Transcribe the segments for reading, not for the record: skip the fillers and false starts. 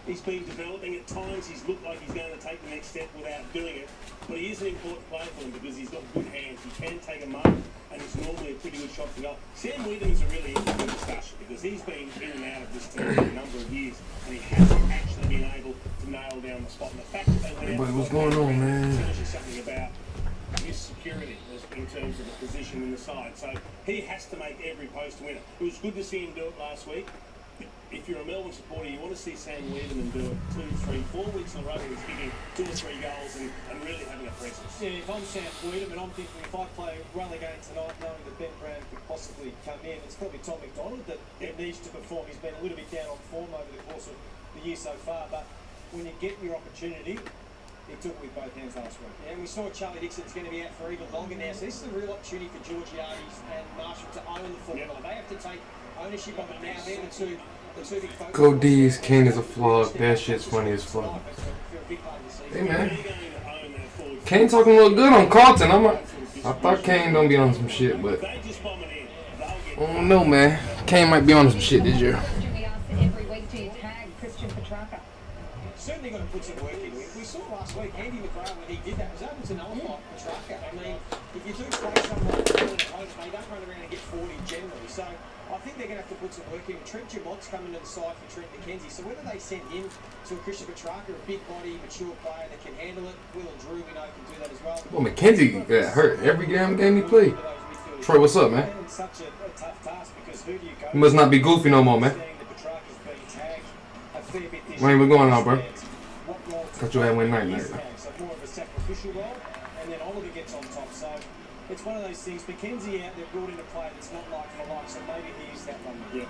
He's been developing. At times he's looked like he's going to take the next step without doing it. But he is an important player for him because he's got good hands. He can take a mark, and he's normally a pretty good shot for goal. Sam Witham is a really interesting discussion because he's been in and out of this team for a number of years, and he hasn't actually been able to nail down the spot. And the fact that they went out, what's going on, man? tells you something about his security in terms of the position in the side. So he has to make every post winner. It was good to see him do it last week. If you're a Melbourne supporter, you want to see Sam Weirman do it 2, 3, 4 weeks in a row. He's kicking 2 or 3 goals and really having a presence. Yeah, if I'm Sam Weirman, I'm thinking if I play Relegate tonight, knowing that Ben Brown could possibly come in, it's probably Tom McDonald that needs to perform. He's been a little bit down on form over the course of the year so far, but when you get your opportunity, he took it with both hands last week. Yeah, and we saw Charlie Dixon's going to be out for even longer now, so this is a real opportunity for Georgiades and Marshall to own the football. They have to take ownership of it now. They're the two big focus. Go D's, Kane is a flog. That shit's funny as fuck. Hey man, Kane talking a little good on Carlton. I thought Kane don't be on some shit, but I don't know, man. Kane might be on some shit this year. Certainly got to put some work in. We saw last week Andy McGrath when he did that was able to nullify Petrarca. I mean, if you do play someone at home, they don't run around and get 40 generally. So I think they're going to have to put some work in. Trent Jamont's coming to the side for Trent McKenzie. So whether they send him to a Christian Petrarca, a big body, mature player that can handle it, Will and Drew we know can do that as well. Well, McKenzie got hurt every damn game he played. Troy, what's up, man? Such a tough task because who do you go? You must not be goofy no more, man. What ain't we going on, bro? Thought you had win night. So more of a sacrificial role, and then Oliver gets on top. So it's one of those things. McKenzie out there brought in a player that's not like for like, so maybe he is that one. Yeah.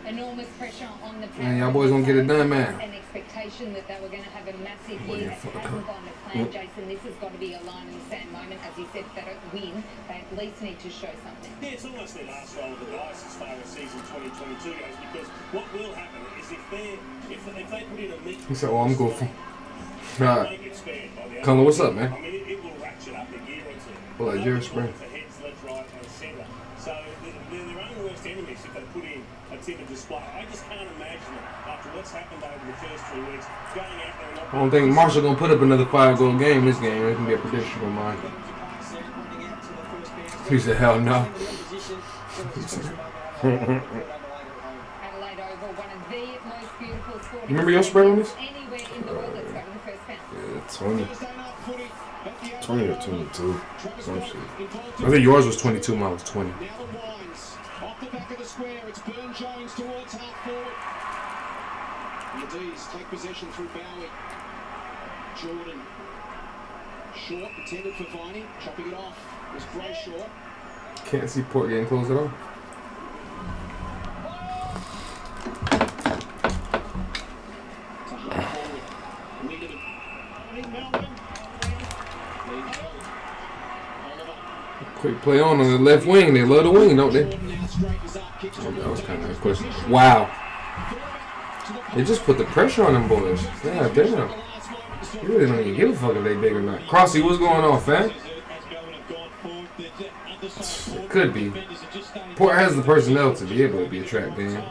Enormous pressure on the Man, y'all boys gonna get it done, man. An expectation that they were going to have a massive year. It hasn't gone to plan, Jason. This has got to be a line in the sand moment. As you said, they don't win. They at least need to show something. Yeah, it's almost their last roll of the dice as far as season 2022 goes, because what will happen is if they put in a meet. He said, "Oh, I'm goofy." Colin, what's up, man? I mean, it will ratchet up a gear or two. Well, like Jerry Spring. For heads, left, right, and centre. So they're their own worst enemies if they put in a team of display. I just can't imagine it after what's happened over the first 3 weeks, going out there and not. I don't think Marshall gonna put up another 5-goal game this game. It can be a prediction of mine. He said, "Hell no." Remember your spread on this? Yeah, 20 or 22. Some shit. I think yours was 22, mine was 20. Now the Wines off the back of the square. It's Burn Jones towards half forward. And the D's take possession through Bowie. Jordan. Short, intended for Viney. Chopping it off. It was Gray short. Can't see Port getting close at all. To half forward. Linderman. Melbourne. Quick play on the left wing. They love the wing, don't they? Oh, that was kind of a question. Wow. They just put the pressure on them boys. Yeah, damn. You really don't even give a fuck if they big or not. Crossy, what's going on, fam? It could be. Port has the personnel to be able to be a trap game,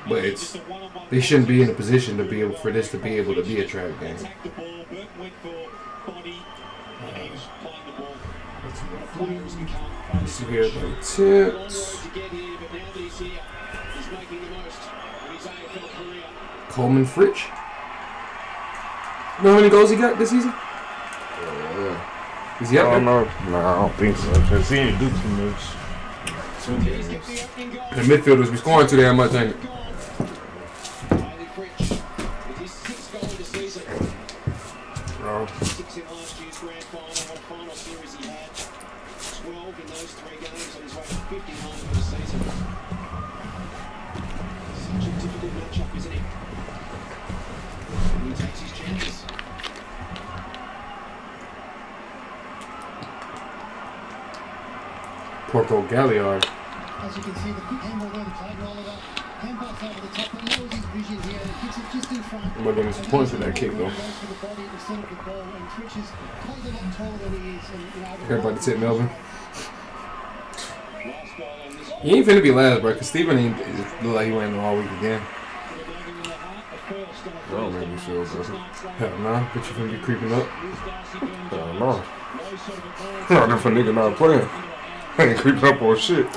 but they shouldn't be in a position to be able for this to be able to be a trap game. Let's see here by tips. Coleman Fritch. You know how many goals he got this season? Is he up there? No, I don't think so. Because he didn't do too much. The midfielders be scoring too damn much, ain't it? Oh. 6 in last year's grand final. What a final series he had. 12 in those 3 games on his way to 59 for the season. Such a difficult matchup, isn't he? And he takes his chances. Porco Galliard. As you can see, the quick handball there to Clayton Oliver. Handballs over the top, but knows his vision here. He gets it just in front. But then it's points for that kick, though. Goes for the body at the centre of the ball, and Fritch is quite a lot taller than he is. And, Everybody tip Melbourne. He ain't finna be last, bro, because Steven ain't look like he went all week again. don't make me feel better. Hell nah, but you finna be creeping up. Hell no. Not if a nigga not playing. I ain't creeping up on shit.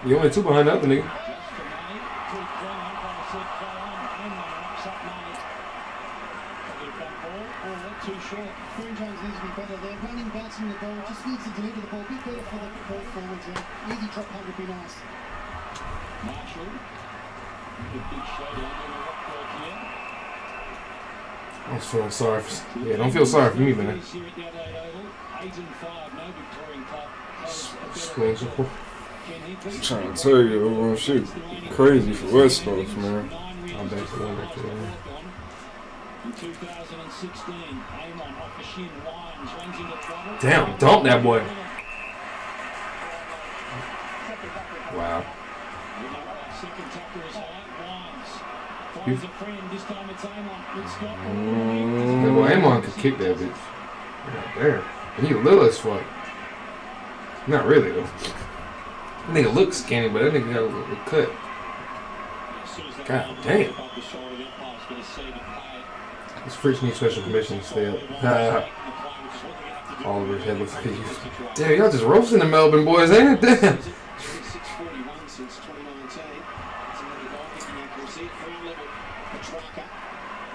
You only 2 behind the other nigga. Burn Jones needs to be better there. Running, bouncing the ball, just needs to deliver the ball a bit better for the ball forwards there. Easy drop punt would be nice. Marshall. The big showdown on the rock ball here. I'm feeling sorry for. Yeah, don't feel sorry for me, man. Here at the Adelaide Oval, 8-5, no Victorian club has a Screen support. I'm trying to tell you, shit crazy for West Coast, man. I'm back to one back to one. In 2016, Amon off the shin, Wines runs into trouble. Damn, dump that boy. Wow. Second tackle is high. Wines finds a friend. This time it's Amon. It's got That boy Amon could kick that bitch. Yeah, damn. He little as fuck. Not really though. That nigga looks skinny, but that nigga got a little cut. God damn. This freaks need special permission to stay up. Oliver's head looks confused. Damn, y'all just roasting the Melbourne boys, ain't it? Damn. 641 since 2019. It's another goal kicking accuracy. Ground level. Petrarca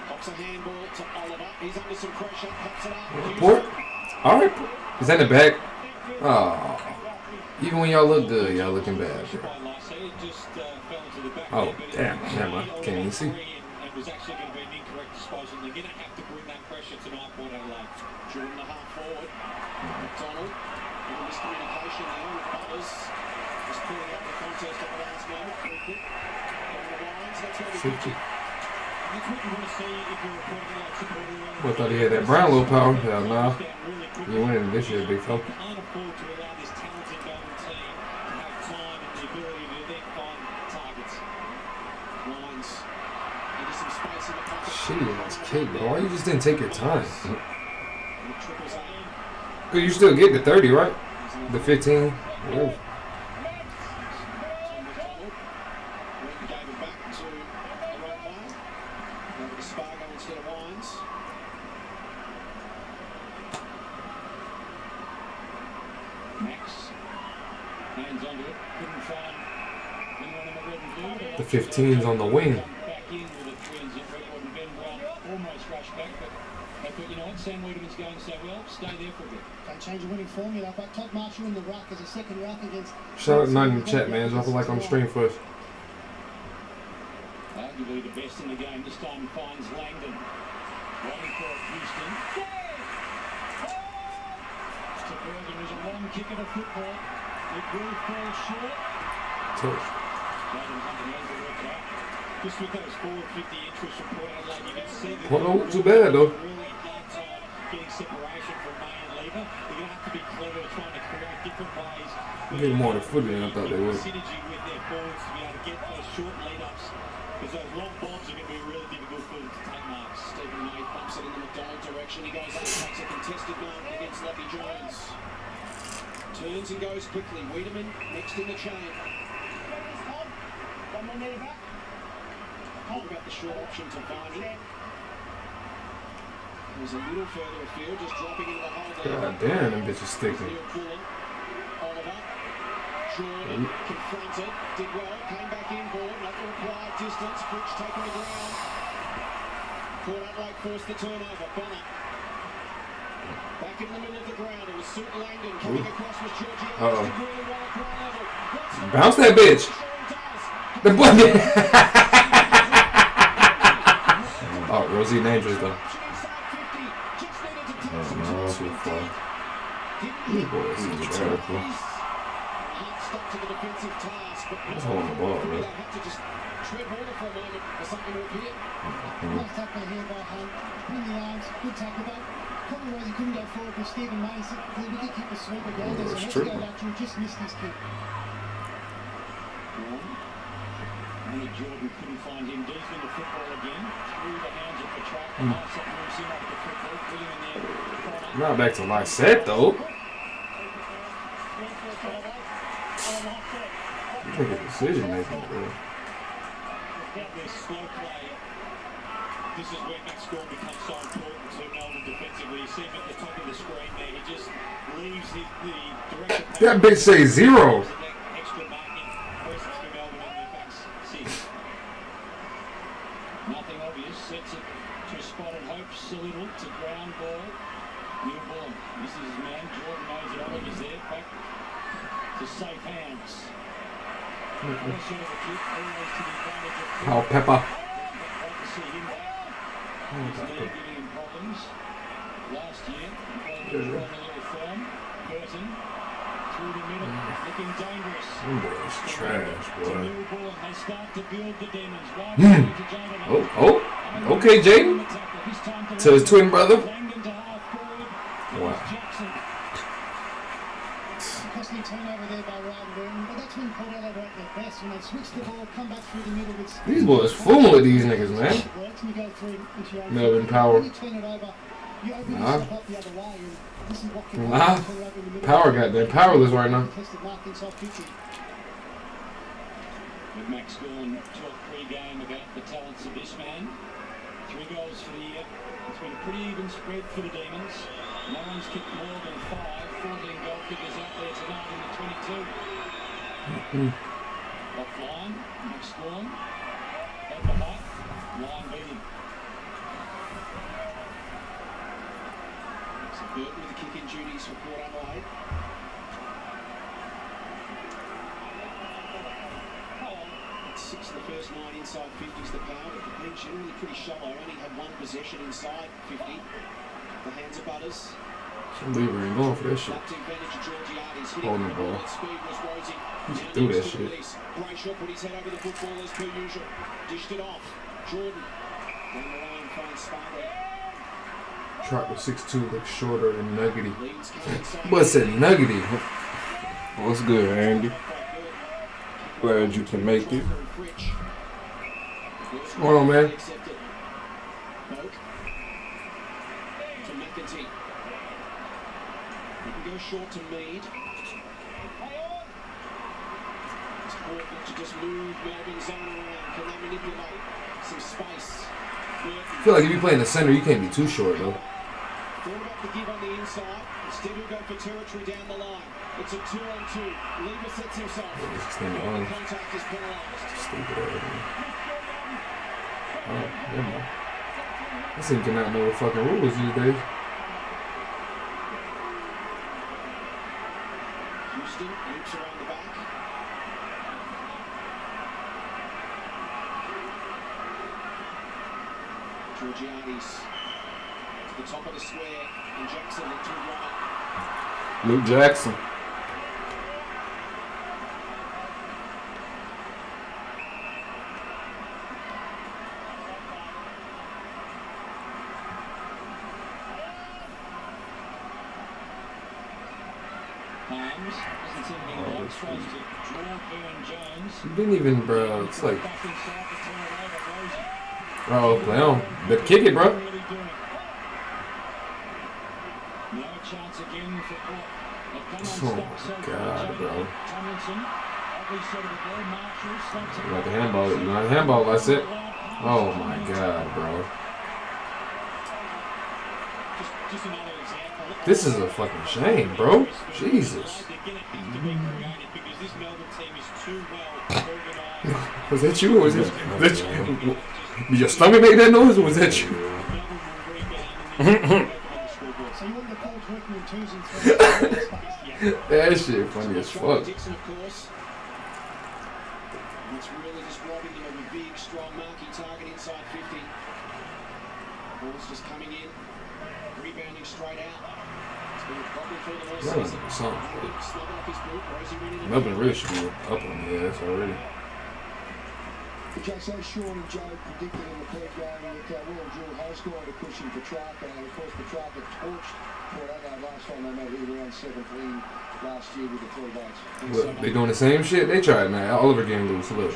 pops a handball to Oliver. He's under some pressure. Pops it up. Port? Alright. Is that in the back? Oh. Even when y'all look good, y'all looking bad. Oh, damn. Never mind. Can't even see. It was actually going to be an incorrect disposal. They're going to have to bring that pressure tonight, Port Adelaide. Jordan the half forward. McDonald. Little miscommunication there with Butters. Just pulling out the contest at the last moment. Free kick. Over the lines. That's where we 50. That's what you want to see if you're a Port Adelaide supporter. I thought he had that Brownlow power. Hell nah. You winning this year, big fella. Can't afford to allow this talented Melbourne team to have time and the ability to then find targets. Lines. Into some space in the pocket. Shitty ass kick, bro. Why you just didn't take your time? And the triples aim. Cause you still get the 30, right? The 15. Ooh. Tom McDonald. Went and gave it back to the right player. Over to Spargo instead of Wines. Max. Hands onto it. Couldn't find anyone in the red and blue. The 15's on the wing. Back in with a 3-0 record, and Ben Brown almost rushed back, but they thought, you know what, Sam Wiedemann's going so well, stay there for a bit. Don't change the winning formula, but Todd Marshall in the ruck as a second ruck against. Shout out Nine in the chat, man. Drop a like on the stream for us. Arguably the best in the game. This time finds Langdon. Waiting for Houston. To Bergen, there's a long kick at a football. It will fall short. Touch. Langdon Hunter knows the work out. Just with those forward 50 inches from Port Adelaide, you can see that Well, don't look too bad though. really hard time getting separation from May and Lever. They're going to have to be clever at trying to create different ways. They get more to footy than I thought they would. Synergy with their forwards to be able to get those short lead-ups. Because those long bombs are going to be really difficult for them to take marks. Stephen May bumps it in the McDonald direction. He goes up, takes a contested mark against Lucky Jones. Turns and goes quickly. Wiedemann next in the chain. Talk about the short option to Varney. He's a little further afield, just dropping into the hole there. God damn, them bitches sticking. Oliver. Jordan confronted, did well, came back inboard, not the required distance. Fritsch taking the ground. Port Adelaide forced the turnover. Bonner. Back in the middle of the ground, it was Soot Langdon coming across with Georgiou. Did really well at ground level. Bounce that bitch. The boy. Oh, Rosie dangerous though. Too far. These boys are terrible. Stuck to the defensive task, but That's holding the ball, they bro. have to just tread water for a moment for something to appear. Nice tackle here by Hunt. In the arms, good tackle though. Probably Rosie couldn't go forward with Stephen May. The wicket keeper sweeper down there, so That's let's true. go lateral. Just missed his kick. Only Jordan couldn't find him deep in the football again. Through the hands of Petrarca. Nice that moves him off the football. William in there. Not back to my set though. Look at decision making, bro. This slow play this is where Max Gorn becomes so important to Melbourne defensively. You see him at the top of the screen there. He just leaves the direct. That bitch say 0. Extra marking presence for Melbourne in their back six. Nothing obvious. Sets it to Spotted Hopes a little to ground ball. Newborn. This is his man. Jordan knows it. Oliver's there. Back to safe hands. How Pepper. Giving him problems. Last year, he played in a little form. Burton through the middle, looking dangerous. Boy's trash, boy. They start to build the demons. Oh, okay, Jaden. To his twin brother. Wow. Costly turnover there by Ryan Burton, but that's when Port Adelaide were at their best, when they switch the ball, come back through the middle with... These boys fooling with these niggas, man. Works and you go through into your own Melbourne Power. When you turn it over, you open yourself up the other way, and this is what can happen. Turn it over in the middle. Power got that powerless right now. Tested mark inside 50. With Max Gorn talk pre-game about the talents of this man. 3 goals for the year. It's been a pretty even spread for the Demons. No one's kicked more than 5. 14 goal kickers out there tonight in the 22. Offline, Max Gorn. At the height, line beating. So Burton with the kick-in duties for Port Adelaide. It's 6 of the first 9 inside 50s the power, but the bench generally pretty shallow. Only had 1 possession inside 50. The hands of Butters. Some lever ain't going for that shit. Holding the ball. He threw that shit. Brayshaw put his head over the football as per usual. Dished it off. Jordan. Down the line finds Spargo. Trot with 6'2", looks shorter and nuggety. What's that nuggety? What's good, Andy? Glad you can make it. What's going on, man? To McEntee. He can go short to Mead. It's important to just move Melbourne zone around. Can they manipulate some space? I feel like if you play in the center, you can't be too short, though. Thought about the give on the inside. Instead, he'll go for territory down the line. It's a 2-on-2. Lever sets himself. Contact is penalised. Stupid ass, man. Oh, never mind. This thing cannot know the fucking rules these days. Houston loops around the back. Georgiades to the top of the square, and Jackson into right. Luke Jackson. You didn't even, bro. It's like, oh, play on. Better kick it, bro. Oh my God, bro. You got the handball. You got the handball. That's it. Oh my God, bro. This is a fucking shame, bro. Jesus. Was that you or was that you? Did your stomach make that noise or was that you? That shit funny as fuck. It's really just robbing them of a big, strong marking target inside 50. Ball's just coming in, rebounding straight out. It's been a problem for them all season. Melbourne really should be up on the ass already. Jack, so Sean and Joe predicted in the pre-game that Will Jewell has gone to pushing Petrarca, and of course Petrarca torched Port Adelaide last time they made it around 17 last year with the 3 votes. Look, they doing the same shit. They tried, man. Oliver game loose. Look.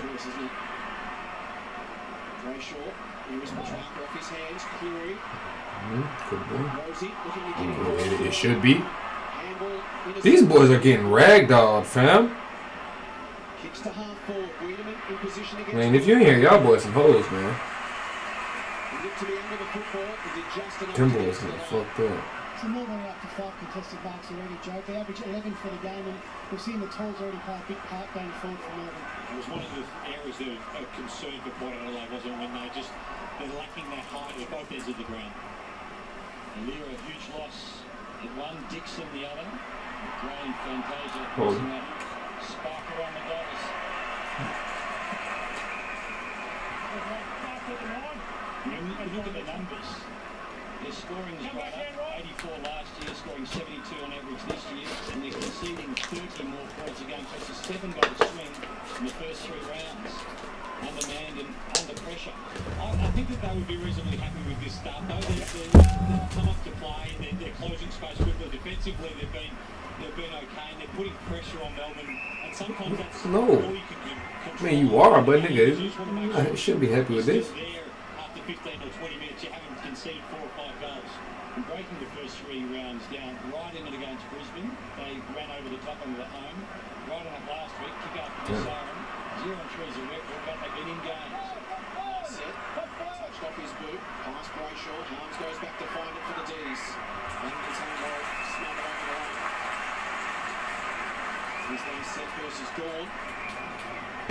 Brayshaw, here is Petrarca off his hands. Cleary. Could be. Rosie looking to get It should be. These boys are getting ragdolled, fam. Kicks to half forward. Wiedemann in position against. Man, if you ain't here, y'all boys some hoes, man. looked to be under the football and did just enough Them to get boys to the getting line. fucked up. So Melbourne are up to 5 contested marks already, Joe. They average 11 for the game, and we've seen the tolls already play a big part going forward for Melbourne. It was one of the areas of concern for Port Adelaide, wasn't it, when they're lacking that height at both ends of the ground. Lira, a huge loss at one, Dixon the other. Gray and Fantasia losing that spark around the goals. You look at the numbers. Their scoring is right up. 84 last year, scoring 72 on average this year, and they're conceding 30 more points a game. So it's a 7-goal swing in the first 3 rounds. Undermanned and under pressure. I think that they would be reasonably happy with this start, though. They've come up to play, they're closing space quickly. Defensively, they've been okay, and they're putting pressure on Melbourne. And sometimes that's all you can control. I mean, you are, but nigga, I should be happy with this. There, after 15 or 20 minutes, you haven't conceded 4 or 5 goals. And breaking the first 3 rounds down right in it against Brisbane, they ran over the top under the home. Right on it last week, kick out from the siren. 0-3 is a record, but they've been in games. Set, touched off his boot, past Brayshaw, Harms goes back to find it for the D's. Langdon's handball, smothered over the line. He's now Set versus Dawn.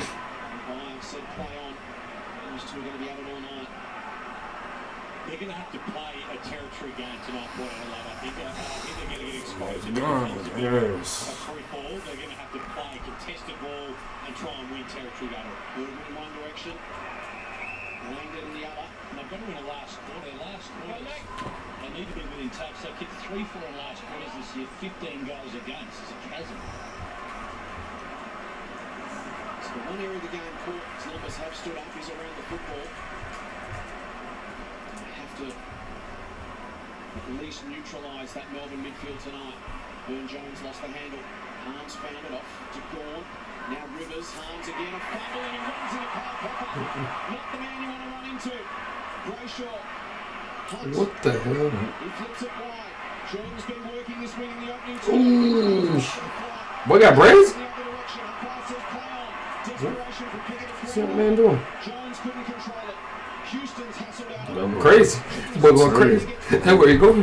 And Bayern said play on. Those two are going to be at it all night. They're going to have to play a territory game tonight, Port Adelaide. I think they're going to get exposed to Yes. a free ball. They're going to have to play a contested ball and try and win territory battle. Movement in one direction, Langdon in the other. And they've got to win a last quarter. Last quarters, they need to be within touch. They kicked 3-4 in last quarters this year, 15 goals against. It's a chasm. So the one area of the game Port's numbers have stood up is around the football. They have to at least neutralise that Melbourne midfield tonight. Burne-Jones lost the handle. Harms found it off to Gawn. Now Rivers, Harms again, a fumble, and he runs into Kyle Popper. Not the man you want to run into. Brayshaw. Hunt. What the hell? He flips it wide. Jordan's been working this wing in the opening. Ooh. Boy got braids? What's that man doing? Jones couldn't control it. Houston's hassled out. I'm crazy. Boy going crazy. That's where he going.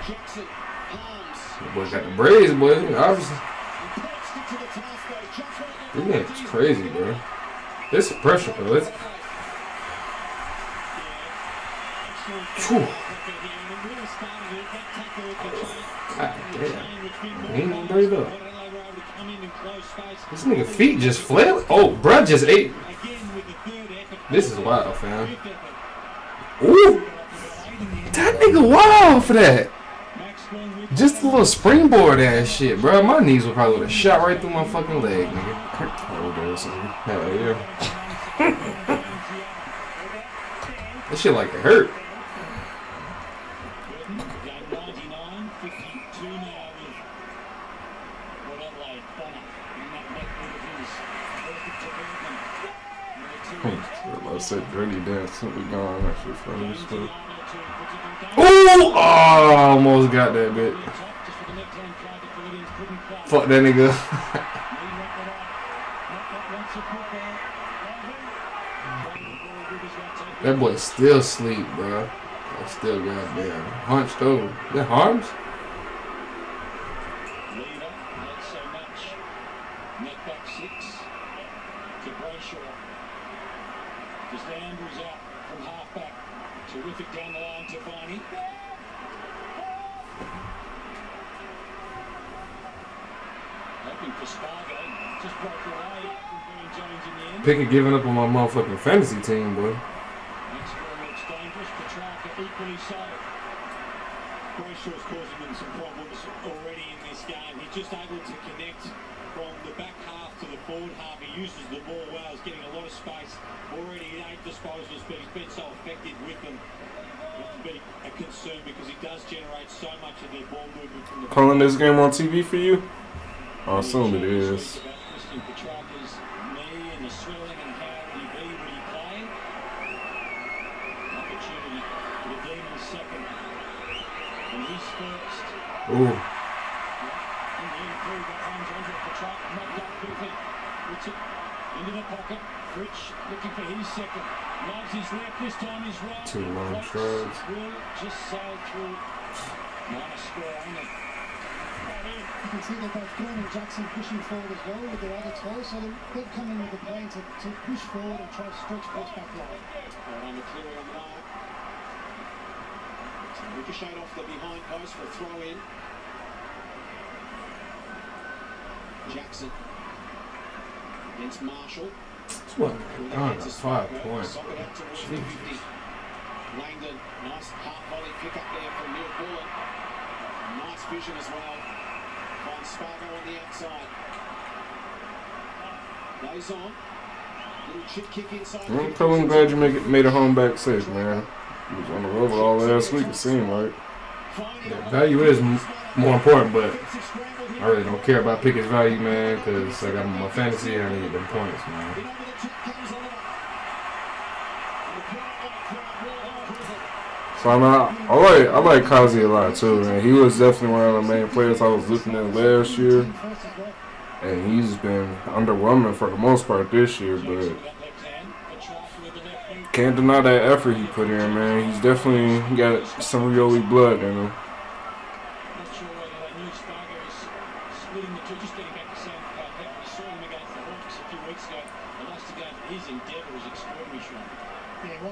Jackson, Harms. Boy got the braids, boy. Obviously. He puts it to the task though. Just what This man's crazy, bro. This is pressure, bro. It's... Phew. God damn. He ain't even braided up. This nigga feet just flail. Oh, bruh just ate. This is wild, fam. Ooh. That nigga wild for that. Just a little springboard ass shit, bro. My knees would probably have shot right through my fucking leg, nigga. Hell yeah. That shit like it hurt. I said dirty dance. We gone. That shit funny as fuck. Ooh! Oh, almost got that bit. Fuck that nigga. That boy still sleep, bro. That's still goddamn hunched over. That Harms? Just Andrews out from half-back. Terrific down the line to Viney. Hoping for Spargo. Just broke away from Burne-Jones in the end. Pickett giving up on my motherfucking fantasy team, boy. Next one looks dangerous. Petrarca equally so. Brayshaw's causing them some problems already in this game. He's just able to connect from the back half to the forward half. He uses the ball well. He's getting a lot of space. Already 8 disposals, but he's been so effective with them. It's to be a concern because he does generate so much of their ball movement from the Calling this game on TV for you? I assume it is. Christian Petrarca's knee and the swelling and how would he be? Would he play? Opportunity for the Demons second. And he's first. Ooh. In the end, through that one's Andre Petrarca knocked up quickly. Puts it into the pocket. Fritsch looking for his second. Loves his left, this time he's right. 2 long strides. Will just sail through. Minus square only. You can see that both Gordon and Jackson pushing forward as well with their other toes, so they've come in with a plan to push forward and try to stretch Boss back line. Right on the clear on the mark. Ricocheted off the behind post for a throw in. Jackson against Marshall. This wasn't on a 5 point. Socket out towards the 50. Langdon, nice half volley pick up there from Neil Bullen. Nice vision as well. Finds Spargo on the outside. Lays on. Little chip kick inside. I'm probably glad you made it home back safe, man. He was on the road all last week, it seemed like. Yeah, value is more important, but I really don't care about Pickett's value, man, because I got my fantasy and I need them points, man. So I like Kazi a lot too, man. He was definitely one of the main players I was looking at last year, and he's been underwhelming for the most part this year. But can't deny that effort he put in, man. He's definitely got some Rioli blood in him.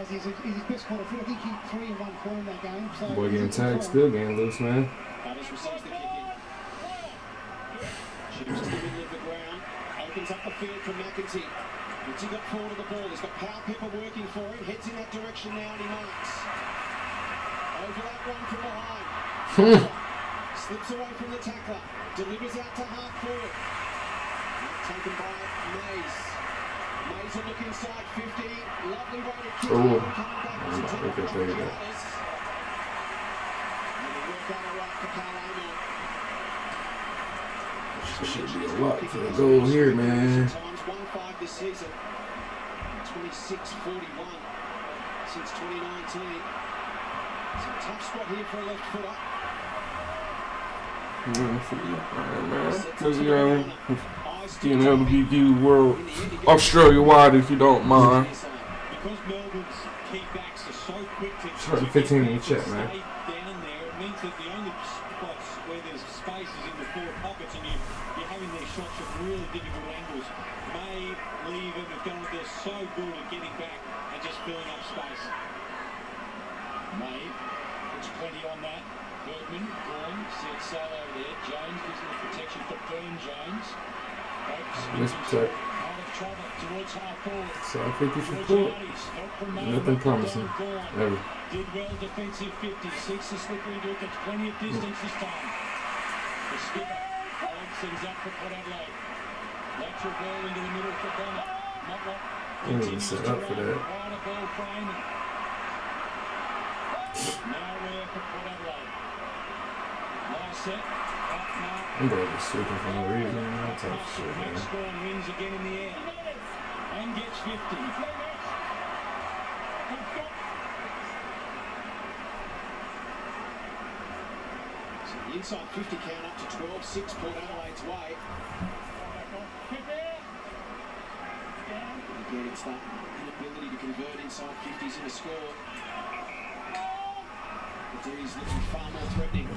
He's his best quarter. I think he 3 in 1 quarter in that game. So Boy getting tagged, still getting loose, man. Butters receives the kick in. Chips to the middle of the ground. Opens up the field for McEntee. Once he got forward of the ball, he's got Powell Pepper working for him. Heads in that direction now and he marks. Over that one from behind. Slips away from the tackler. Delivers out to half forward. Taken by Mays. Mays will look inside 50. Lovely way to kick Oh, coming back. I'm not looking at that. And the work out all right for Carl Amon. Should be a lot for the goal here, man. Times 1-5 this season. 26-41 since 2019. It's a tough spot here for a left footer. The LBQ World Australia wide, if you don't mind. Because Melbourne's key backs are so quick to Starting 15 in the chat, man. stay down there, it means that the only spots where there's space is in the forward pockets, and you're having these shots at really difficult angles. May, Leave and McDonald, they're so good at getting back and just filling up space. May puts plenty on that. Bergman, Gorn, set sail over there. Jones gives them protection for Burn Jones. Let's check. Out of trouble towards half forward. So 50 for Port. Nothing promising. Ever. Did well defensive 50. Seeks the slippery do it. Gets plenty of distance this time. The skipper sends up for Port Adelaide. Lateral ball into the middle for Bonner. Motlop continues set to up for run. that. Wider ball frame. Nowhere for Port Adelaide. Last set. I'm going to be switching for no reason. All types of shit, man. Scorn wins again in the air. And gets 50. So the inside 50 count up to 12-6 Port Adelaide's way. Again, it's that inability to convert inside 50s in a score. The D's looking far more threatening.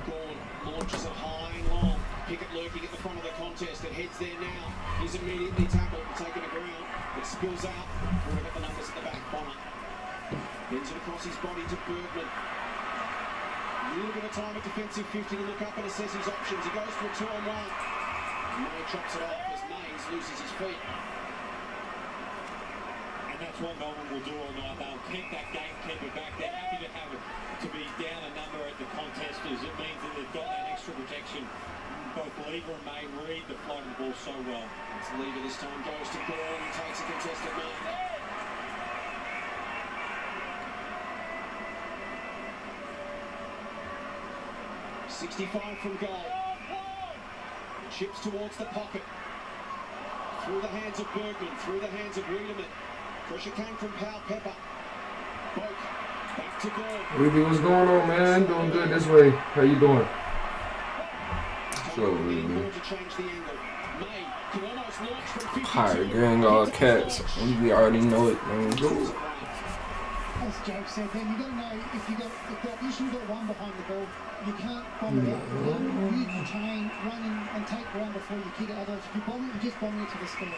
Gorn launches it high and long. Pickett lurking at the front of the contest. It heads there now. He's immediately tackled and taken to ground. It spills out. We've got the numbers at the back. Bonner bends it across his body to Bergman. A little bit of time at defensive 50 to look up and assess his options. He goes for a 2-on-1. May chops it off as Mays loses his feet. And that's what Melbourne will do all night. They'll keep that gamekeeper back. They're happy to have it to be down a number at the contesters. It means that they've got that extra protection. Both Lever and May read the flight of the ball so well. It's Lever this time goes to Gorn and takes a contested mark. .65 from goal. Chips towards the pocket. Through the hands of Bergman, through the hands of Wiedemann. Pressure came from Powell Pepper. Boak, back to Gorn. Ruby, what's going on, man? Doing good this way. How you doing? So, Ruby. To change the angle. May can almost launch from 52. Pirate gang, all cats. We already know it, man. Go. as Joe said, then you've got to know if that issue got one behind the ball, you can't bomb it out. You use the chain, run in and take ground before you kick it. Otherwise, if you bomb it, you're just bombing it to the square.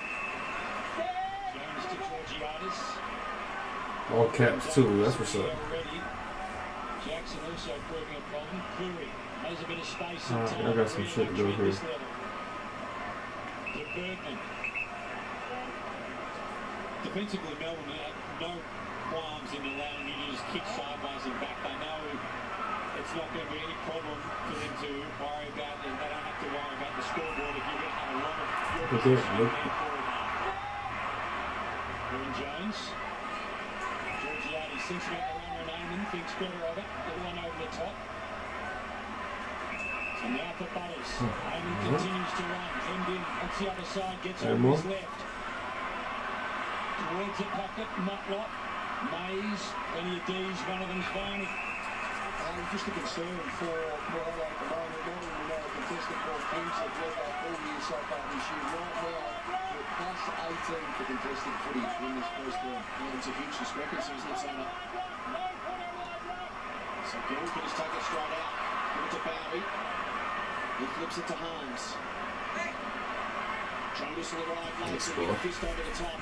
Jones to Georgiades. All caps too. That's what's up. Jackson also proving a problem. Cleary has a bit of space. I got some shit to do here. To Bergman. Defensively, Melbourne have no qualms in allowing you to just kick sideways and back. They know it's not going to be any problem for them to worry about, and they don't have to worry about the scoreboard if you're going to have a lot of your position in their forward half. Ewan Jones. Georgiades thinks about the runner and Amon, thinks better of it. Little one over the top. So now for Butters. Amon continues to run. Hemmed in. Once the other side gets over his left. Towards the pocket, Motlop, Mays, plenty of D's, one of them's Varney. Just a concern for Adelaide at the moment. Not even know the contested ball teams have led that all year so far this year. Right now, we're plus 18 for contested footy in this first round. Yeah, it's a huge discrepancy, isn't it, Sana? So Gill can just take it straight out. Give it to Bowie. He flips it to Harms. Jonas will arrive late, so with a fist over the top.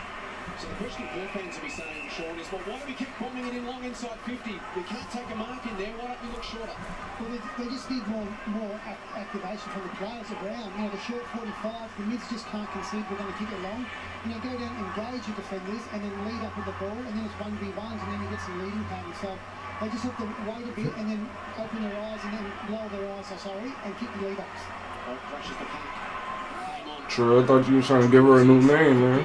So the question for fans will be saying, Sean, is, well, why do we keep bombing it in long inside 50? We can't take a mark in there. Why don't we look shorter? Well, they just need more activation from the players around. You know, the short 45, the mids just can't concede we're going to kick it long. You know, go down, engage your defenders, and then lead up with the ball, and then it's 1v1s, and then you get some leading patterns. So they just have to wait a bit, and then open their eyes, and then lower their eyes, and kick the lead-ups. Oh, crushes the pack. Sure, I thought you was trying to give her a new name, man.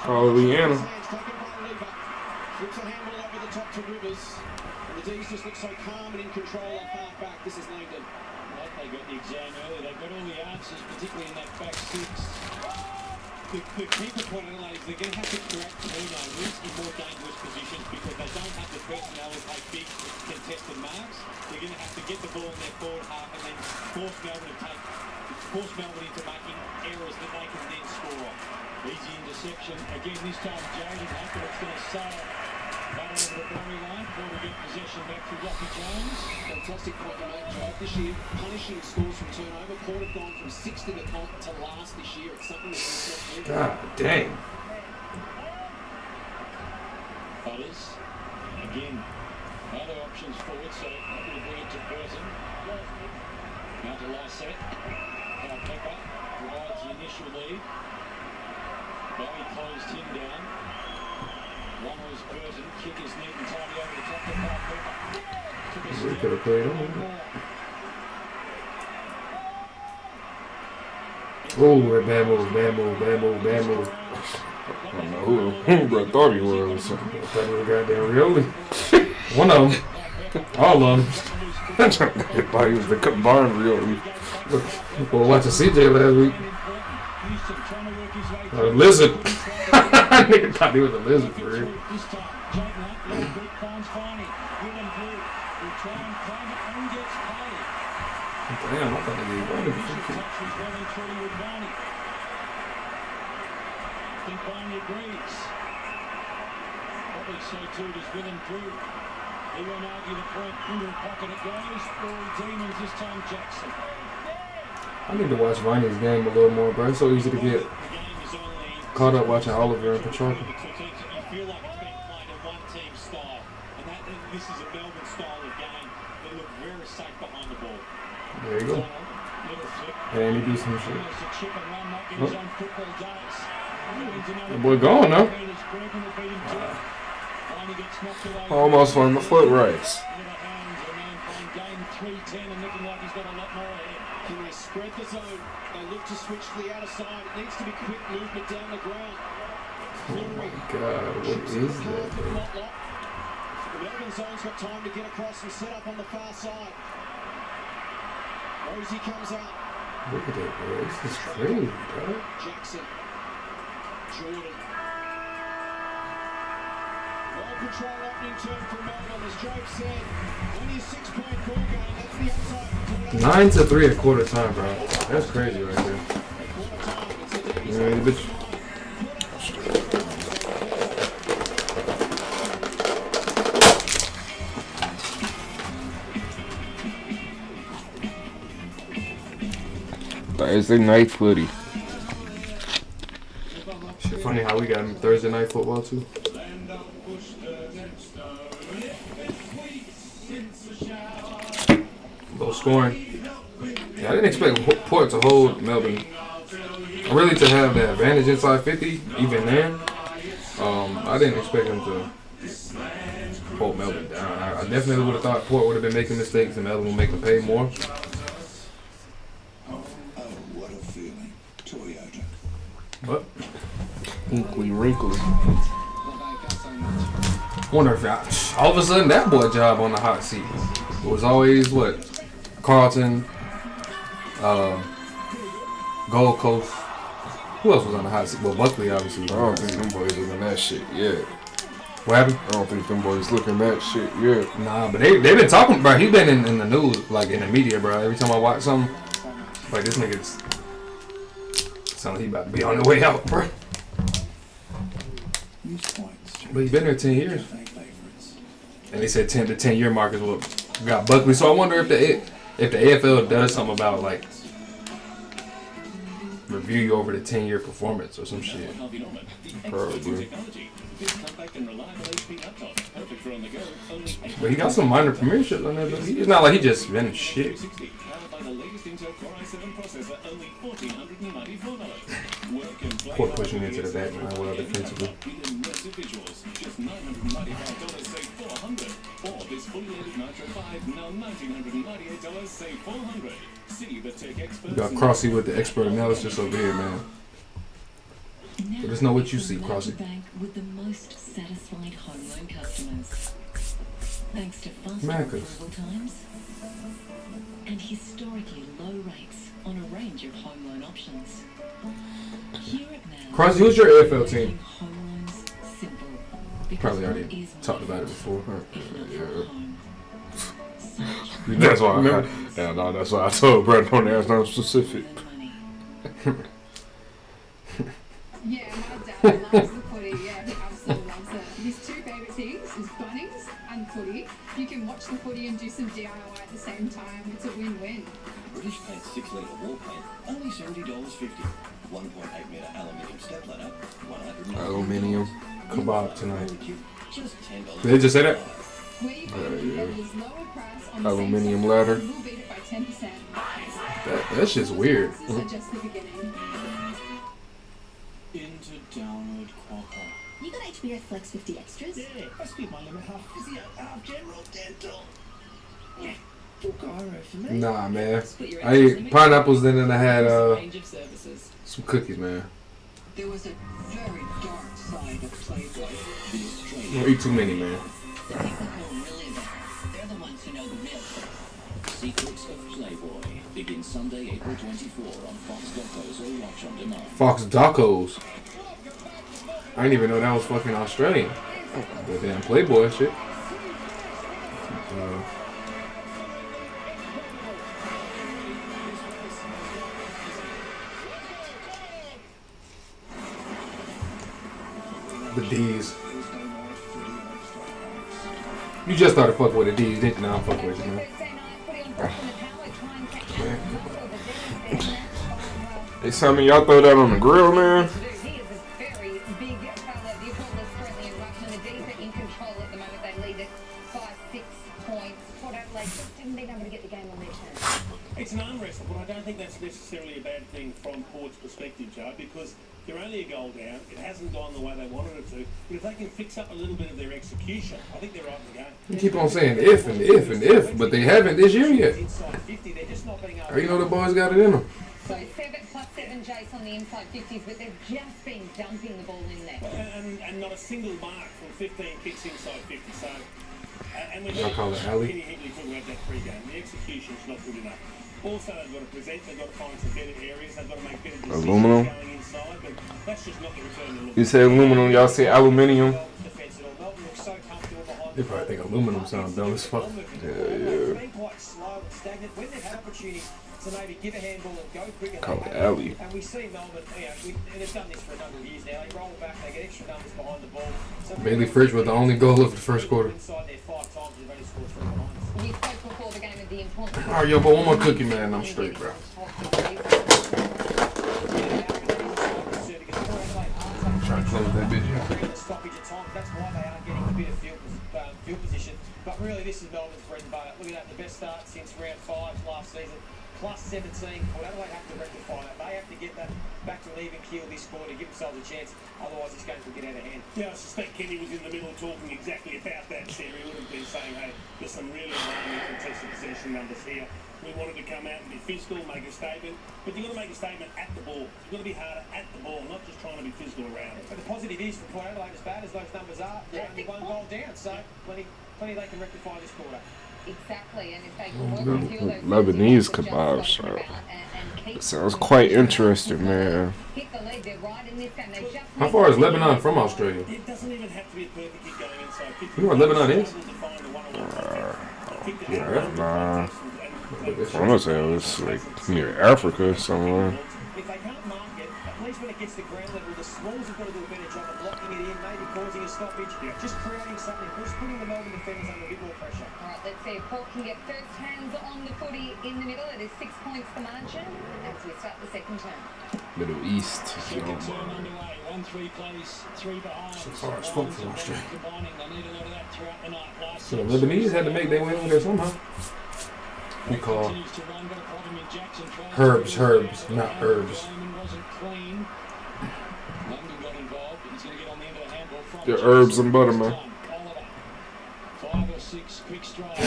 Call her Leanna. Flips a handball over the top to Rivers. And the D's just look so calm and in control off half-back. This is Langdon. Like they got the exam early. They've got all the answers, particularly in that back six. The keeper point of Adelaide is they're going to have to correct turnovers in more dangerous positions because they don't have the personnel to take big contested marks. They're going to have to get the ball in their forward half and then force Melbourne into making errors that they can then score off. Easy interception. Again, this time Jaden up, but it's going to sail right over the boundary line. Ball to get possession back to Rocky Jones. Fantastic point you make, Joe. This year, punishing scores from turnover. Port have gone from 6th in the comp to last this year. It's something that's not God dang. Butters. Again, other options forward, so that will bring it to Burton. Now to Lysette. Pepper provides the initial lead. Bowie closed him down. One was Burton. Kick is neat and tidy over the top of Pepper. We could have played on. Oh, bad move, bad move, bad move, bad move. I don't know who I thought he was. I thought he was goddamn Rioli. One of them. All of them. I thought he was the combined Rioli. Well, watching CJ last week. Lizard. Nigga thought he was a lizard for real. Damn, I thought he was running before. I think Barney agrees. Probably so too does Willem Drew. He won't argue the point. Into the pocket it goes. Rory Demons this time Jackson. I need to watch Viney's game a little more, bro. It's so easy to get caught up watching Oliver and Petrarca. You feel like it's being played in one team style. And this is a Melbourne style of game. They look very safe behind the ball. There you go. And he do some shit. The boy gone now. Almost won the foot race. Can they spread the zone? They look to switch to the outer side. It needs to be quick movement down the ground. Oh my God, what is that, bro? The Melbourne zone's got time to get across and set up on the far side. Rosie comes out. Look at that, bro. This is crazy, bro. Jackson. Jordan. Well control opening turn from Melbourne, as Joe said. Only a 6-point ball game. That's the upside. 9-3 at quarter time, bro. That's crazy right there. Yeah, bitch. Thursday night footy. Shit, funny how we got him Thursday night football too. Low scoring. Yeah, I didn't expect Port to hold Melbourne. Really to have the advantage inside 50, even then. I didn't expect him to hold Melbourne down. I definitely would have thought Port would have been making mistakes and Melbourne would make them pay more. What a feeling. Toyota. But Inkly wrinkly. wonder if all of a sudden that boy job on the hot seat. It was always what? Carlton, Gold Coast. Who else was on the hot seat? Well, Buckley obviously. I don't think them boys looking that shit yet. What happened? I don't think them boys looking that shit yet. Nah, but they been talking, bro. He been in the news, like in the media, bro. Every time I watch something, like this nigga's sound like he about to be on the way out, bro. But he been there 10 years, and they said 10 to 10-year mark is what got Buckley. So I wonder if the AFL does something about like review you over the 10-year performance or some shit. Probably. But he got some minor premierships on there. But it's not like he just been shit. Port pushing into the back now with other defensively. You got Crossy with the expert analysis over here, man. Let us know what you see, Crossy. Bank with the most satisfied home loan customers. Thanks to faster Americas. approval times and historically low rates on a range of home loan options. Here at Now, Crossy, who's your AFL team? home loans simple. Because Probably what already is talked money about it before. if not Yeah. for a home? That's why. That's why I told Brett on there. It's not specific. Money. Yeah, my dad loves the footy. Yeah, he absolutely loves it. His two favourite things is Bunnings and footy. You can watch the footy and do some DIY at the same time. It's a win-win. British Paint 6-litre wall paint, only $70.50. 1.8 metre aluminium step ladder, Aluminium. Kebab tonight. just $10. Did they just say that? Where you find competitors' lower price on the Aluminium same ladder. We'll beat it by 10%. That shit's weird. This is just the beginning. Into downward quokka. You got HBO Flex 50 extras? Yeah, I speed my limit half physio, half general dental. Yeah, full gyro for me. Nah, man. I ate pineapples, then I had some cookies, man. There was a very dark side of Playboy. Don't eat too many, man. The people who are really there, they're the ones who know the real truth. Secrets of Playboy begins Sunday, April 24 on Fox Docos or Watch on Demand. Fox Docos. I didn't even know that was fucking Australian. The damn Playboy shit. The D's. You just started fucking with the D's, didn't you? Now I'm fucking with you, man. Hey, Simon, y'all throw that on the grill, man? He is a very big fella. The Apollos currently in Russian. The D's are in control at the moment. They lead it by 6 points. Port Adelaide just haven't been able to get the game on their turn. It's an arm wrestle, but I don't think that's necessarily a bad thing from Port's perspective, Joe, because they're only a goal down. It hasn't gone the way they wanted it to. But if they can fix up a little bit of their execution, I think they're right in the game. You keep on saying if and if and if, but they haven't this year yet. Inside 50, they're just not being able How you know the boys got it in them? So 7+7 Jace on the inside 50s, but they've just been dumping the ball in there. and not a single mark from 15 kicks inside 50. So, and when Y'all call it alley? Kenny Hinkley talking about that pre-game, the execution's not good enough. Also, they've got to present, they've got to find some better areas, they've got to make better decisions Aluminum. going inside, but that's just not the return they're looking You say aluminum, y'all say aluminium. defensive. Melbourne looks so comfortable behind They probably think aluminum sounds dumb as fuck. It's been quite slow and stagnant. When they've had opportunity to maybe give a handball and go quicker, Call they it haven't. alley. And we see Melbourne, and they've done this for a number of years now. They roll back, they get extra numbers behind the ball. So Bailey Fridge with the only goal of the first quarter. inside there 5 times, they've only scored 3 behind. We spoke before the game of the importance. Alright, yo, but one more cookie, man, I'm straight, bro. stoppage. The stoppage at times. That's why they are getting a bit of field position. But really, this is Melbourne's bread and butter. Look at that, the best start since round 5 last season. Plus 17. Port Adelaide have to rectify that. They have to get that back to an even keel this quarter to give themselves a chance. Otherwise, this game could get out of hand. Yeah, I suspect Kenny was in the middle talking exactly about that, Sarah. He would have been saying, hey, there's some really alarming contested possession numbers here. We wanted to come out and be physical, make a statement. But you've got to make a statement at the ball. You've got to be harder at the ball, not just trying to be physical around it. But the positive is for Port Adelaide, as bad as those numbers are, they're only 1 goal down. So plenty they can rectify this quarter. Exactly, and if they can work and heal those Lebanese kebab shop. It sounds quite interesting, man. hit the leg, they're right in this game. They just How far is Lebanon from Australia? It doesn't even have to be a perfect hit going inside. You know what Lebanon is? Nah. I want to say it was like near Africa somewhere. If they can't mark it, at least when it gets to ground level, the Smalls have got to do a better job of blocking it in, maybe causing a stoppage, just creating something, just putting the Melbourne defenders under a bit more pressure. All right, let's see if Port can get first hands on the footy in the middle. It is 6 points the margin as we start the second term. Middle East. Second term underway. 1-3 plays, 3 behind. So far as fuck from Australia. Combining, they need a lot of that throughout the night. Last So the Lebanese had to make their way over there somehow. We call herbs, not herbs. The herbs and butter, man. 5 or 6 quick strides.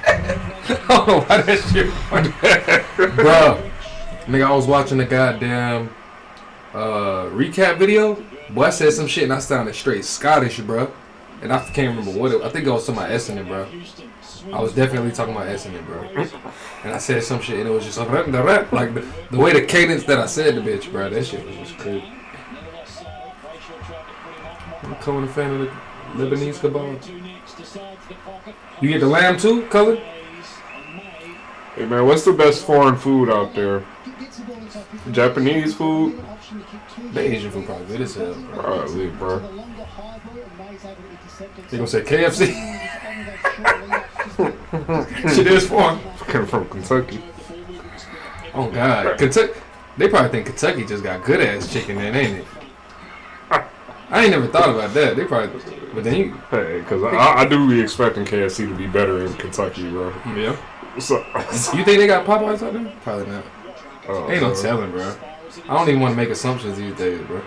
I don't know why that shit funny. Bruh, nigga, I was watching the goddamn recap video. Boy, I said some shit and I sounded straight Scottish, bruh. And I can't remember what it was. I think I was talking about Essendon, bro. I was definitely talking about Essendon, bro. And I said some shit and it was just like the way the cadence that I said the bitch, bro. That shit was just crazy. I'm becoming a fan of the Lebanese kebab. You get the lamb too, Color? Hey man, what's the best foreign food out there? Japanese food? The Asian food probably good as hell. Probably, bro. They gonna say KFC? Shit is foreign. Coming from Kentucky. Oh God, Kentucky. They probably think Kentucky just got good ass chicken then, ain't it? I ain't never thought about that. They probably, but then you. Hey, because I do be expecting KFC to be better in Kentucky, bro. Yeah. So, You think they got Popeyes out there? Probably not. Ain't no bro. telling, bro. I don't even want to make assumptions these days, bro.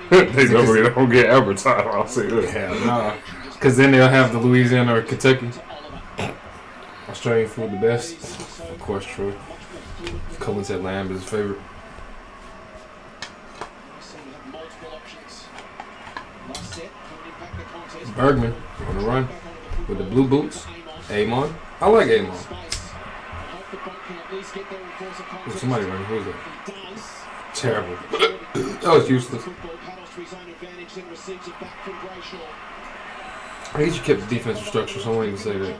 They don't get advertised, I'll say that. Hell nah. Because then they'll have the Louisiana or Kentucky. Australian food the best. Of course, true. Colin said lamb is his favorite. Bergman on the run with the blue boots. Amon. I like Amon. Oh, somebody running. Who is that? Terrible. That was useless. I guess you kept the defensive structure, so I won't even say that.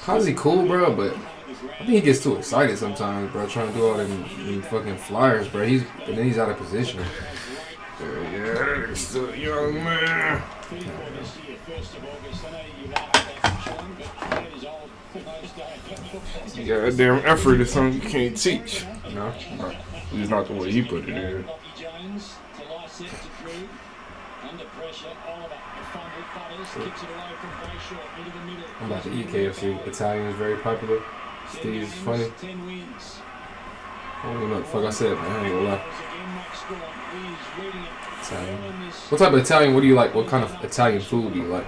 How's he cool, bro? But I think he gets too excited sometimes, bro. Trying to do all them fucking flyers, bro. And then he's out of position. Yeah, he's still young, man. Goddamn effort is something you can't teach. No? It's not the way he put it in. I'm about to eat KFC. Italian is very popular. STEEZ is funny. I don't even know what the fuck I said, man. I ain't gonna lie. Italian. What type of Italian, what do you like? What kind of Italian food do you like?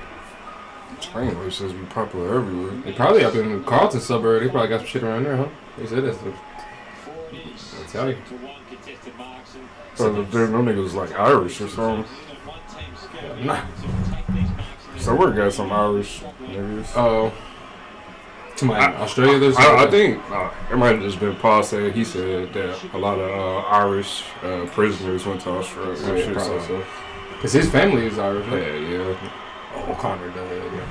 Italian places be popular everywhere. They probably up in the Carlton suburb. They probably got some shit around there, huh? They said that's the Italian. So there no niggas like Irish or something. Nah. Somewhere got some Irish niggas. Oh. To my Australia, there's I think it might have just been Paul said. He said that a lot of Irish prisoners went to Australia. Oh, yeah, shit, probably so. so. Because his family is Irish, right? Yeah. Oh, Connor does, yeah.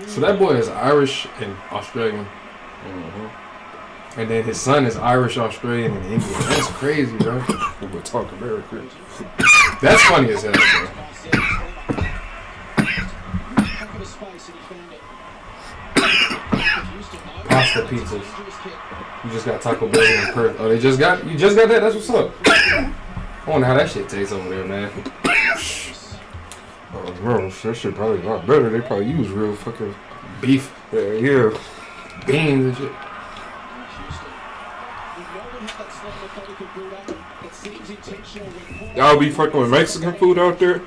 So that boy is Irish and Australian. Mm-hmm. And then his son is Irish, Australian, and Indian. That's crazy, bro. We'll talk American. That's funny as hell, bro. pasta pizzas. You just got Taco Bell in Perth. Oh, you just got that? That's what's up. I wonder how that shit tastes over there, man. Oh, no, that shit probably a lot better. They probably use real fucking Beef. yeah. Beans and shit. Y'all be fucking with Mexican food out there?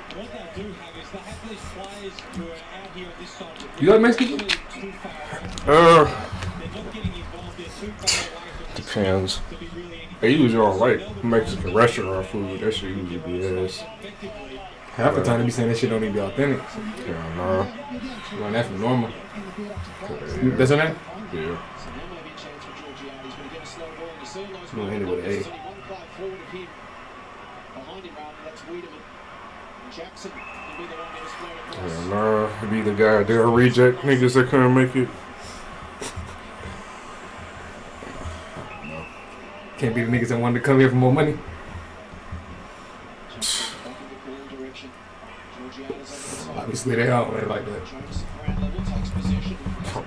You like Mexican food? Depends. They usually don't like Mexican restaurant food. That shit usually be ass. Half the time they be saying that shit don't even be authentic. Yeah, nah. You want that from normal. Yeah. That's her name? Yeah. You want to end it with an A. Yeah, nah. It be the goddamn reject niggas that couldn't make it. Can't be the niggas that wanted to come here for more money. Obviously they all ain't like that.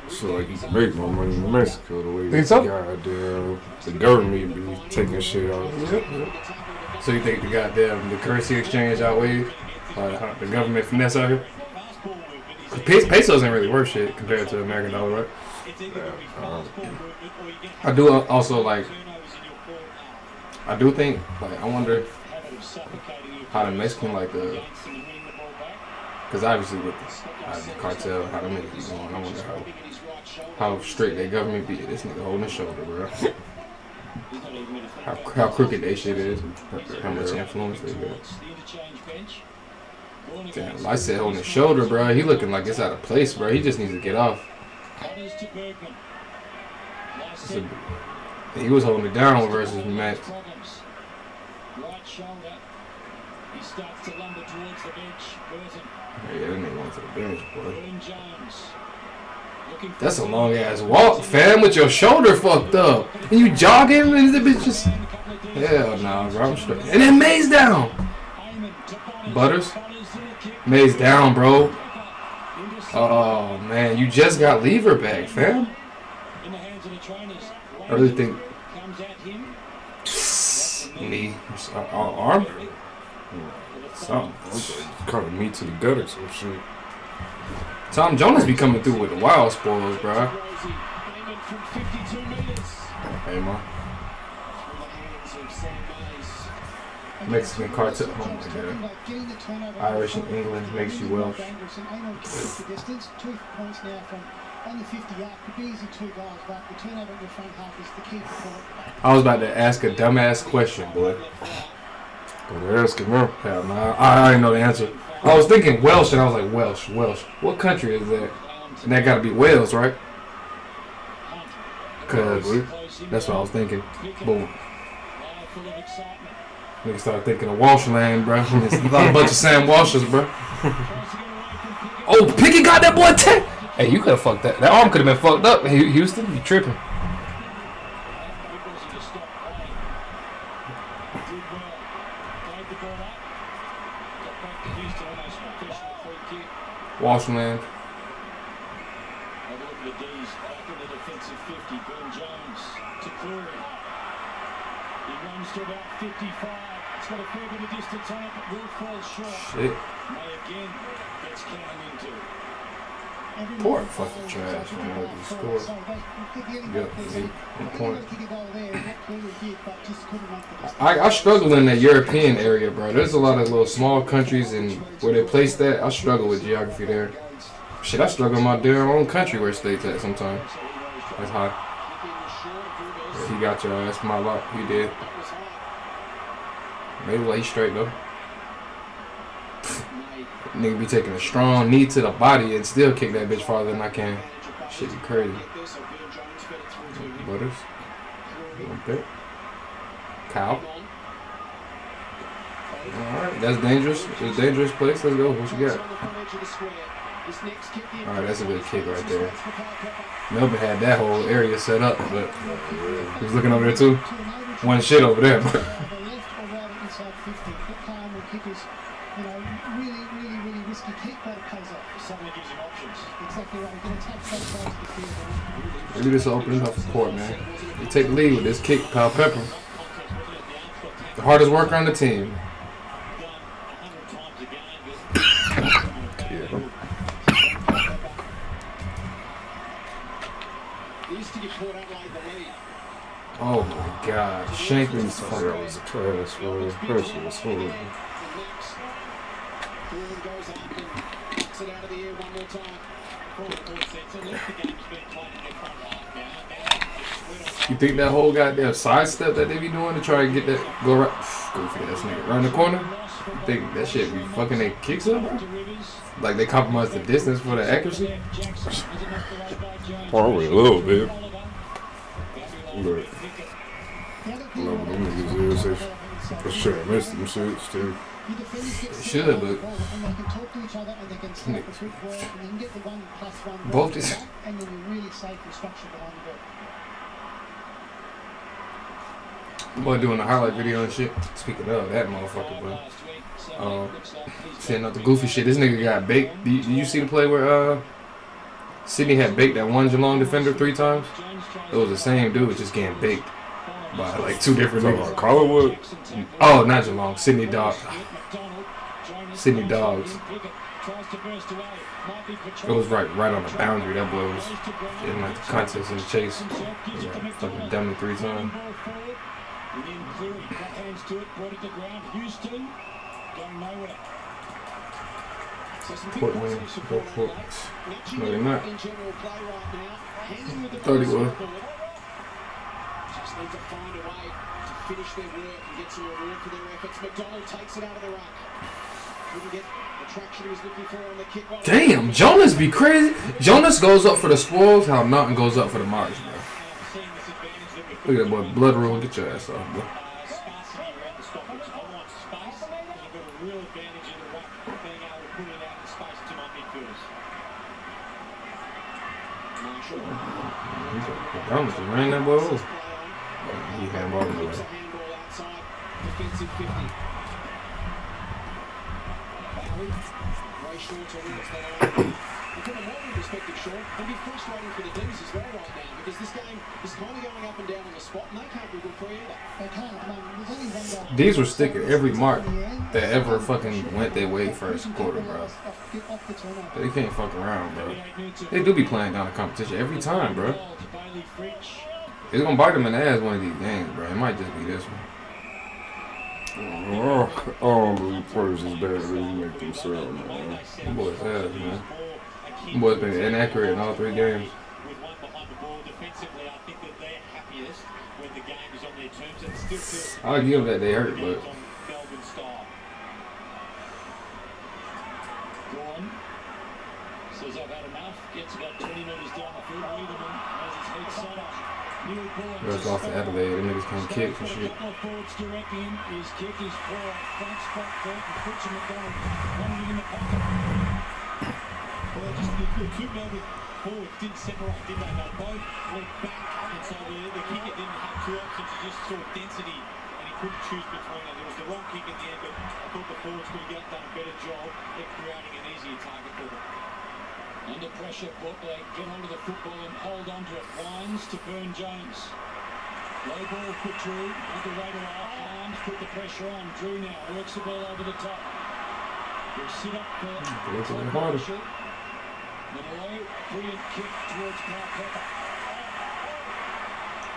So like you can make more money in Mexico the way Think so? goddamn the government be taking shit out. Yep. So you think the currency exchange outweighs the government finesse out here? Pesos ain't really worth shit compared to the American dollar, right? I do also like. I do think I wonder how the Mexican because obviously with the cartel, how the niggas going. I wonder how strict their government be. This nigga holding his shoulder, bro. How crooked they shit is. How much influence they got. Damn, I said holding his shoulder, bro. He looking like it's out of place, bro. He just needs to get off. He was holding it down versus Max. Yeah, that nigga went to the bench, boy. That's a long ass walk, fam, with your shoulder fucked up. And you jogging and the bitch just. Hell nah, bro. I'm straight. And then May's down. Butters. May's down, bro. Oh man, you just got lever back, fam. I really think knee, arm, something. Caught me to the gutter, some shit. Tom Jonas be coming through with the wild spoils, bro. Hey, man. Mexican cartel. Oh my God. Irish and England makes you Welsh. I was about to ask a dumbass question, boy. They're asking now. Hell no, I didn't know the answer. I was thinking Welsh, and I was like, Welsh. What country is that? And that got to be Wales, right? Because that's what I was thinking. Boom. Nigga started thinking of Walshland, bro. It's a bunch of Sam Walshers, bro. Oh, Pickett got that boy 10. Hey, you could have fucked that. That arm could have been fucked up. Hey, Houston, you tripping. Walshland. Shit. Poor fucking trash, man. With the score. Yep, on point. I struggle in that European area, bro. There's a lot of little small countries, and where they place that, I struggle with geography there. Shit, I struggle in my damn own country where it stays at sometimes. That's high. Yeah, he got your ass, my lot. He did. Maybe like he's straight though. Nigga be taking a strong knee to the body and still kick that bitch farther than I can. Shit be crazy. Butters. Okay. Cow. Alright, that's dangerous. It's a dangerous place. Let's go. What you got? Alright, that's a good kick right there. Melbourne had that whole area set up, but he was looking over there too. One shit over there. exactly right. We're going to take both sides of the field. Maybe this will open it up for Port, man. They take the lead with this kick, Kyle Pepper. The hardest worker on the team. Oh my God, Shanklin's fucking. That was a trash, bro. Pressure was horrible. You think that whole goddamn sidestep that they be doing to try to get that go right, goofy ass nigga around the corner? You think that shit be fucking their kicks up, bro? Like they compromise the distance for the accuracy? Probably a little bit. But I love what them niggas is. They for sure missed them shits too. They should, but both these. And then you're really safe and structured behind the ball. Boy doing a highlight video and shit. Speaking of that motherfucker, bro. Setting up the goofy shit. This nigga got baked. Did you see the play where Sydney had baked that one Geelong defender 3 times? It was the same dude just getting baked by like 2 different niggas. Collarwood? Oh, not Geelong. Sydney Dogs. Sydney Dogs. It was right on the boundary. That boy was in like the contest in the chase. Yeah, fucking dummy 3 times. Port win. Go Port. No, they're not. 31. Just need to find a way to finish their work and get some reward for their efforts. McDonald takes it out of the ruck. Couldn't get the traction he was looking for on the kick. Damn, Jonas be crazy. Jonas goes up for the spoils, how Naughton goes up for the marks, bro. Look at that boy, blood rule. Get your ass off, bro. Jonas just ran that boy over. He handballed him away. Defensive 50. Way short towards the line. From a modern perspective, Sean, it'll be frustrating for the D's as well right now because this game is kind of going up and down on the spot and they can't be good for either. They can't. There's only one guy. These were sticking every mark that ever fucking went their way first quarter, bro. They can't fuck around, bro. They do be playing down the competition every time, bro. It's gonna bite them in the ass one of these games, bro. It might just be this one. Oh, the players is bad. They make them sell, man. Them boys ass, man. Them boys been inaccurate in all 3 games. I'll give them that they hurt, but says I've had enough. Gets about 20 metres down the field. Wiedemann has his feet set up. just lost to Adelaide. Them niggas can't kick and shit. Forwards directing him. His kick is poor. Front spot there for Fritz and McDonald. Running in the pocket. Well, just the 2 Melbourne forwards didn't separate, did they? They both went back, and so the kicker didn't have 2 options. He just saw density, and he couldn't choose between them. There was the wrong kick at the end, but I thought the forwards could have done a better job at creating an easier target for them. Under pressure, Port, they get onto the football and hold onto it. Wines to Burn Jones. Low ball for Drew. With the radar arms, put the pressure on. Drew now works the ball over the top. Will sit up for Marshall. The low, brilliant kick towards Kyle Pepper.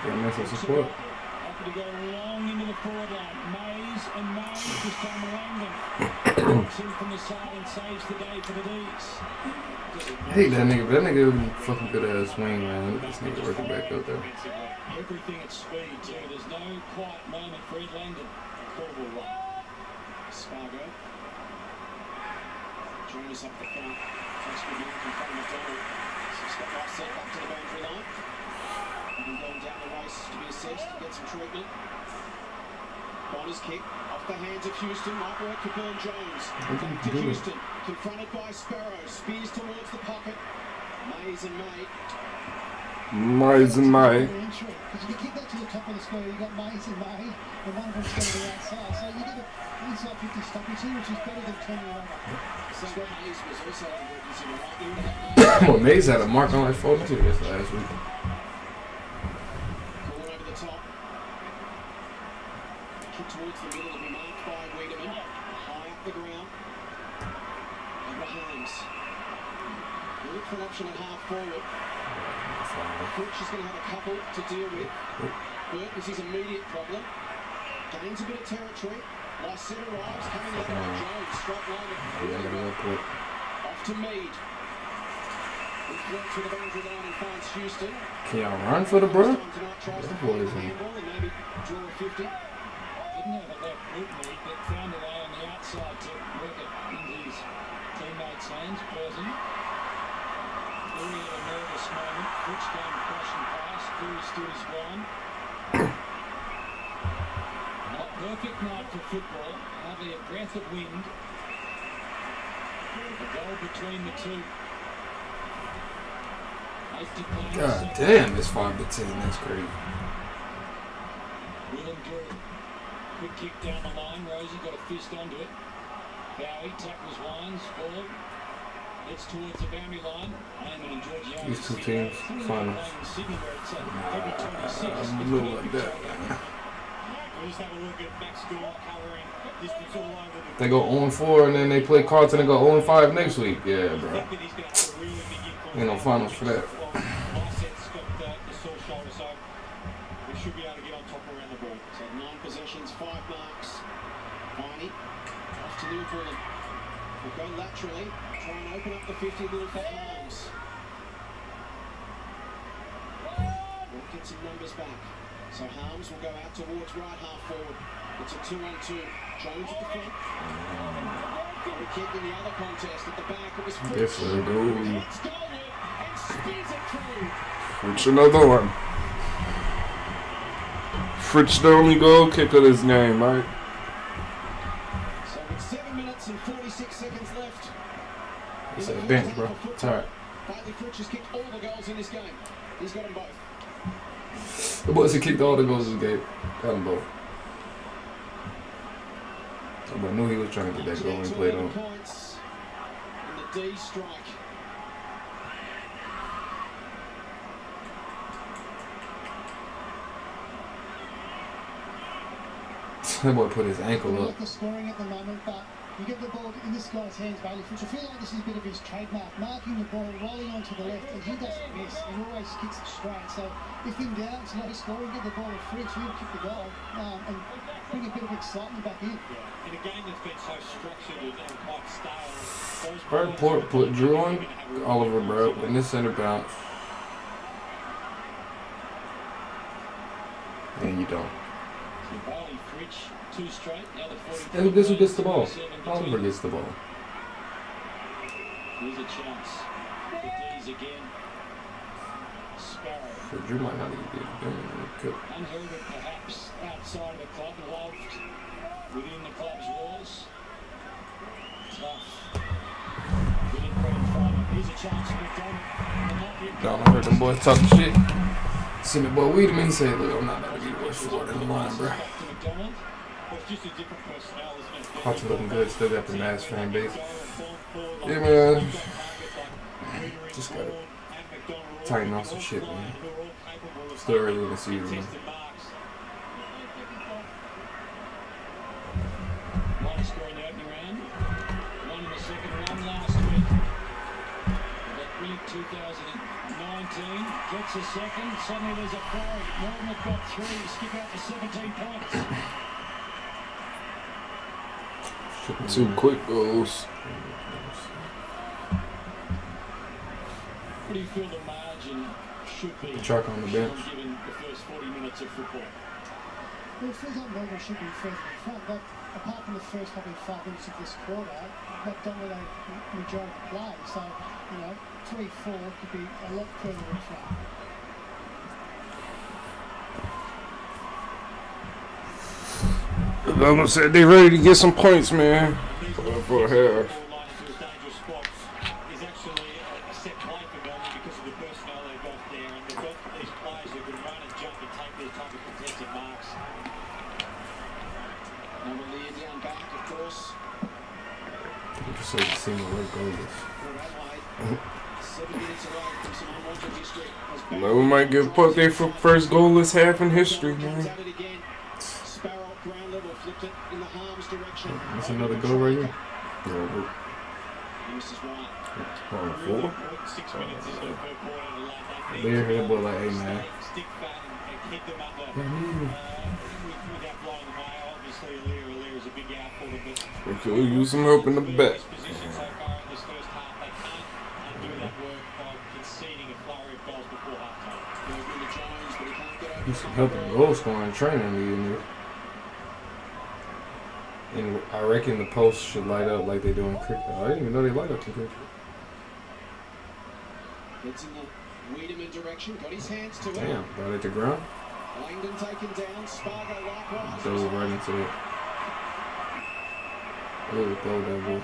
Got nice and support. Happy to go long into the forward line. Mays and Mays this time around them. Walks in from the side and saves the day for the D's. I hate that nigga, but that nigga fucking good ass swing, man. Look at this nigga working back up there. Everything at speed too. There's no quiet moment for Ed Langdon. Incredible run. Spargo. Jonas up the front. First good look in front of McDonald. Scott Rice set back to the boundary line. And going down the race to be assessed to get some treatment. Bonner's kick off the hands of Houston. Might work for Burn Jones. Back to Houston. Confronted by Sparrow. Spears towards the pocket. Mays and May. Mays and May. Because if you kick that to the top of the square, you've got Mays and May, and one of them's going to be outside. So you get an inside 50 stoppage here, which is better than turning over. So Mays was also right. Well, Mays had a mark on like 42 this last week. Ball over the top. Kick towards the middle and be marked by Wiedemann. High up the ground. Abrahams. Look for an option at half forward. Fritsch is going to have a couple to deal with. Burt is his immediate problem. Gains a bit of territory. Lysette arrives, coming out by Jones. Straight line. Off to Mead. He flirts with the boundary line and finds Houston. Can y'all run for the bro? Tries to Boy, is handball and maybe draw a 50. Didn't have a left foot lead, but found a way on the outside to work it into his teammates' hands. Present. Louis had a nervous moment. Fritsch came crashing past. Louis stood his ground. A perfect night for football. Hardly a breath of wind. A goal between the two. God damn, it's 5 to 10. That's crazy. Willem Drew. Quick kick down the line. Rosie got a fist onto it. Bowie tackles Wines. Ball. It's towards the boundary line. Heyman and Georgiano. These two teams, finals. Sydney where it's at February 26th. A little like that. We just have a look at back score, covering distance all over the They go 0-4 and then they play Carlton and go 0-5 next week. Yeah, bro. Ain't no finals for that. Lysette's got the sore shoulder, so we should be able to get on top around the ball. So 9 possessions, 5 marks. Viney off to Liverpool. Will go laterally, try and open up the 50 little for Harms. We'll get some numbers back. So Harms will go out towards right half forward. It's a 2-on-2. Jones at the front. We kick in the other contest at the back. It was Fritsch. Yes, sir, dude. It's goal and speeds it through. Fritsch another one. Fritsch the only goal kicker this game, right? So with 7 minutes and 46 seconds left. It's a bench, bro. It's alright. Bartley Fritsch has kicked all the goals in this game. He's got them both. The boys who kicked all the goals in the game. Got them both. I knew he was trying to get that goal and played on. Points in the D strike. That boy put his ankle I up. like the scoring at the moment, but you get the ball in this guy's hands, Bailey Fritsch. I feel like this is a bit of his trademark, marking the ball, rolling onto the left, and he doesn't miss. He always kicks it straight. So if in doubt, it's low scoring, get the ball to Fritsch, he'll kick the goal, and bring a bit of excitement back in. Yeah, in a game that's been so structured and quite stale. Birdport put Drew on Oliver, bro, in the center bounce. And you don't. Bartley Fritsch, 2 straight. Now the 40. And guess who gets the ball? Oliver gets the ball. Here's a chance. The D's again. Sparrow. So Drew might not even be good. Unheralded perhaps outside of the club, loved within the club's walls. Tough. Winning grand final. Here's a chance for McDonald. Don't heard them boys talking shit. See my boy Wiedemann, he said, look, I'm not about to be worse for it in the line, bro. It's just a different personnel, isn't it? Carlton looking good, still got the mass fan base. Yeah, man. Just gotta tighten off some shit, man. Still early in the season, man. One score in the opening round. One in the second round last week. That week 2019 gets a second. Suddenly there's a foul. Melbourne have got 3. Skip out to 17 points. 2 quick goals. What do you feel the margin should be? Chuck on the bench. Given the first 40 minutes of football. Well, it feels like Melbourne should be further in front, but apart from the first probably 5 minutes of this quarter, that dominate the majority of the play. So, 3-4 could be a lot further in front. I'm gonna say they ready to get some points, man. For a half. Is actually a set play for Melbourne because of the personnel they've got there, and they've got Man down back, of course. You just like to see my red goals. Port Adelaide, 7 minutes away from some unwanted history. Well, we might give Port their first goalless half in history, man. Sparrow ground level flipped it in the harm's direction. That's another goal right here. Yeah, This is right. on 4. 6 minutes is good for Port Adelaide. They're here, boy, like, hey, man. Stick fat and keep them under. Without blowing them away, obviously Aliir is a big out for them. We could use some help in the back. Position so far in this first half, they can't undo that work by conceding a flurry of goals before half time. Jones, but he can't get over. He's some helping goal scoring training league here. And I reckon the posts should light up like they do in cricket. I didn't even know they light up in cricket. It's in the Wiedemann direction, got his hands to it. Damn, brought it to ground. Langdon taken down, Spargo likewise. Dove right into it. Really blow that ball.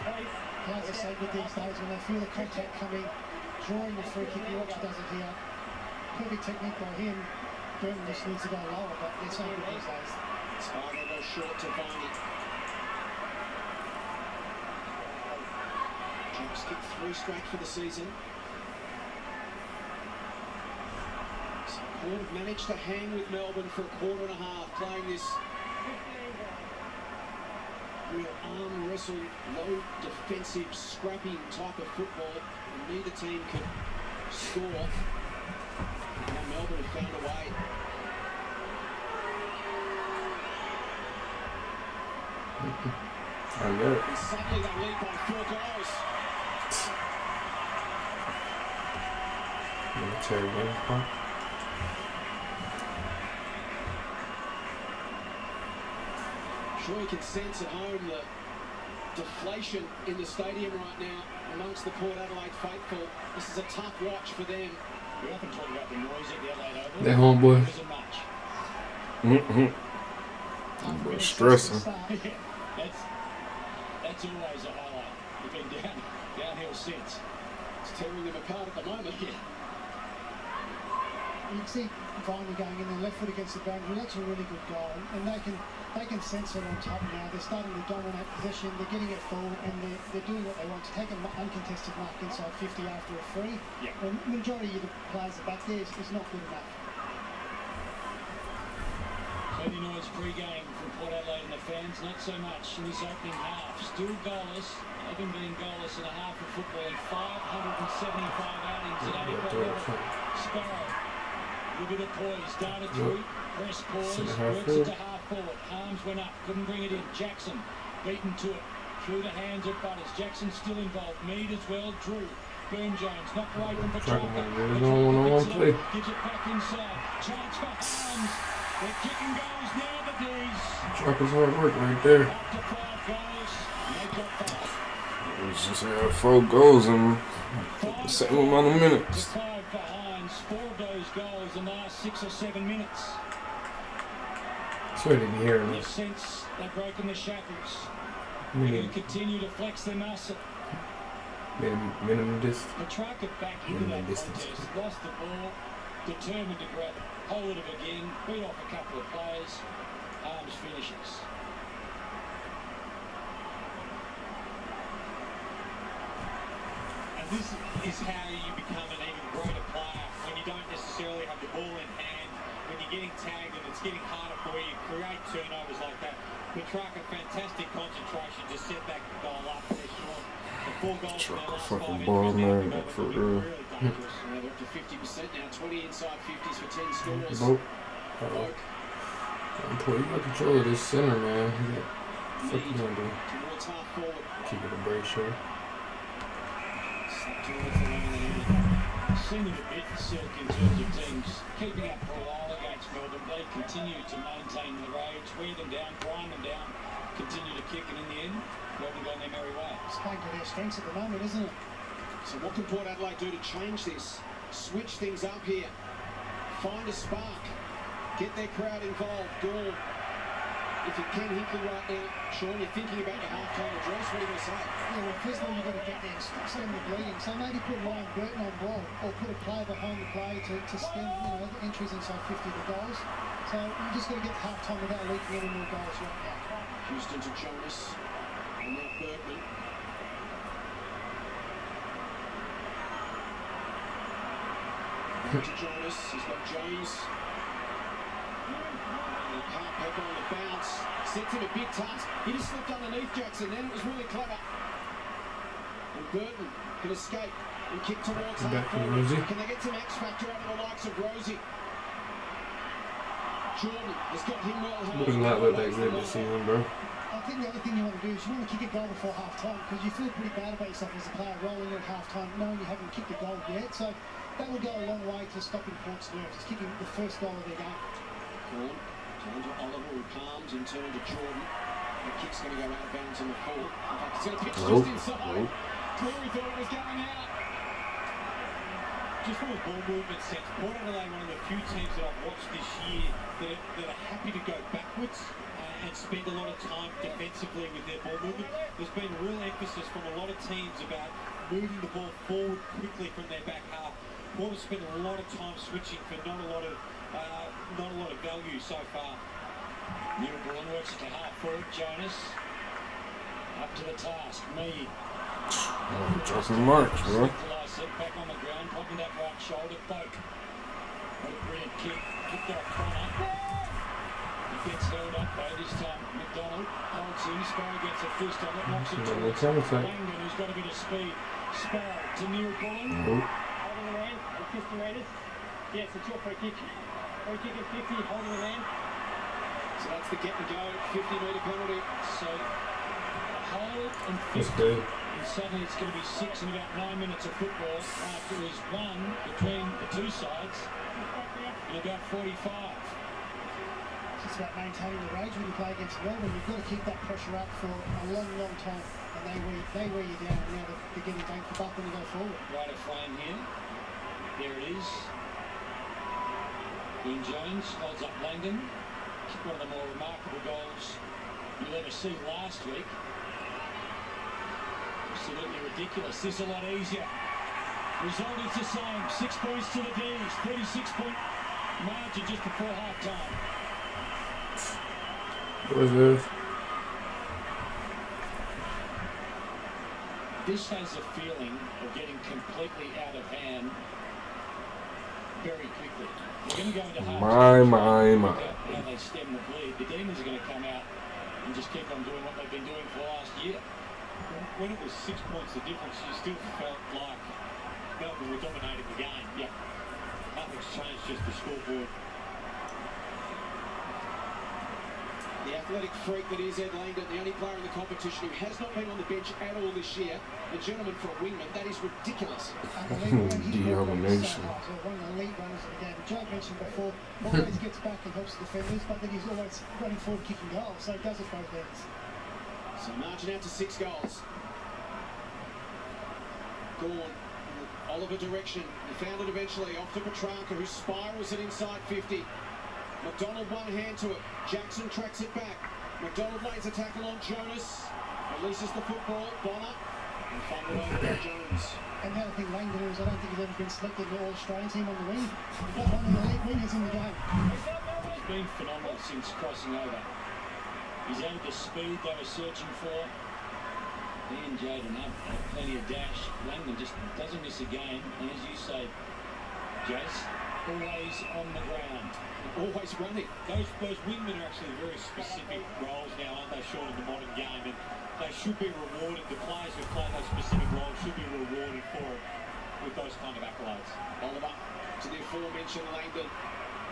Players are so good these days when they feel the contact coming, drawing the free kick. You watch he does it here. Perfect technique by him. Burton just needs to go lower, but they're so good these days. Spargo goes short to Varney. Jacks kicked 3 straight for the season. So Port have managed to hang with Melbourne for a quarter and a half, playing this real arm wrestle, low defensive, scrapping type of football, and neither team can score. Now Melbourne have found a way. I get it. And suddenly they lead by 4 goals. Military wing, huh? Sure you can sense at home the deflation in the stadium right now amongst the Port Adelaide faithful. This is a tough watch for them. We often talk about the noise at the Adelaide Oval. They're homeboys. It isn't much. Boy, stressing. That's always a highlight. They've been downhill since. It's tearing them apart at the moment. You can see Varney going in there, left foot against the boundary. That's a really good goal, and they can sense it on top now. They're starting to dominate possession. They're getting it forward, and they're doing what they want to take an uncontested mark inside 50 after a free. Yeah. And the majority of the players back there is not good enough. Plenty noise pre-game from Port Adelaide and the fans, not so much in this opening half. Still goalless, having been goalless in a half of football in 575 outings at AFL level. Sparrow, look at the poise, darted through, press pause, works it to half forward. Arms went up, couldn't bring it in. Jackson, beaten to it, through the hands of Butters. Jackson still involved, Mead as well, Drew. Burn Jones, knocked away from Petrarca. Gives it back inside, chance for Arms. They're kicking goals now, the D's. Petrarca's hard work right there. Up to 5 goals, they've got 5. It was just 4 goals in the same amount of minutes. 5 for Hines, 4 of those goals in the last 6 or 7 minutes. It's ready to be hearing You this. sense they've broken the shackles. They're going to continue to flex their muscle. Minimum distance. Petrarca back into that contest, lost the ball, determined to grab it, hold it again, beat off a couple of players, Arms finishes. And this is how you become an even greater player, when you don't necessarily have the ball in hand, when you're getting tagged and it's getting harder for you, create turnovers like that. Petrarca, fantastic concentration to set that goal up. They're short. The 4 goals in their last 5 fucking ball, entries, man, for real. really dangerous. They're up to 50% now, 20 inside 50s for 10 scores. Boat. Vogue You got control of this center, man. What the fuck you gonna do? towards half forward. Keep it a break, sure. Slap towards the line. Seen them a bit silk in terms of teams keeping up for a while against Melbourne. They continue to maintain the rage, wear them down, grind them down, continue to kick, and in the end, Melbourne going their merry way. It's playing to their strengths at the moment, isn't it? So what can Port Adelaide do to change this? Switch things up here. Find a spark. Get their crowd involved. Gore, if you can Hinkley right now, Sean, you're thinking about your half-time address. What are you going to say? Yeah, well, first of all, you've got to get there and stop them bleeding. So maybe put Ryan Burton on ball, or put a player behind the play to stem, the entries inside 50 of the goals. So you just got to get to half-time without leaking any more goals right now. Houston to Jonas. And now Bergman. To Jonas. He's got Jones. Pepper on the bounce. Sets him a big task. He just slipped underneath Jackson. Then it was really clever. And Burton can escape and kick towards half forward. Can they get some X factor out of the likes of Rosie? Jordan has got him well held. Does not look that good this season, bro. I think the other thing you want to do is you want to kick a goal before half time because you feel pretty bad about yourself as a player rolling at half time knowing you haven't kicked a goal yet. So that will go a long way to stopping Port's nerves. It's kicking the first goal of their game. Corn. Turn to Oliver, who palms in turn to Jordan. The kick's going to go out of bounds on the full. In fact, it's going to pitch just inside. Corey thought it was going out. Just from a ball movement sense, Port Adelaide, one of the few teams that I've watched this year that are happy to go backwards and spend a lot of time defensively with their ball movement. There's been a real emphasis from a lot of teams about moving the ball forward quickly from their back half. Port have spent a lot of time switching for not a lot of value so far. Neil Bullen works it to half forward. Jonas up to the task. Me. Justin Marks, bro. Back on the ground, popping that right shoulder. Boak. What a brilliant kick. Kicked off Connor. He gets held up though this time. McDonald holds him. Sparrow gets a fist on it. Knocks it towards Langdon, who's got a bit of speed. Sparrow to Neil Bullen. Holding the land at 50 metres. Yes, it's your free kick. Free kick at 50, holding the land. So that's the get and go 50-metre penalty. So hold and 50. That's good. And suddenly it's going to be 6 in about 9 minutes of football after there's one between the two sides in about 45. It's just about maintaining the rage when you play against Melbourne. You've got to keep that pressure up for a long, long time. And they wear you down. And now they're getting bang for buck when you go forward. Right of flame here. There it is. Ian Jones holds up Langdon. One of the more remarkable goals you'll ever see last week. Absolutely ridiculous. This is a lot easier. Result is the same. 6 points to the D's. 36-point margin just before half time. What is this? This has a feeling of getting completely out of hand very quickly. We're going to go into half time. My. How they stem the bleed. The Demons are going to come out and just keep on doing what they've been doing for the last year. When it was 6 points the difference, you still felt like Melbourne were dominating the game. Yeah. Nothing's changed, just the scoreboard. The athletic freak that is Ed Langdon, the only player in the competition who has not been on the bench at all this year. The gentleman for a wingman, that is ridiculous. Domination. One of the elite runners of the game. Joe mentioned before, always gets back and helps the defenders, but then he's always running forward, kicking goals, so he does it both ends. So margin out to 6 goals. Gorn, Oliver direction. He found it eventually off to Petrarca, who spirals it inside 50. McDonald one hand to it. Jackson tracks it back. McDonald lays a tackle on Jonas. Releases the football. Bonner. And fumbled over by Jones. And the other thing Langdon is, I don't think he's ever been selected in the All-Australian team on the wing. Not one of the elite wingers in the game. He's been phenomenal since crossing over. He's added the speed they were searching for. He and Jaden have plenty of dash. Langdon just doesn't miss a game. And as you say, Jace, always on the ground. Always running. Those wingmen are actually very specific roles now, aren't they, Sean, in the modern game? And they should be rewarded. The players who play those specific roles should be rewarded for it with those kind of accolades. Oliver to the aforementioned Langdon.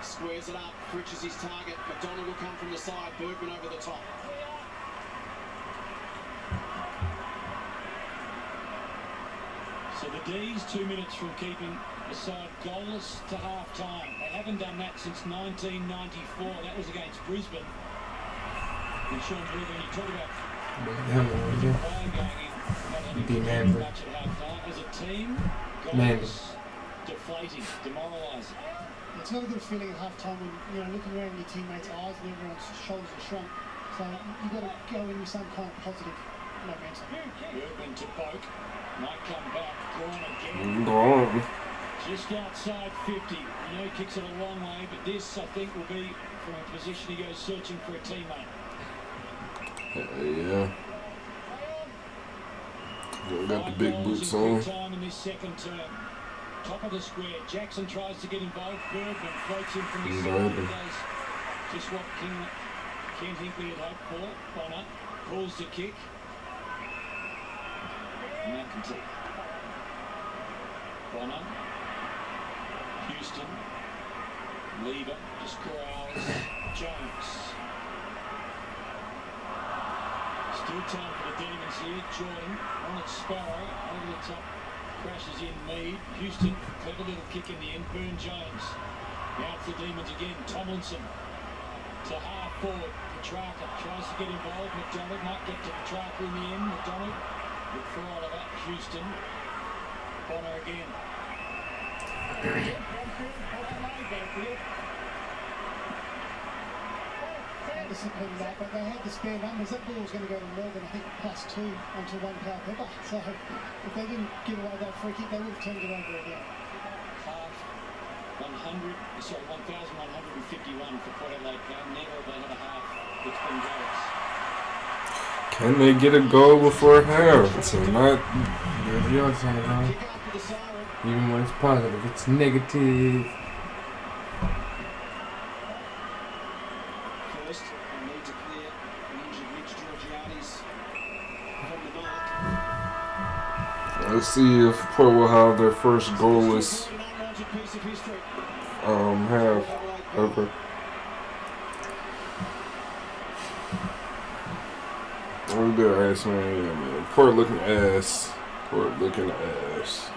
Squares it up, Fritch is his target. McDonald will come from the side, Bergman over the top. So the D's 2 minutes from keeping the side goalless to half-time. They haven't done that since 1994. That was against Brisbane. And Sean, when you talk about player going in, not having much at half-time, as a team, goals deflating, demoralising. It's not a good feeling at half-time when, looking around your teammates' eyes and everyone's shoulders are shrunk. So you've got to go in with some kind of positive momentum. Bergman to Boak. Might come back. Gorn again. Just outside 50. He kicks it a long way, but this, I think, will be from a position he goes searching for a teammate. Yeah. Got the big boots on. Time in this second term. Top of the square. Jackson tries to get involved. Bergman floats in from his side. Does just what Ken Hinkley had hoped for. Bonner pulls the kick. McEntee. Bonner. Houston. Lever. Just corrals. Jones. Still time for the Demons here. Jordan on its Sparrow. Over the top. Crashes in Mead. Houston. Clever little kick in the end. Burn Jones. Out for the Demons again. Tomlinson. To half forward. Petrarca tries to get involved. McDonald might get to Petrarca in the end. McDonald. Look for Oliver. Houston. Bonner again. Discipline that, but they had the spare numbers. That ball was going to go to Melbourne, I think, +2 onto one power pepper. So if they didn't give away that free kick, they would have turned it over again. Half 1,151 for Port Adelaide. Never have they had a half that's been goals. Can they get a goal before half? Tonight. There's your time, huh? Even when it's positive, it's negative. First, they need to clear an injured Mitch Georgiades from the mark. Let's see if Port will have their first goalless half ever. Look at that ass, man. Yeah, man. Port looking ass. Port looking ass.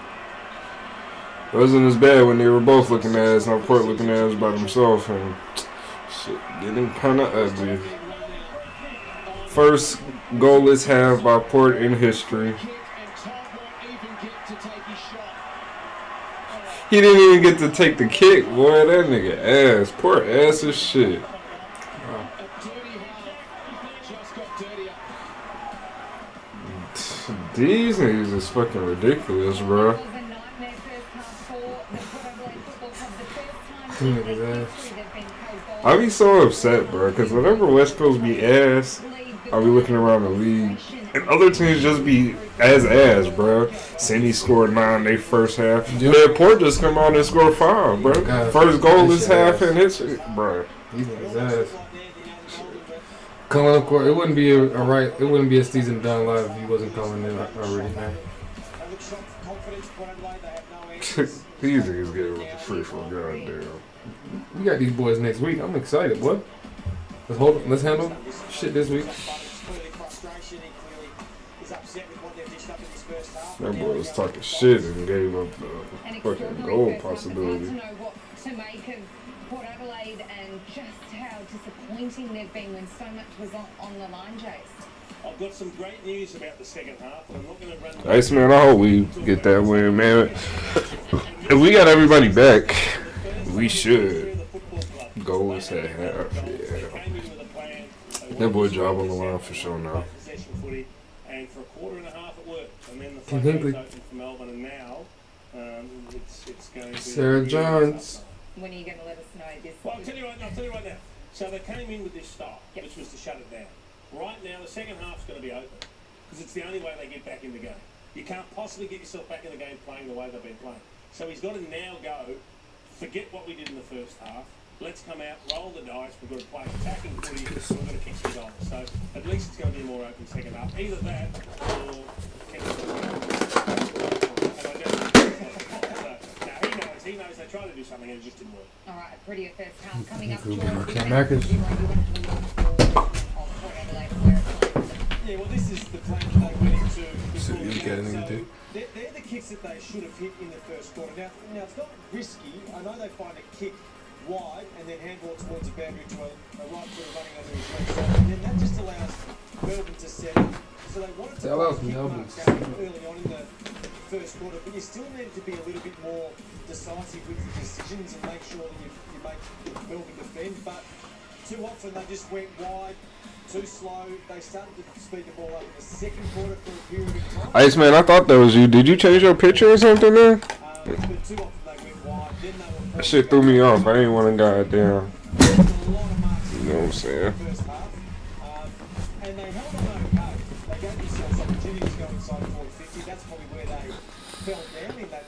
It wasn't as bad when they were both looking ass. Now Port looking ass by themselves, and shit getting kind of ugly. First goalless half by Port in history. He didn't even get to take the kick, boy. That nigga ass. Port ass as shit. These niggas is fucking ridiculous, bro. I be so upset, bro, because whenever West Coast be ass, I be looking around the league, and other teams just be ass, bro. Sydney scored 9 they first half. Man, Port just come out and score 5, bro. First goal is half in history, bro. These niggas ass. Calling up court, it wouldn't be a STEEZ TheDon live if he wasn't calling in already, man. These niggas get free for goddamn. We got these boys next week. I'm excited, boy. Let's handle shit this week. That boy was talking shit and gave up the fucking goal possibility. To make of Port Adelaide and just how disappointing they've been when so much was on the line, Jace. I've got some great news about the second half, but I'm not going to run. Nice, man. I hope we get that win, man. If we got everybody back, we should go at half. Yeah. That boy job on the line for sure now. And for a quarter and a half it worked. And then the Ken floodgates Hinkley. opened for Melbourne, and now it's going to be Sarah Jones. When are you going to let us know this? Well, I'll tell you right now. So they came in with this style, which was to shut it down. Right now, the second half's going to be open because it's the only way they get back in the game. You can't possibly get yourself back in the game playing the way they've been playing. So he's got to now go, forget what we did in the first half. Let's come out, roll the dice. We've got to play attacking footy. We've got to kick some goals. So at least it's going to be a more open second half. Either that or he knows they tried to do something and it just didn't work. All right, prettier first half coming up. Yeah, well, this is the plan that they went into. They're the kicks that they should have hit in the first quarter. Now it's not risky. I know they find a kick wide and then handball towards the boundary to a right footer running under his left side. And then that just allows Melbourne to set up. So they wanted to Melbourne early on in the first quarter, but you still needed to be a little bit more decisive with the decisions and make sure that you make Melbourne defend. But too often they just went wide. Too slow. They started to speed the ball up in the second quarter for a period of time. Iceman, I thought that was you. Did you change your picture or something, man? But too often they went wide. Then they were That shit threw me off. I didn't want to goddamn. a lot of marks You know what I'm saying? in the first half. And they held They gave themselves opportunities to go inside forward 50. That's probably where they fell down in that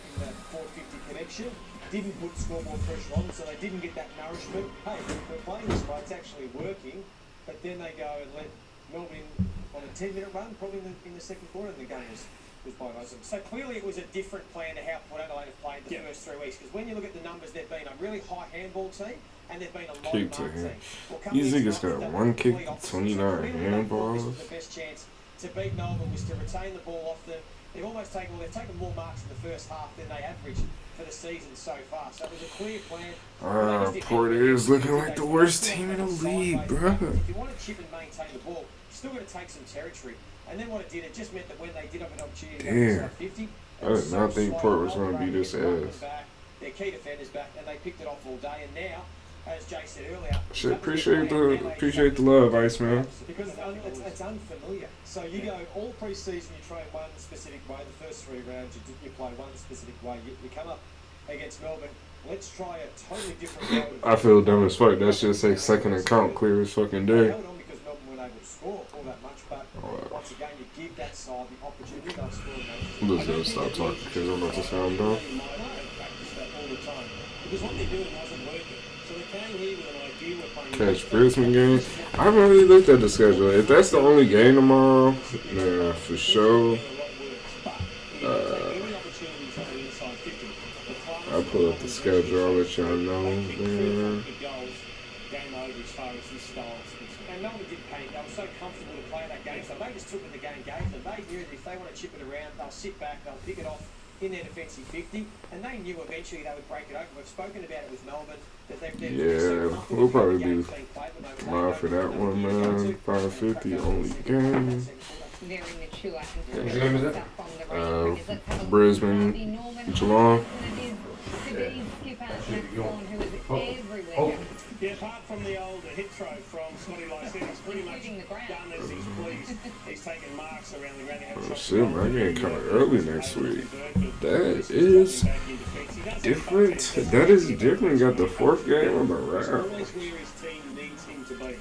forward 50 connection. Didn't put scoreboard pressure on them, so they didn't get that nourishment. Hey, we're playing this way, it's actually working. But then they go and let Melbourne on a 10-minute run, probably in the second quarter, and the game was by Rosem. So clearly it was a different plan to how Port Adelaide have played the first 3 weeks. Because when you look at the numbers, they've been a really high handball team, and they've been a low Kick to mark him. team. Well, These niggas got 1 kick, 29 handballs. The best chance to beat Melbourne was to retain the ball off them. They've taken more marks in the first half than they averaged for the season so far. So it was a clear plan. Port is looking like the worst team in the league, bro. If you want to chip and maintain the ball, you're still going to take some territory. And then what it did, it just meant that when they did have an opportunity to go inside 50, I did not think Port was going to be this ass. Their key defenders back, and they picked it off all day. And now, as Jay said earlier, Shit, appreciate the love, Iceman. because it's unfamiliar. So you go all pre-season, you train one specific way. The first 3 rounds, you play one specific way. You come up against Melbourne. Let's try a totally different road. I feel dumb as fuck. That shit say second account clear as fucking day. Held on because Melbourne weren't able to score all that much, but once again, you give that side the opportunity. They'll score. I'm just gonna stop talking because I'm about to sound dumb. Because what they're doing wasn't working. So they came here with an idea of playing. Catch Brisbane games. I haven't really looked at the schedule. If that's the only game tomorrow, nah, for sure. I'll pull up the schedule. I'll let y'all know. Man. And Melbourne didn't panic. They were so comfortable to play that game, so they just took what the game gave them. They knew that if they want to chip it around, they'll sit back, they'll pick it off in their defensive 50, and they knew eventually they would break it open. We've spoken about it with Melbourne. Yeah, we'll probably be live for that one, man. 5:50 only game. Very mature. Whose game is that? Brisbane, Geelong. Yeah, apart from the old hip throw from Scotty Lycett, he's pretty much done as he's pleased. He's taken marks around the ground. Oh shit, my game kind of early next week. That is different. That is different. Got the 4th game on the round. Always where his team needs him to be.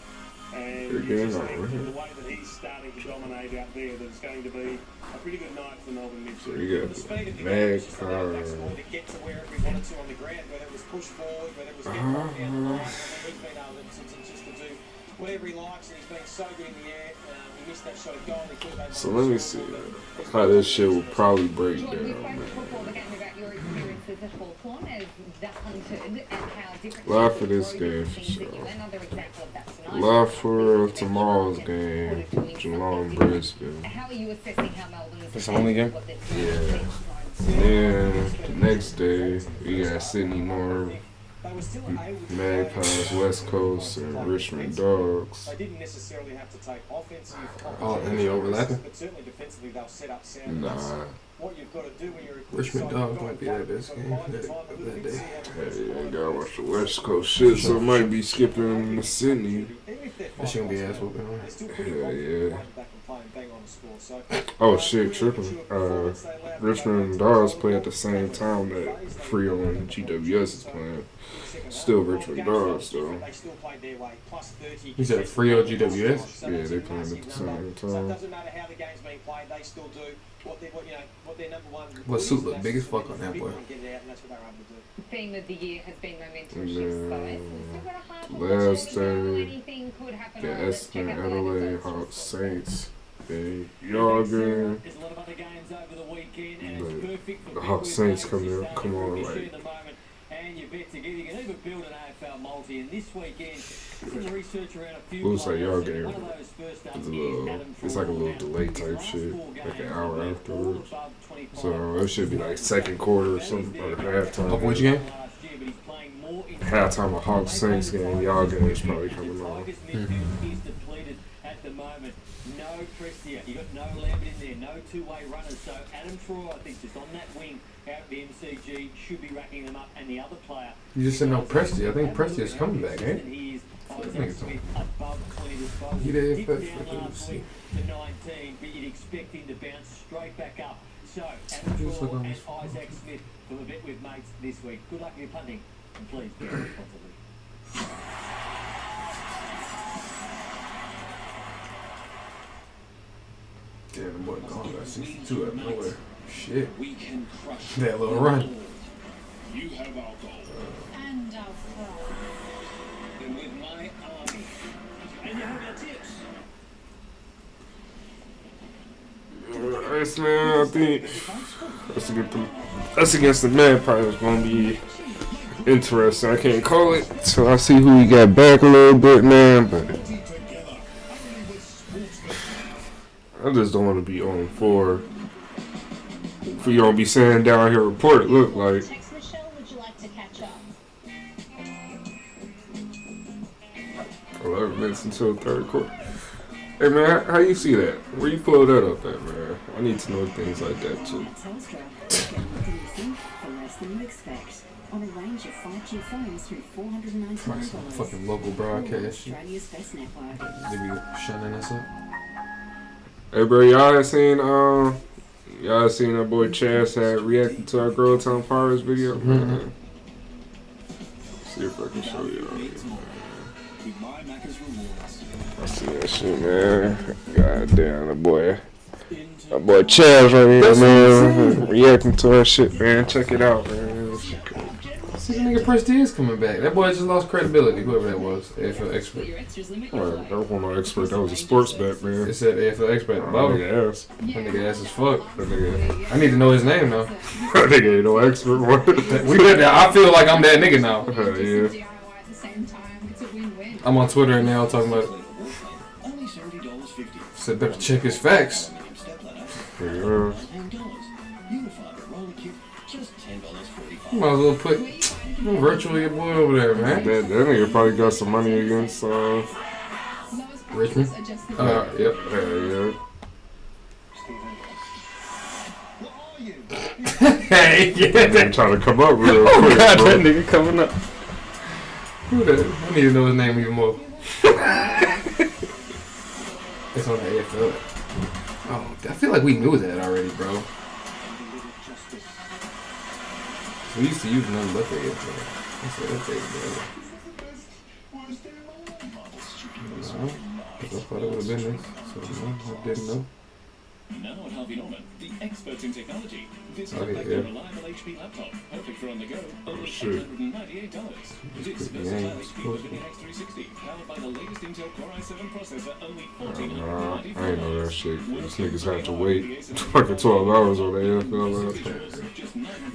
And Good game already. the way that he's starting to dominate out there, that's going to be a pretty good night for Melbourne midfield. You got the Magpies. to get to wherever he wanted to on the ground, whether it was push forward, whether it was get right down the line, he's been able to just to do whatever he likes, and he's been so good in the air. He missed that shot of goal. So let me see how this shit will probably break down, man. Live for this game for sure. Live for tomorrow's game, Geelong Brisbane. How are you assessing how Melbourne's That's the only game? Yeah. Then the next day we got Sydney North, Magpies, West Coast, and Richmond Dogs. They didn't necessarily have to take offensive. Oh, any overlapping? But certainly defensively they'll set up sound. Nah. What you've got to do when you're Richmond Dogs might be their best game that day. Hey, gotta watch the West Coast shit, so I might be skipping the Sydney. That shit gonna be ass whooping. Hell yeah. Oh shit, tripping. Richmond Dogs play at the same time that Freo and GWS is playing. Still Richmond Dogs though. You said Freo GWS? Yeah, they playing at the same time. doesn't matter how the game's being played, they still do what their number one. What suit look big as fuck on that boy? Theme of the year has been momentum And shifts, then last day, the Essendon Adelaide Hawks Saints. Y'all game. The Hawks Saints come on like. And you bet together you can even build an AFL multi. And this weekend, some research around a few. Looks like y'all game. One of those first It's like a little delay type shit, like an hour afterwards. So it should be like second quarter or something, or halftime. Of which game? Halftime of Hawks Saints game. Y'all game is probably coming on. At the moment, no Prestia. You got no Lambert in there, no two-way runners. So Adam Troy, I think, just on that wing out of the MCG should be racking them up, and the other player. You just said no Prestia. I think Prestia's coming back, eh? He there first. To 19, but you'd expect him to bounce straight back up. So Adam Troy and Isaac Smith will bet with mates this week. Good luck with your punting, and please be responsibly. Damn, the boy gone got 62 out of nowhere. Shit. We can crush That little run. You have our goal. And our pride. And with my army. And you have our tips. Iceman, I think that's against the Magpies. It's gonna be interesting. I can't call it till I see who we got back a little bit, man. But I just don't want to be on for you gonna be saying down here report it look like. Text Michelle, would you like to catch up? 11 minutes until the third quarter. Hey man, how you see that? Where you pull that up at, man? I need to know things like that too. Telstra, get listen for less than you expect. On a range of 5G phones through $499. Some fucking local broadcast shit. Australia's best network. They be shunning us up. Hey bro, y'all seen that boy Chaz had reacted to our Girl Town Pirates video? Mm-hmm. See if I can show y'all. With my Macca's rewards. I see that shit, man. God damn, that boy Chaz right here, man, reacting to our shit, man. Check it out, man. See the nigga Prestige coming back. That boy just lost credibility, whoever that was. AFL expert. That wasn't no expert. That was a sports bet, man. It said AFL expert at the bottom. That Nigga ass. nigga ass as fuck. That nigga, I need to know his name now. That nigga ain't no expert. Boy. I feel like I'm that nigga now. Yeah. I'm on Twitter and now talking about it. Only $70.50. Said better check his facts. Yeah. $10. Unified roller kit, just $10.45. You might as well put virtually your boy over there, man. That nigga probably got some money against Richmond? Yep. yeah. Hey, yeah. Nigga trying to come up real Oh quick, god, bro. that nigga coming up. Who that? I need to know his name even more. It's on the AFL. Oh, I feel like we knew that already, bro. We used to use nothing but the AFL. I said that thing, bro. No, I thought it would have been this. So, no, I didn't know. Now at Harvey Norman, the experts in technology. This Oh, yeah. reliable HP laptop, perfect for on the go, only shit. $898. This versatile HP living X360, powered by the latest Intel Core i7 processor, only I $1,494. ain't know that shit. These niggas have to wait fucking 12 hours on the AFL.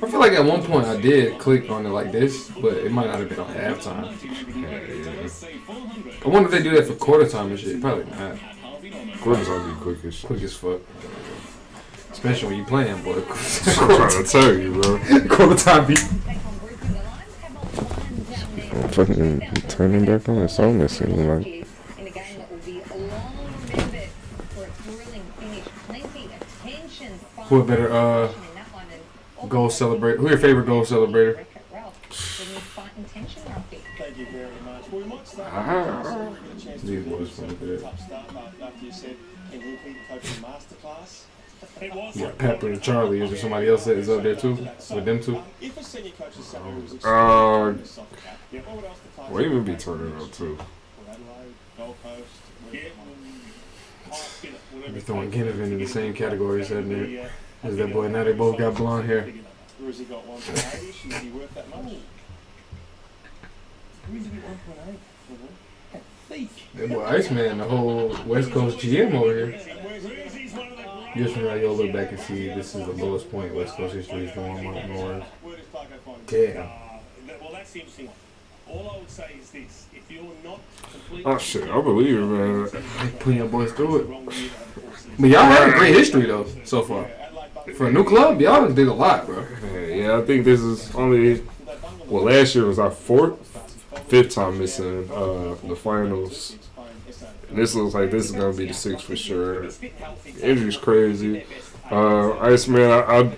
I feel like at one point I did click on it like this, but it might not have been on halftime. I wonder if they do that for quarter time and shit. Probably not. Quarters I'll be quick as shit. Quick as fuck. Especially when you playing, boy. I'm trying to tell you, bro. Quarter time beat. I'm fucking turning back on. It's on this thing, like. In a game that will be long remembered for its thrilling finish. Plenty of tension. Who a better goal celebrator? Who your favorite goal celebrator? Thank you very much. Well, we might start These boys from good. top start after you said Ken Wilkie coaching masterclass. It was Yeah, Pepper and Charlie. Is there somebody else that is up there too? With them two? If a senior coach's salary was soccer cap, what would else the Tigers Well, even be turning up too. Adelaide, Gold Coast, Be throwing Kenneth into the same category as that boy. Now they both got blonde hair. Or has he got 1.8-ish? Is he worth that much? Who is he at 1.8? That boy Iceman, the whole West Coast GM over here. Just from y'all look back and see this is the lowest point West Coast history is going on north. Damn. Well, that's interesting. All I would say is this: if you're not completely Oh shit, I believe it, man. They putting your boys through it. But y'all had a great history though, so far. For a new club, y'all did a lot, bro. Yeah, I think this is only. Well, last year was our fifth time missing the finals. And this looks like this is gonna be the sixth for sure. Injury's crazy. Iceman,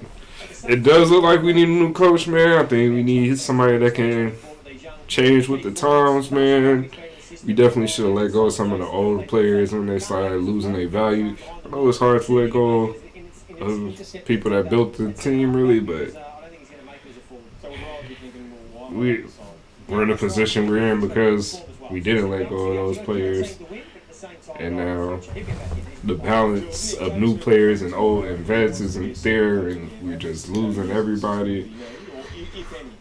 it does look like we need a new coach, man. I think we need somebody that can change with the times, man. We definitely should have let go of some of the old players when they started losing their value. I know it's hard to let go of people that built the team, really, but we're in the position we're in because we didn't let go of those players. And now the balance of new players and old and vets isn't there, and we're just losing everybody.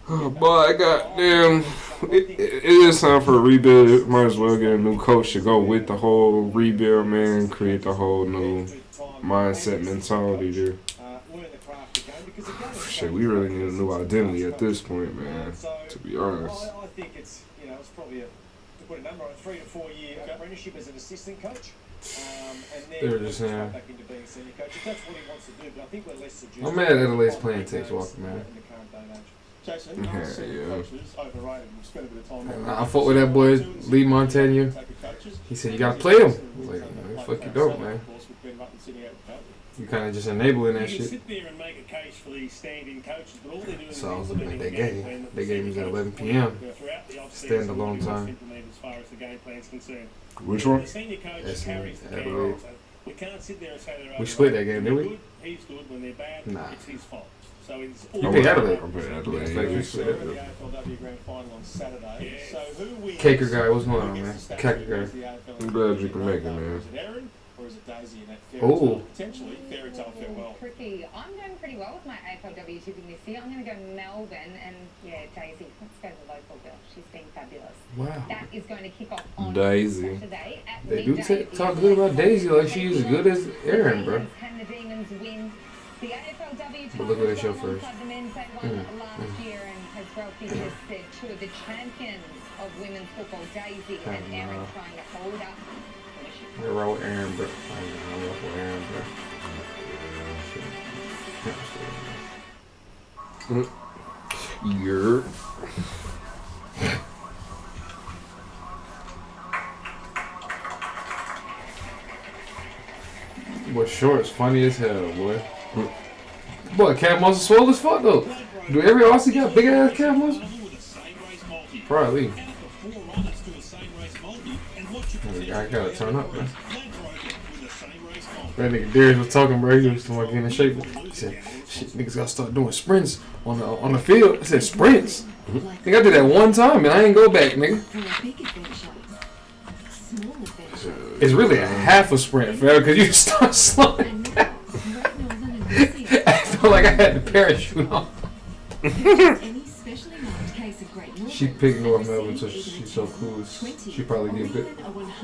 Oh boy, goddamn! It is time for a rebuild. Might as well get a new coach to go with the whole rebuild, man. Create the whole new mindset mentality there. Shit, we really need a new identity at this point, man. To be honest. I think it's probably to put a number on a 3 to 4 year apprenticeship as an assistant coach. And then They're just saying. back into being a senior coach. If that's what he wants to do, but I think we're less seduced. I'm mad at Adelaide's playing Tex Walker, man. In the current day and age. Jason, Yeah. coaches overrated. We've spent a bit of time on I fought with that boy, Lee Montagna. He said, you got to play him. I was like, man, fuck you don't, man. You kind of just enabling that You can shit. sit there and make a case for these stand-in coaches, but all they're doing is So I was like, implementing they the game gave. plan that They the gave senior us at coaches 11 put p.m. throughout the off-season. Stand alone Must time. implement as far as the game plan's concerned. Which one? The senior coach That's carries the Adelaide. game. So we can't sit there and say they're We split that overrated. game, didn't we? When they're good, he's good. When they're bad, Nah. it's his fault. So it's You picked Adelaide. I'm picking Adelaide. Yeah, Yeah. we split it. The AFLW Grand Final on Saturday. Yeah. So who wins? Caker guy, what's going on, man? Who gets the Caker stage guy. wins the AFL? I'm glad you can make it, man. Is it Aaron or is it Daisy in that fairy Oh. tale? Potentially fairy tale farewell. Tricky. I'm doing pretty well with my AFLW tipping this year. I'm going to go Melbourne and, yeah, Daisy. Let's go the local girl. She's been fabulous. Wow. That is going to kick off on Daisy. Saturday at They do midday. talk good about Daisy like she's as good as Aaron, bro. Can the Demons win? The AFLW But look what they show title first. alongside the men's, they won last year, and as Ralphie just said, two of the champions of women's football, Daisy and Aaron, trying to hold up. I roll with Aaron, bro. I roll with Aaron, bro. You're. Boy, shorts funny as hell, boy. Boy, calf muscle swole as fuck though. Do every Aussie got big ass calf muscle? Probably. I gotta turn up, man. That nigga Darius was talking, bro. He was talking about getting in shape. He said, "Shit, niggas gotta start doing sprints on the field." I said, "Sprints? Nigga, I did that one time and I ain't go back, nigga." It's really a half a sprint, fam, because you start slowing down. I felt like I had the parachute on. She picked North Melbourne, so she's so cool. She probably get good.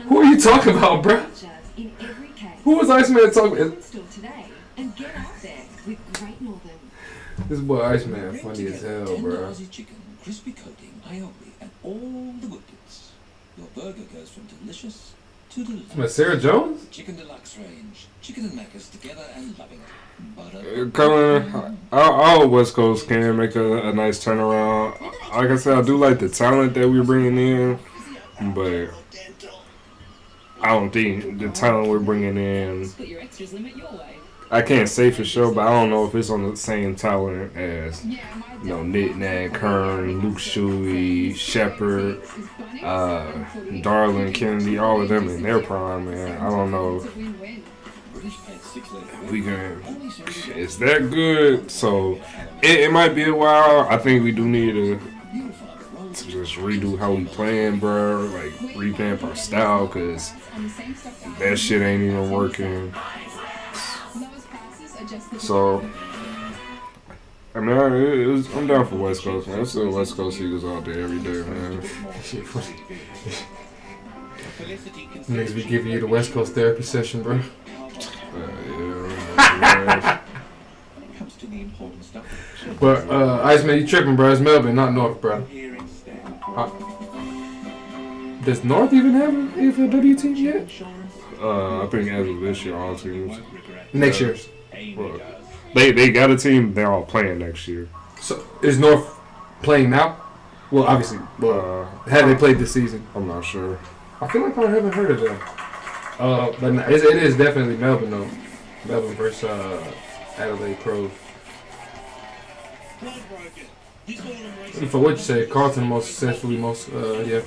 Who are you talking about, bro? Who was Iceman talking about? This boy Iceman funny as hell, bro. Chicken, crispy coating, aioli, and all the good bits. Your burger goes from delicious to delicious. What, Sarah Jones? Chicken Deluxe range. Chicken and Macca's together and loving it. Butter. Coming, all West Coast can make a nice turnaround. Like I said, I do like the talent that we're bringing in, but I don't think the talent we're bringing in. I can't say for sure, but I don't know if it's on the same talent as, Nick Nag, Kern, Luke Shuey, Shepard, Darlin, Kennedy, all of them in their prime, man. I don't know if we can. It's that good, so it might be a while. I think we do need to just redo how we playing, bro. Like revamp our style, cause that shit ain't even working. So, I mean, I'm down for West Coast, man. There's still West Coast Eagles out there every day, man. Niggas be giving you the West Coast therapy session, bro. Yeah. But Iceman, you tripping, bro? It's Melbourne, not North, bro. Does North even have an AFLW team yet? I think as of this year, all teams. Next year. Well, they got a team. They're all playing next year. So is North playing now? Well, obviously. Have they played this season? I'm not sure. I feel like I haven't heard of them. But no, it is definitely Melbourne though. Melbourne versus Adelaide Pros. And for what you say, Carlton successfully most, yeah.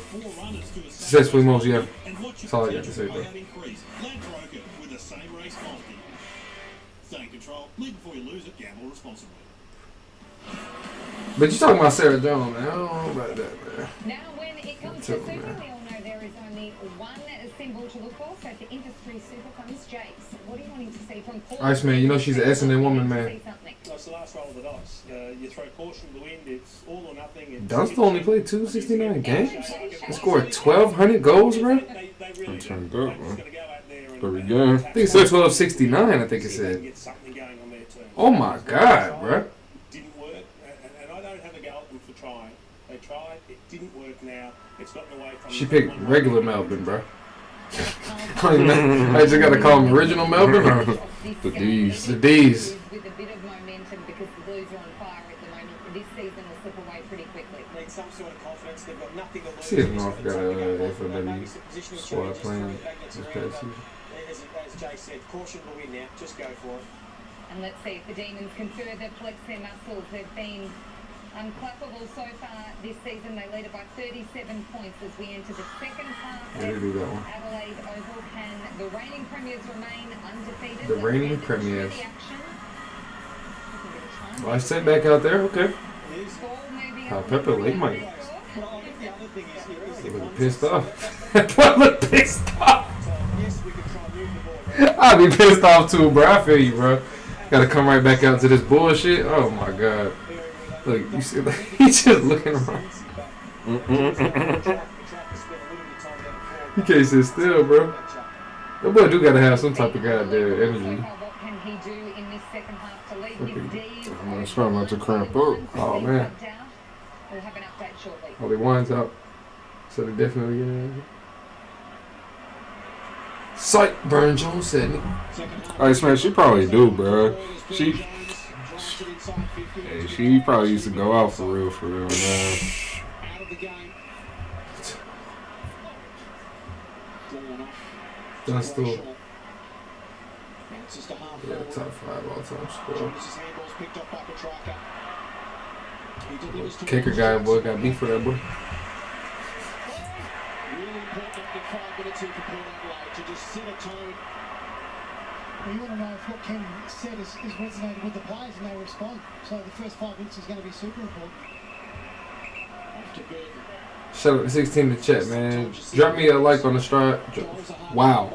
That's all I got to say, bro. But you talking about Sarah Jones, man. I don't know about that, man. Now, when it comes to Super, we all know there there is only one symbol to look for. So for industry super funds, Jakes, what are you wanting to see from Paul? Iceman, you know she's an S&M woman, man. That's the last roll of the dice. You throw caution to the wind, it's all or nothing. Dunstall only played 269 games? He scored 1,200 goals, bro? I'm turned up, man. Every game. I think it said 1269, I think it said. Oh my god, bro. Didn't work, and I don't have a go at them for trying. They tried, it didn't work now. It's gotten away from. She picked regular Melbourne, bro. I just gotta call them original Melbourne or the D's. The D's. With a bit of momentum because the Blues are on fire at the moment. This season will slip away pretty quickly. Need some sort of confidence. They've got nothing to lose. See if North got a FLW squad playing this past season. As Jay said, caution to win now. Just go for it. And let's see if the Demons can further flex their muscles. They've been unclappable so far this season. They lead it by 37 points as we enter the second half. Yeah, they do that one. Adelaide Oval. Can the reigning premiers remain undefeated? The reigning premiers. Well, I sit back out there, okay. Pepper Lake might. He look pissed off. I look pissed off. I'll be pissed off too, bro. I feel you, bro. Gotta come right back out to this bullshit. Oh my god. Look, you see, like, he's just looking around. You can't sit still, bro. That boy do gotta have some type of goddamn energy. I'm trying not to cramp up. Oh man. Oh, they winds up. So they definitely get it. Psych, Burn Jones said it. Iceman, she probably do, bro. She probably used to go out for real, man. That's still, yeah, top 5 all-time score. Kicker guy, boy, got beef for that boy. Well, you want to know if what Ken said is resonated with the players and they respond. So the first 5 minutes is going to be super important. Shout out to 16 in the chat, man. Drop me a like on the stride. Wow.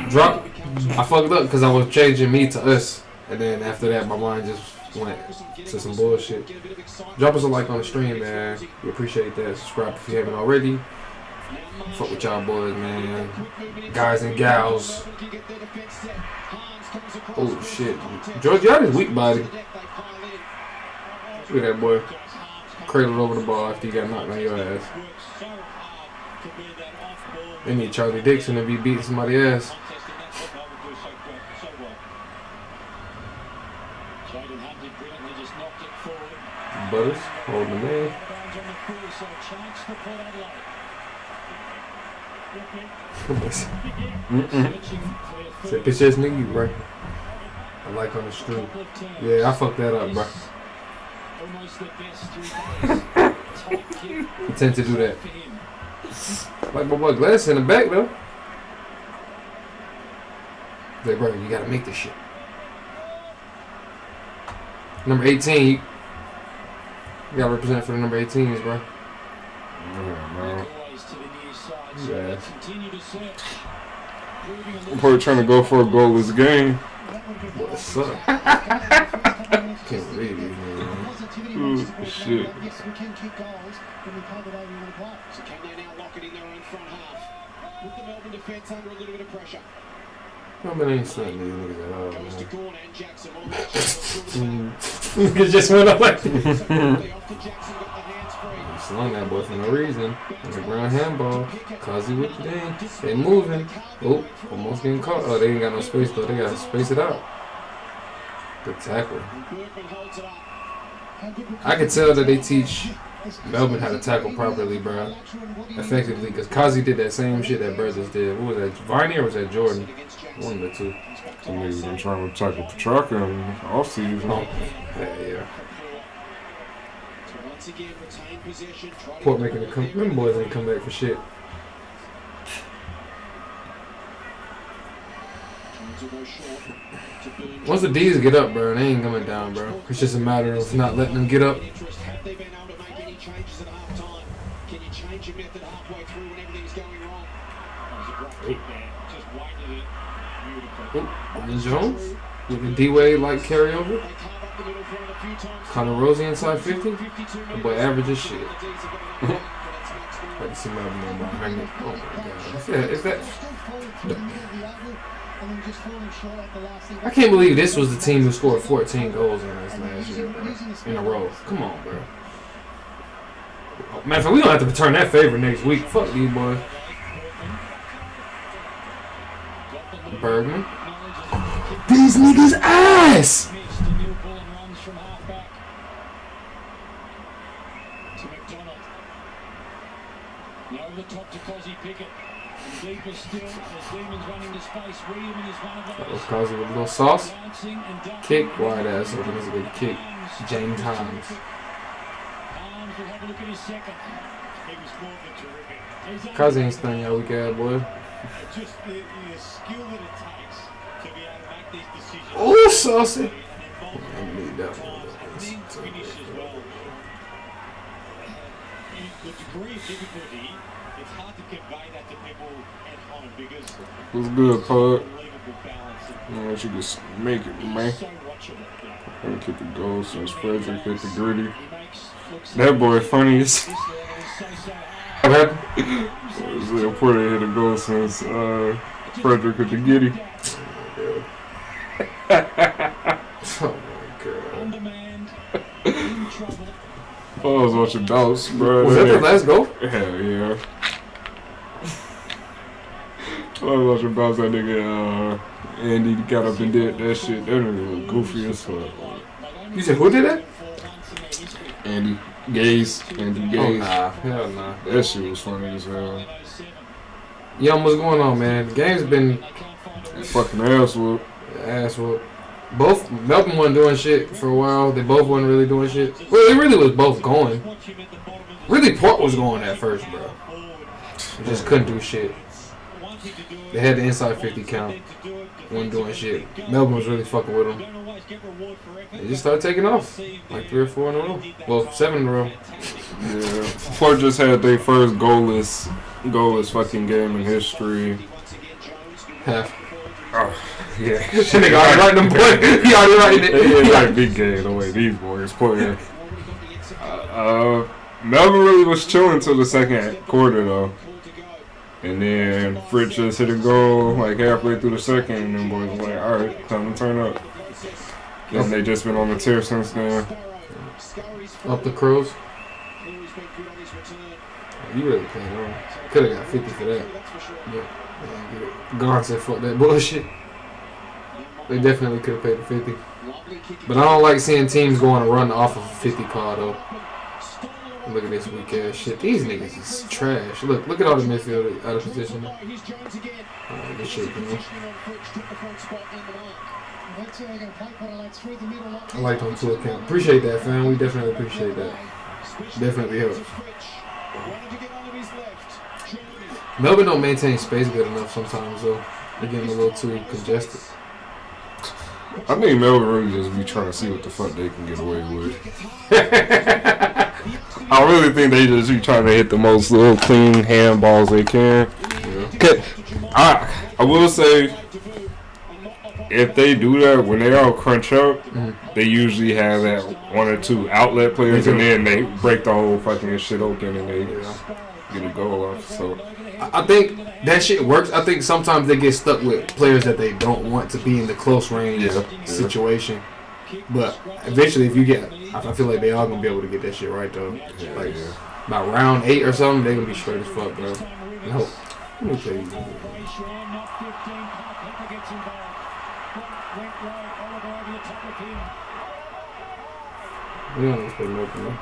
Drop. I fucked up because I was changing me to us. And then after that, my mind just went to some bullshit. Drop us a like on the stream, man. We appreciate that. Subscribe if you haven't already. Fuck with y'all boys, man. Guys and gals. Oh shit. Georgiana's weak body. Look at that boy. Cradled over the ball after you got knocked on your ass. They need Charlie Dixon to be beating somebody's ass. Butters holding the man. Said bitch ass nigga, bro. I like on the street. Yeah, I fucked that up, bro. I tend to do that. Like my boy Glass in the back though. Like, bro, you gotta make this shit. Number 18, you gotta represent for the number 18s, bro. Yeah. I'm probably trying to go for a goalless game. What's up? Can't believe it, man. Ooh, shit. Yes, we can kick goals when we play the way we want to play. So can they now lock it in their own front half? With the Melbourne defence under a little bit of pressure. Melbourne ain't stunting these niggas at all, man. Goes to Gorn and Jackson. Niggas just went up like Off to Jackson, got the hands free. slung that boy for no reason. On the ground handball. Kazi with the thing. They moving. Oh, almost getting caught. Oh, they ain't got no space though. They gotta space it out. Good tackle. I can tell that they teach Melbourne how to tackle properly, bro. Effectively, because Kazi did that same shit that Brothers did. What was that, Viney or was that Jordan? One of the two. Some niggas been trying to tackle Petrarca in off-season. Oh, yeah. Port making a come. Them boys ain't come back for shit. Once the D's get up, bro, they ain't coming down, bro. It's just a matter of not letting them get up. Can you change your method halfway through when everything's going wrong? That was a great kick there. Just weighted it beautifully. Brian Jones with the D-Wade like carryover. They carve up the middle for it a few times. Connor Rosie inside 50. The boy average as shit. The D's have got enough Had to see Melbourne on my hand. Oh my god. Is that? I can't believe this was the team who scored 14 goals on us last year, bro. In a row. Come on, bro. Matter of fact, we gonna have to return that favor next week. Fuck these boys. Bergman. These niggas ass! Over the top to Cozzy Pickett. And deeper still, as Demons running to space. Wiedemann is one of those. That was Cozzy with a little sauce. Kick, wide ass. That was a good kick. James Hines. Arms will have a look at his second. He was more than terrific. Cozzy ain't stunning y'all weak ass boy. Just the skill that it takes to be able to make these decisions. Oh, saucy. I need that one. Finish as well. The degree of difficulty, it's hard to convey that to people at home because What's good, Pud? unbelievable balance. Man, you just make it, man. So watchable. I'm gonna kick the goal since Frederick hit the gritty. That boy funny as that. It's a Porter hit a goal since Frederick hit the giddy. Oh my god. Undermanned, in trouble. I was watching Doubts, bro. Was that the last goal? Hell yeah. I was watching Doubts, that nigga, Andy got up and did that shit. That nigga was goofy as fuck. You said who did that? Andy Gaze. Andy Oh Gaze. nah, hell nah. That shit was funny as hell. Yo, what's going on, man? The game's been Fucking ass whoop. ass whoop. Both Melbourne wasn't doing shit for a while. They both wasn't really doing shit. Well, it really was both going. Really, Port was going at first, bro. They just couldn't do shit. They had the inside 50 count. Wasn't doing shit. Melbourne was really fucking with them. They just started taking off. Like 3 or 4 in a row. Well, 7 in a row. Yeah. Port just had their first goalless fucking game in history. Half. Oh, yeah. That nigga already writing them boys. He already writing it. Yeah, like big game the way these boys playing. Melbourne really was chilling till the second quarter though. And then Fritz just hit a goal like halfway through the second, and then boys was like, alright, time to turn up. And they just been on the tear since then. Up the Crows. You really playing on. Could have got 50 for that. Yeah. Garn said fuck that bullshit. They definitely could have paid the 50. But I don't like seeing teams going to run off of a 50 card though. Look at this weak ass shit. These niggas is trash. Look at all the midfield out of position. This shit, man. I like them to account. Appreciate that, fam. We definitely appreciate that. Definitely helps. Melbourne don't maintain space good enough sometimes, though. They're getting a little too congested. I think Melbourne really just be trying to see what the fuck they can get away with. I really think they just be trying to hit the most little clean handballs they can. Yeah. I will say, if they do that, when they all crunch up, they usually have that 1 or 2 outlet players, and then they break the whole fucking shit open and they get a goal off. So I think that shit works. I think sometimes they get stuck with players that they don't want to be in the close range situation. But eventually, if you get, I feel like they are gonna be able to get that shit right though. Like about round 8 or something, they're gonna be straight as fuck, bro. No, let me tell you. We don't expect nothing, man.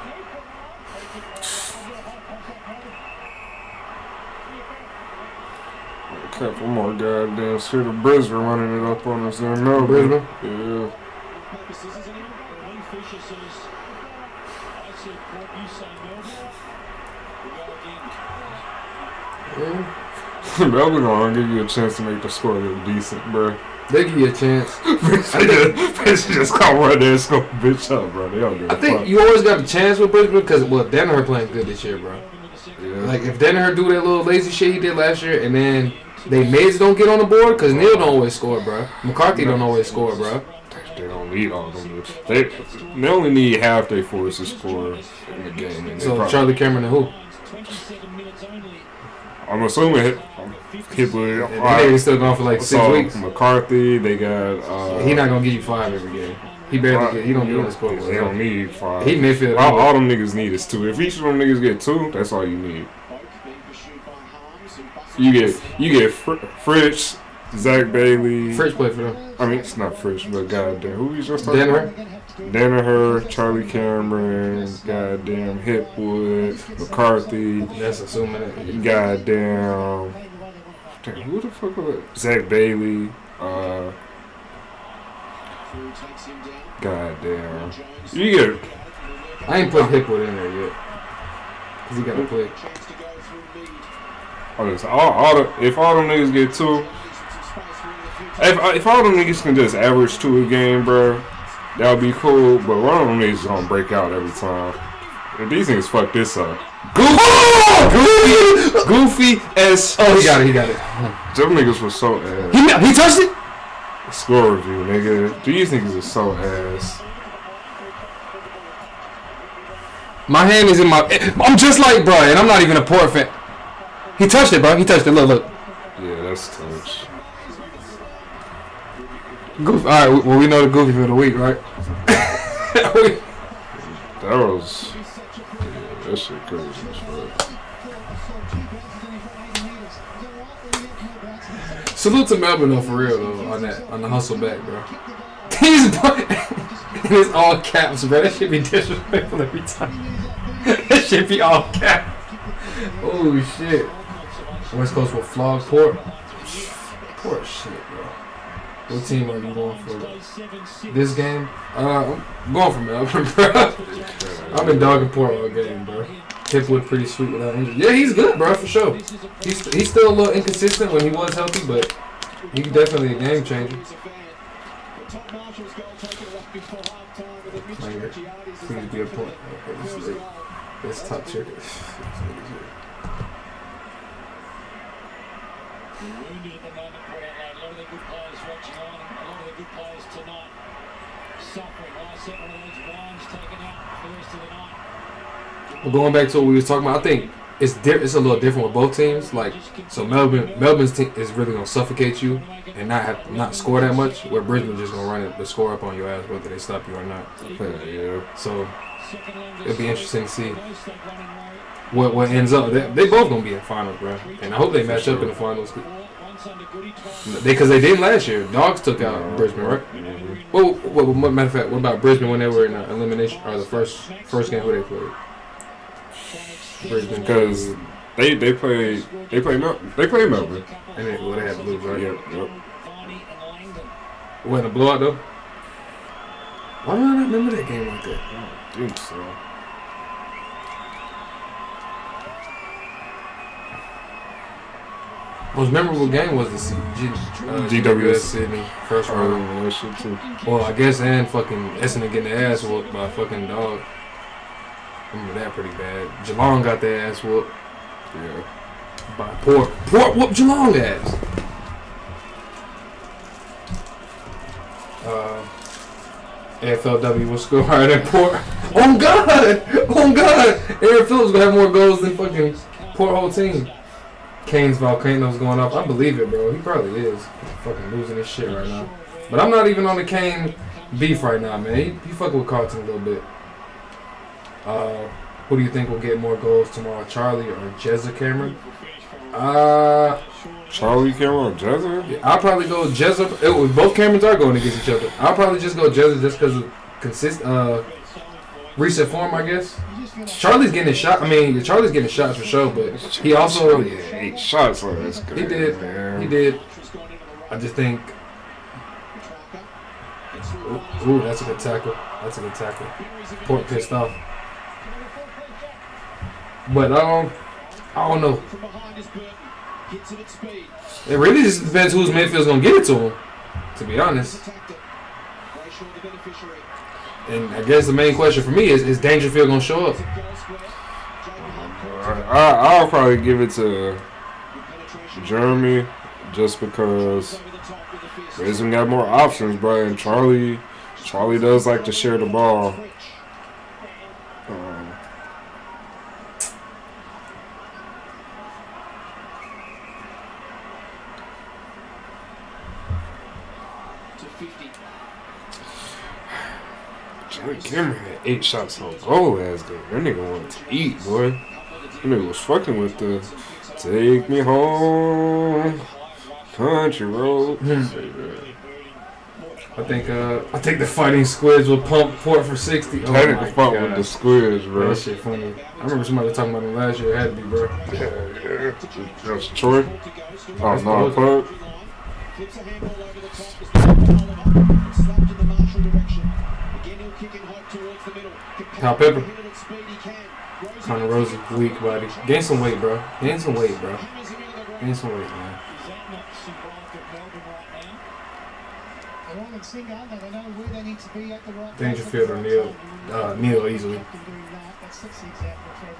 a couple more goddamn shit of Brisbane running it up on us there now. Brisbane? Yeah. Melbourne gonna give you a chance to make the score look decent, bro. They give you a chance. They just can't run there and score bitch up, bro. They don't give a I think fuck. you always got a chance with Brisbane because, well, Danaher playing good this year, bro. Yeah. like if Danaher do that little lazy shit he did last year, and then they mids don't get on the board because Neal don't always score, bro. McCarthy don't always score, bro. They don't need all them. They only need half their force to score in the game. And So Charlie Cameron and who? I'm assuming people. They still going for like 6 weeks. McCarthy, they got. He not gonna give you 5 every game. He barely get. He don't get on the scoreboard. They don't need 5. He midfield. All them niggas need is 2. If each of them niggas get 2, that's all you need. You get Fritz, Zach Bailey. Fritz played for them. I mean, it's not Fritz, but goddamn, who we just talking Danaher? about? Danaher, Charlie Cameron, goddamn Hipwood, McCarthy. That's assuming it. Goddamn. Damn, who the fuck was that? Zach Bailey. Goddamn. You get. I ain't put Hipwood in there yet. Cause he gotta play. If all them niggas get 2, if all them niggas can just average 2 a game, bro, that would be cool. But one of them niggas is gonna break out every time. If these niggas fuck this up. Goofy as. Oh, he got it. Them niggas was so ass. He touched it. Score review, nigga. These niggas are so ass. My hand is in my. I'm just like bro, and I'm not even a Port fan. He touched it, bro. He touched it. Look. Yeah, that's touch. Goofy. All right. Well, we know the Goofy for the week, right? That was. Yeah, that shit crazy as fuck. Salute to Melbourne though, for real though, on the hustle back, bro. He's in his all caps, bro. That shit be disrespectful every time. That shit be all cap. Oh shit. West Coast will flog Port. Port shit, bro. What team are you going for this game? I'm going for Melbourne, bro. I've been dogging Port all game, bro. Hipwood pretty sweet without injury. Yeah, he's good, bro, for sure. He's still a little inconsistent when he was healthy, but he's definitely a game changer. Please be a point. Okay, this is it. That's top tier. Wounded at the moment for Adelaide. A lot of the good players watching on. A lot of the good players tonight suffering. I said one of those blinds taken out for the rest of the night. Well, going back to what we was talking about, I think it's a little different with both teams. Like, so Melbourne's team is really gonna suffocate you and not score that much. Where Brisbane just gonna run the score up on your ass whether they stop you or not. Yeah. So it'll be interesting to see what ends up. They both gonna be in finals, bro, and I hope they match up in the finals. Because they didn't last year. Dogs took out Brisbane, right? Well, matter of fact, what about Brisbane when they were in elimination or the first game who they played? Brisbane, because they play Melbourne, and they had to lose, right? Yep. It wasn't a blowout though. Why do I not remember that game like that? I don't think so. Most memorable game was the GWS Sydney first round. That shit too. Well, I guess and fucking Essendon getting their ass whooped by a fucking dog. Remember that pretty bad. Geelong got their ass whooped. Yeah. By Port. Port whooped Geelong ass. AFLW will score higher than Port. Oh God! Oh God! Aaron Phillips gonna have more goals than fucking Port whole team. Kane's volcano's going off. I believe it, bro. He probably is. He's fucking losing his shit right now. But I'm not even on the Kane beef right now, man. He fucking with Carlton a little bit. Who do you think will get more goals tomorrow, Charlie or Jezza Cameron? Charlie Cameron or Jezza? Yeah, I'll probably go Jezza. Both Camerons are going against each other. I'll probably just go Jezza just because of recent form, I guess. Charlie's getting a shot. I mean, Charlie's getting shots for sure, but he also had 8 shots. So that's good. He did. Man. He did. I just think. Ooh, that's a good tackle. That's a good tackle. Port pissed off. But I don't know. It really just depends whose midfield's gonna get it to him. To be honest. And I guess the main question for me is Dangerfield gonna show up? I'll probably give it to Jeremy just because Brisbane got more options, bro. And Charlie does like to share the ball. Joey Cameron had 8 shots on goal last game. That nigga wanted to eat, boy. That nigga was fucking with the take me home, country road. I think the Fighting Squids will pump Port for 60. Oh That nigga fought with the Squids, bro. That shit funny. I remember somebody was talking about him last year. It had to be, bro. Yeah. That was Troy. Oh, no, Pug. Kyle Pepper. Connor Rose is weak, buddy. Gain some weight, bro. Gain some weight, man. Dangerfield or Neil. Neil easily.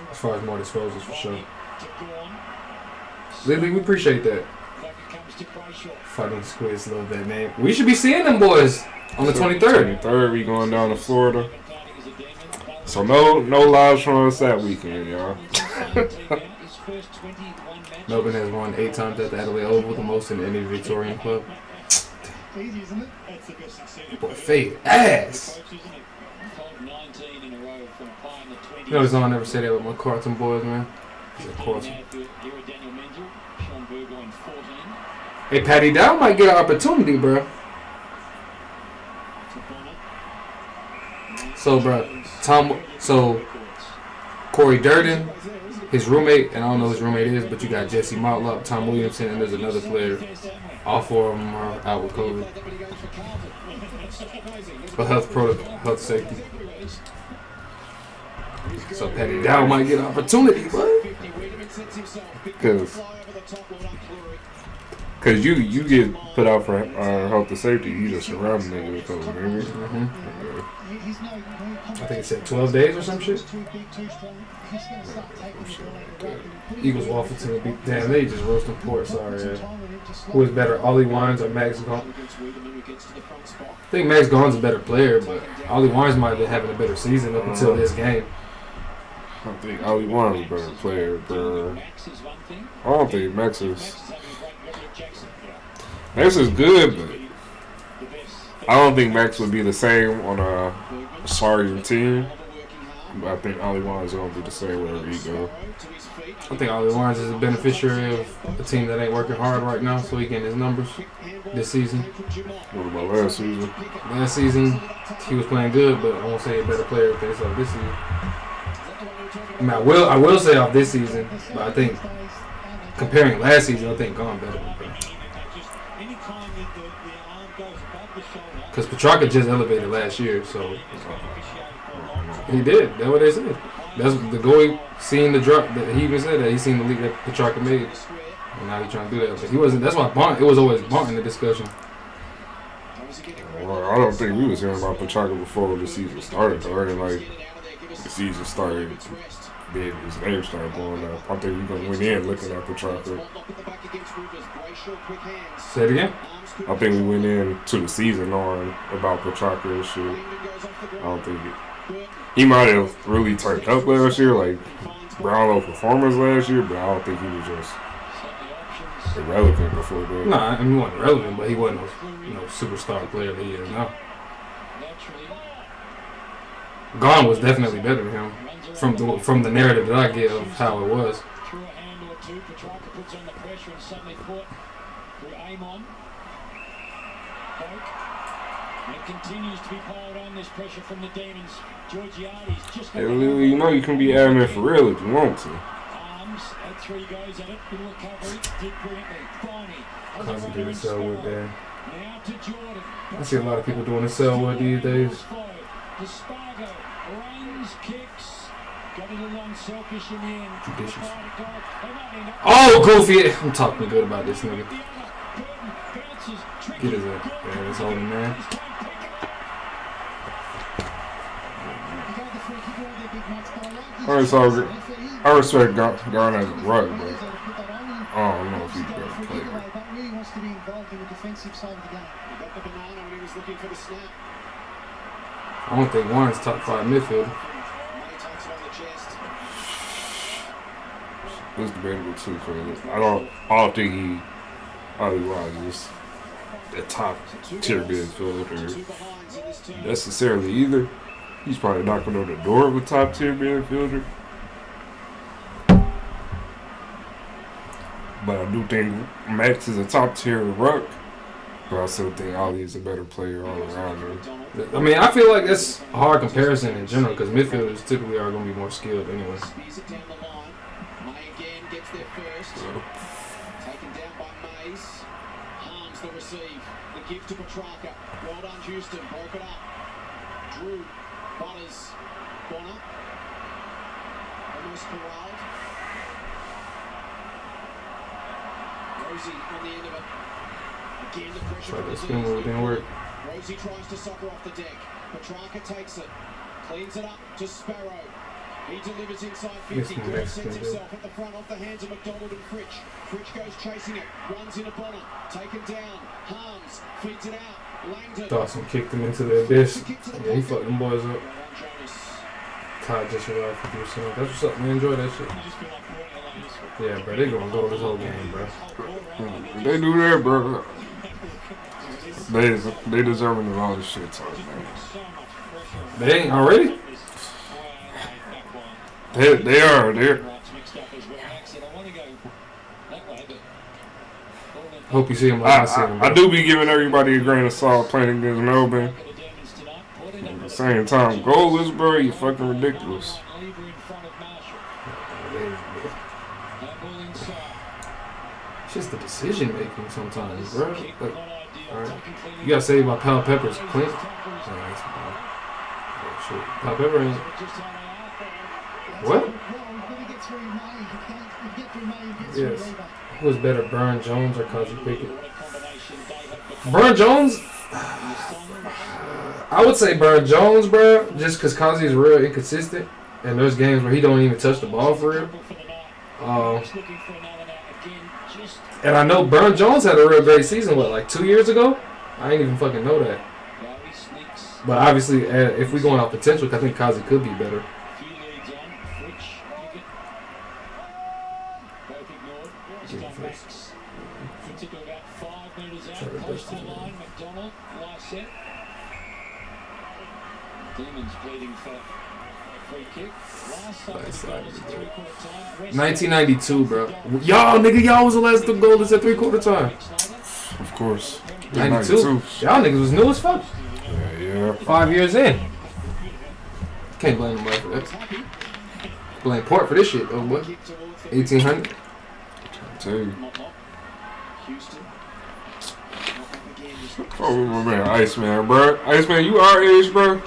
As far as more disposals, for sure. Lily, we appreciate that. Fighting Squids, love that name. We should be seeing them boys on the 23rd. 23rd, we going down to Florida. So no lives from us that weekend, y'all. Melbourne has won 8 times at the Adelaide Oval, the most in any Victorian club. Easy, isn't it? Boy, fade ass. You know, I never say that with my Carlton boys, man. Carlton. Hey, Paddy Dow might get an opportunity, bro. So, bro, Corey Durden, his roommate, and I don't know who his roommate is, but you got Jesse Motlop, Tom Williamson, and there's another player. All 4 of them are out with COVID. For health safety. So Paddy Dow might get an opportunity, bud. Cause you get put out for health and safety, you just surround the nigga with COVID, maybe. I think it said 12 days or some shit. Eagles waffle team. Damn, they just roasting Port. Sorry. Who is better, Ollie Wines or Max Gawn? I think Max Gawn's a better player, but Ollie Wines might have been having a better season up until this game. I think Ollie Wines is a better player, bro. I don't think Max is. Max is good, but I don't think Max would be the same on a sorry team. But I think Ollie Wines is going to be the same wherever he go. I think Ollie Wines is a beneficiary of a team that ain't working hard right now, so he getting his numbers this season. What about last season? Last season, he was playing good, but I won't say a better player based off this season. I mean, I will say off this season, but I think comparing last season, I think Gone better. Because Petrarca just elevated last year, so he did. That's what they said. That's the goalie seen the drop. He even said that he seen the leak that Petrarca made, and now he's trying to do that. But he wasn't. That's why it was always Bont in the discussion. Well, I don't think we was hearing about Petrarca before the season started. Already, like the season started, then his name started going up. I think we gonna win in looking at Petrarca. Say it again. I think we went into the season on about Petrarca and shit. I don't think he might have really turned up last year, like Brownlow performance last year, but I don't think he was just irrelevant before that. Nah, I mean, he wasn't relevant, but he wasn't a superstar player that he is now. Gone was definitely better than him from the narrative that I get of how it was. It continues to be piled on, this pressure from the Demons. Georgiades just hey, you know you can be admin for real if you want to. Arms at 3 goes at it. Good recovery. Did brilliantly. Finey. Constantly doing Selwood there. Now to Jordan. I see a lot of people doing the Selwood these days. Despargo runs, kicks. Got a little unselfish in the end. Judicious. Oh, Goofy! I'm talking good about this nigga. Get his up. Yeah, it's holding, man. Alright, so I respect Garner as a ruck, but I don't know if he's a better player. But really wants to be involved in the defensive side of the game. He got the banana when he was looking for the snap. I don't think Warren's top 5 midfielder. Money takes it on the chest. It's debatable too, because I don't think he is a top tier midfielder necessarily either. He's probably knocking on the door of a top tier midfielder. But I do think Max is a top tier ruck. But I still think Ali is a better player all around him. I mean, I feel like that's a hard comparison in general because midfielders typically are going to be more skilled anyway. Speeds it down the line. May again gets there first. Taken down by Mays. Harms the receive. The give to Petrarca. Well done, Houston. Broke it up. Drew. Butters. Bonner. Almost corralled. Rosie on the end of it. Again, the pressure from the spin move didn't work. Rosie tries to sucker off the deck. Petrarca takes it. Cleans it up to Sparrow. He delivers inside 50. Grant sets himself at the front off the hands of McDonald and Fritsch. Fritsch goes chasing it. Runs into Bonner. Taken down. Harms. Feeds it out. Langdon. Dawson kicked him into the abyss. Yeah, he fucked them boys up. Todd just arrived for you, so that's what's up, man. Enjoy that shit. Yeah, bro, they gonna go this whole game, bro. They do that, bro. They deserving of all this shit talk, man. They ain't already? They are. They're. Hope you see him like I see him. I do be giving everybody a grain of salt playing against Melbourne. At the same time, goalless, bro, you fucking ridiculous. It's just the decision making sometimes, bro. Like, all right. You gotta say my Pal Pepper's clean. Oh, shit. Pal Pepper ain't. What? Yes. Who was better, Burn Jones or Kazi Pickett? Burn Jones? I would say Burn Jones, bro, just because Kazi's real inconsistent. And there's games where he don't even touch the ball for real. And I know Burn Jones had a real great season, like 2 years ago? I ain't even fucking know that. But obviously, if we're going off potential, I think Kazi could be better. Demons pleading for free kick. 1992, bro. Y'all, nigga, y'all was the last to goal that's at 3/4 time. Of course. 92. Y'all niggas was new as fuck. Yeah. 5 years in. Can't blame nobody for that. Blame Port for this shit, though, boy. 1800. I tell you. Oh, my man, Iceman, bro. Iceman, you our age, bro.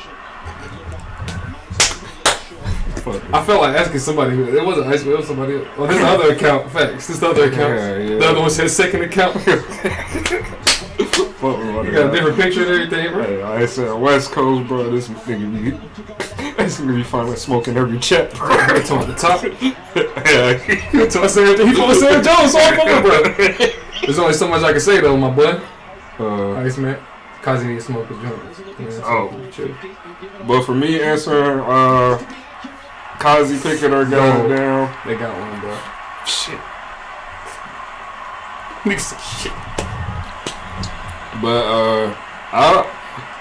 I felt like asking somebody. It wasn't Iceman, it was somebody else. Oh, this is the other account. Facts. This is the other account. Yeah. The other one said second account. You got a different picture and everything, bro. Hey, I said West Coast, bro. This nigga be finally smoking every chat, bro. It's on the top. Yeah. He told Sarah Jones, so I'm fucking, bro. There's only so much I can say, though, my boy. Iceman. Kazi need to smoke his joint. But for me, answering Kazi Pickett or going down. They got one, bro. Shit. Niggas shit. But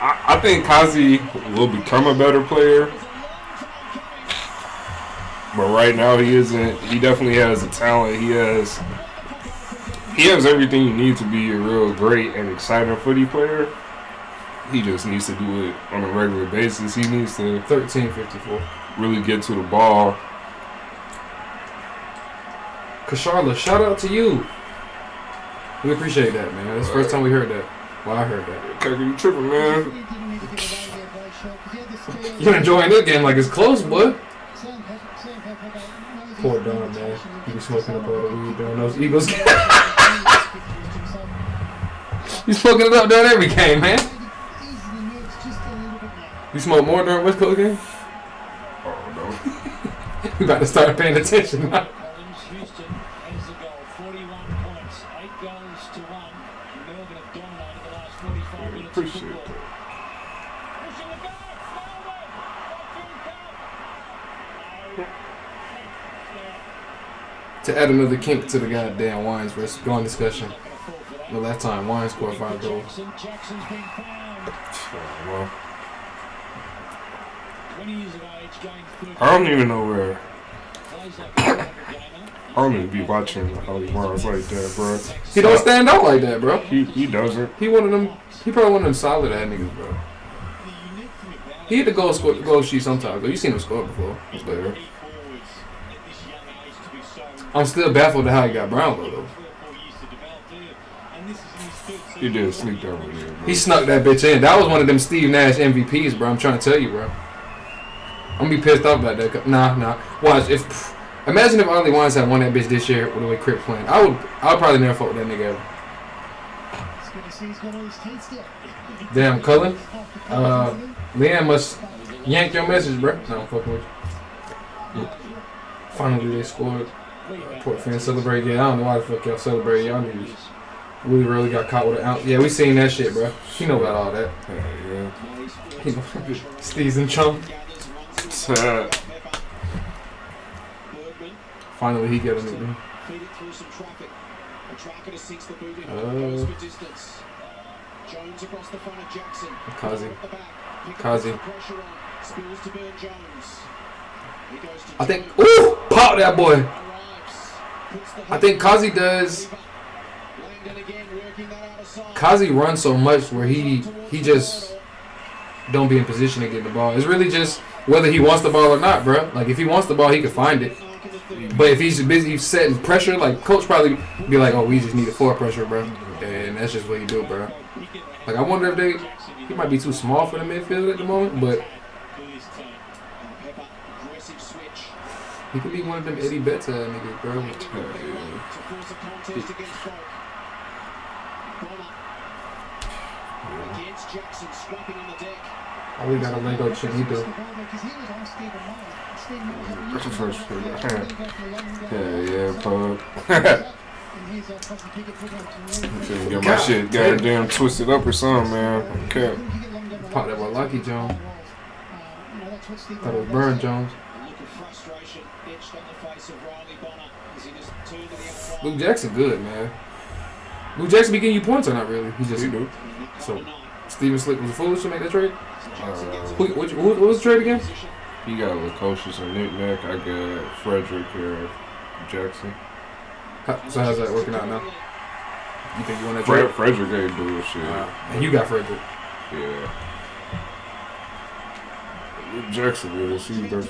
I think Kazi will become a better player. But right now he isn't. He definitely has the talent. He has everything you need to be a real great and exciting footy player. He just needs to do it on a regular basis. He needs to 1354. Really get to the ball. Kasharla, shout out to you. We appreciate that, man. That's the first time we heard that. Well, I heard that. Okay, you tripping, man. You're enjoying this game like it's close, boy. Poor Don, man. You be smoking up all the weed during those Eagles games. You smoking it up during every game, man. You smoke more during West Coast game? Oh, no. We about to start paying attention now. Houston has the goal, 41 points, 8 goals to 1. Melbourne have dominated the last 45 minutes. Appreciate that. Pushing the back, To add another kink to the goddamn Wines versus Gone discussion. The last time Wines scored 5 goals. Jackson's been found. Well, 20 years of age, going I don't even know where. plays like a 100 gamer. I don't even be watching Holly Wines like that, bro. He don't stand out like that, bro. He doesn't. He one of them. He probably one of them solid ass niggas, bro. He hit the goal sheet sometimes, but you seen him score before. It's better. I'm still baffled at how he got Brownlow though. He did sneak over there, bro. He snuck that bitch in. That was one of them Steve Nash MVPs, bro. I'm trying to tell you, bro. I'm gonna be pissed off about that. Nah. Watch imagine if Ollie Wines had won that bitch this year with the way Crip playing. I would probably never fuck with that nigga ever. It's good to see he's got all his teeth still. Damn, Cullen. Leanne must yank your message, bro. No, I'm fucking with you. Finally, they scored. Port fans celebrate. Yeah, I don't know why the fuck y'all celebrate. Y'all niggas really, really got caught with an ounce. Yeah, we seen that shit, bro. He know about all that. Yeah. STEEZ and Chum. Finally, he got a nigga. Jones across the front of Jackson. Kazi. I think. Ooh! Pop that boy. I think Kazi does. Kazi runs so much where he just don't be in position to get the ball. It's really just whether he wants the ball or not, bro. Like if he wants the ball, he can find it. But if he's busy setting pressure, like coach probably be like, "Oh, we just need a forward pressure, bro," and that's just what he do, bro. Like I wonder if he might be too small for the midfield at the moment, but he could be one of them Eddie Betts niggas, bro. Oh, we got a Lego chin. He do. That's the first thing. Yeah, pub. Get my shit goddamn twisted up or something, man. Okay. Pop that boy Lucky Jones. Thought it was Burn Jones. Luke Jackson good, man. Luke Jackson be getting you points or not really? He do. So Steven Slick was foolish to make that trade? What was the trade again? He got Lukosius and Knick-Knack. I got Frederick here, Jackson. So how's that working out now? You think you want that trade? Frederick ain't doing shit. And you got Frederick. Yeah. Jackson is. He's the.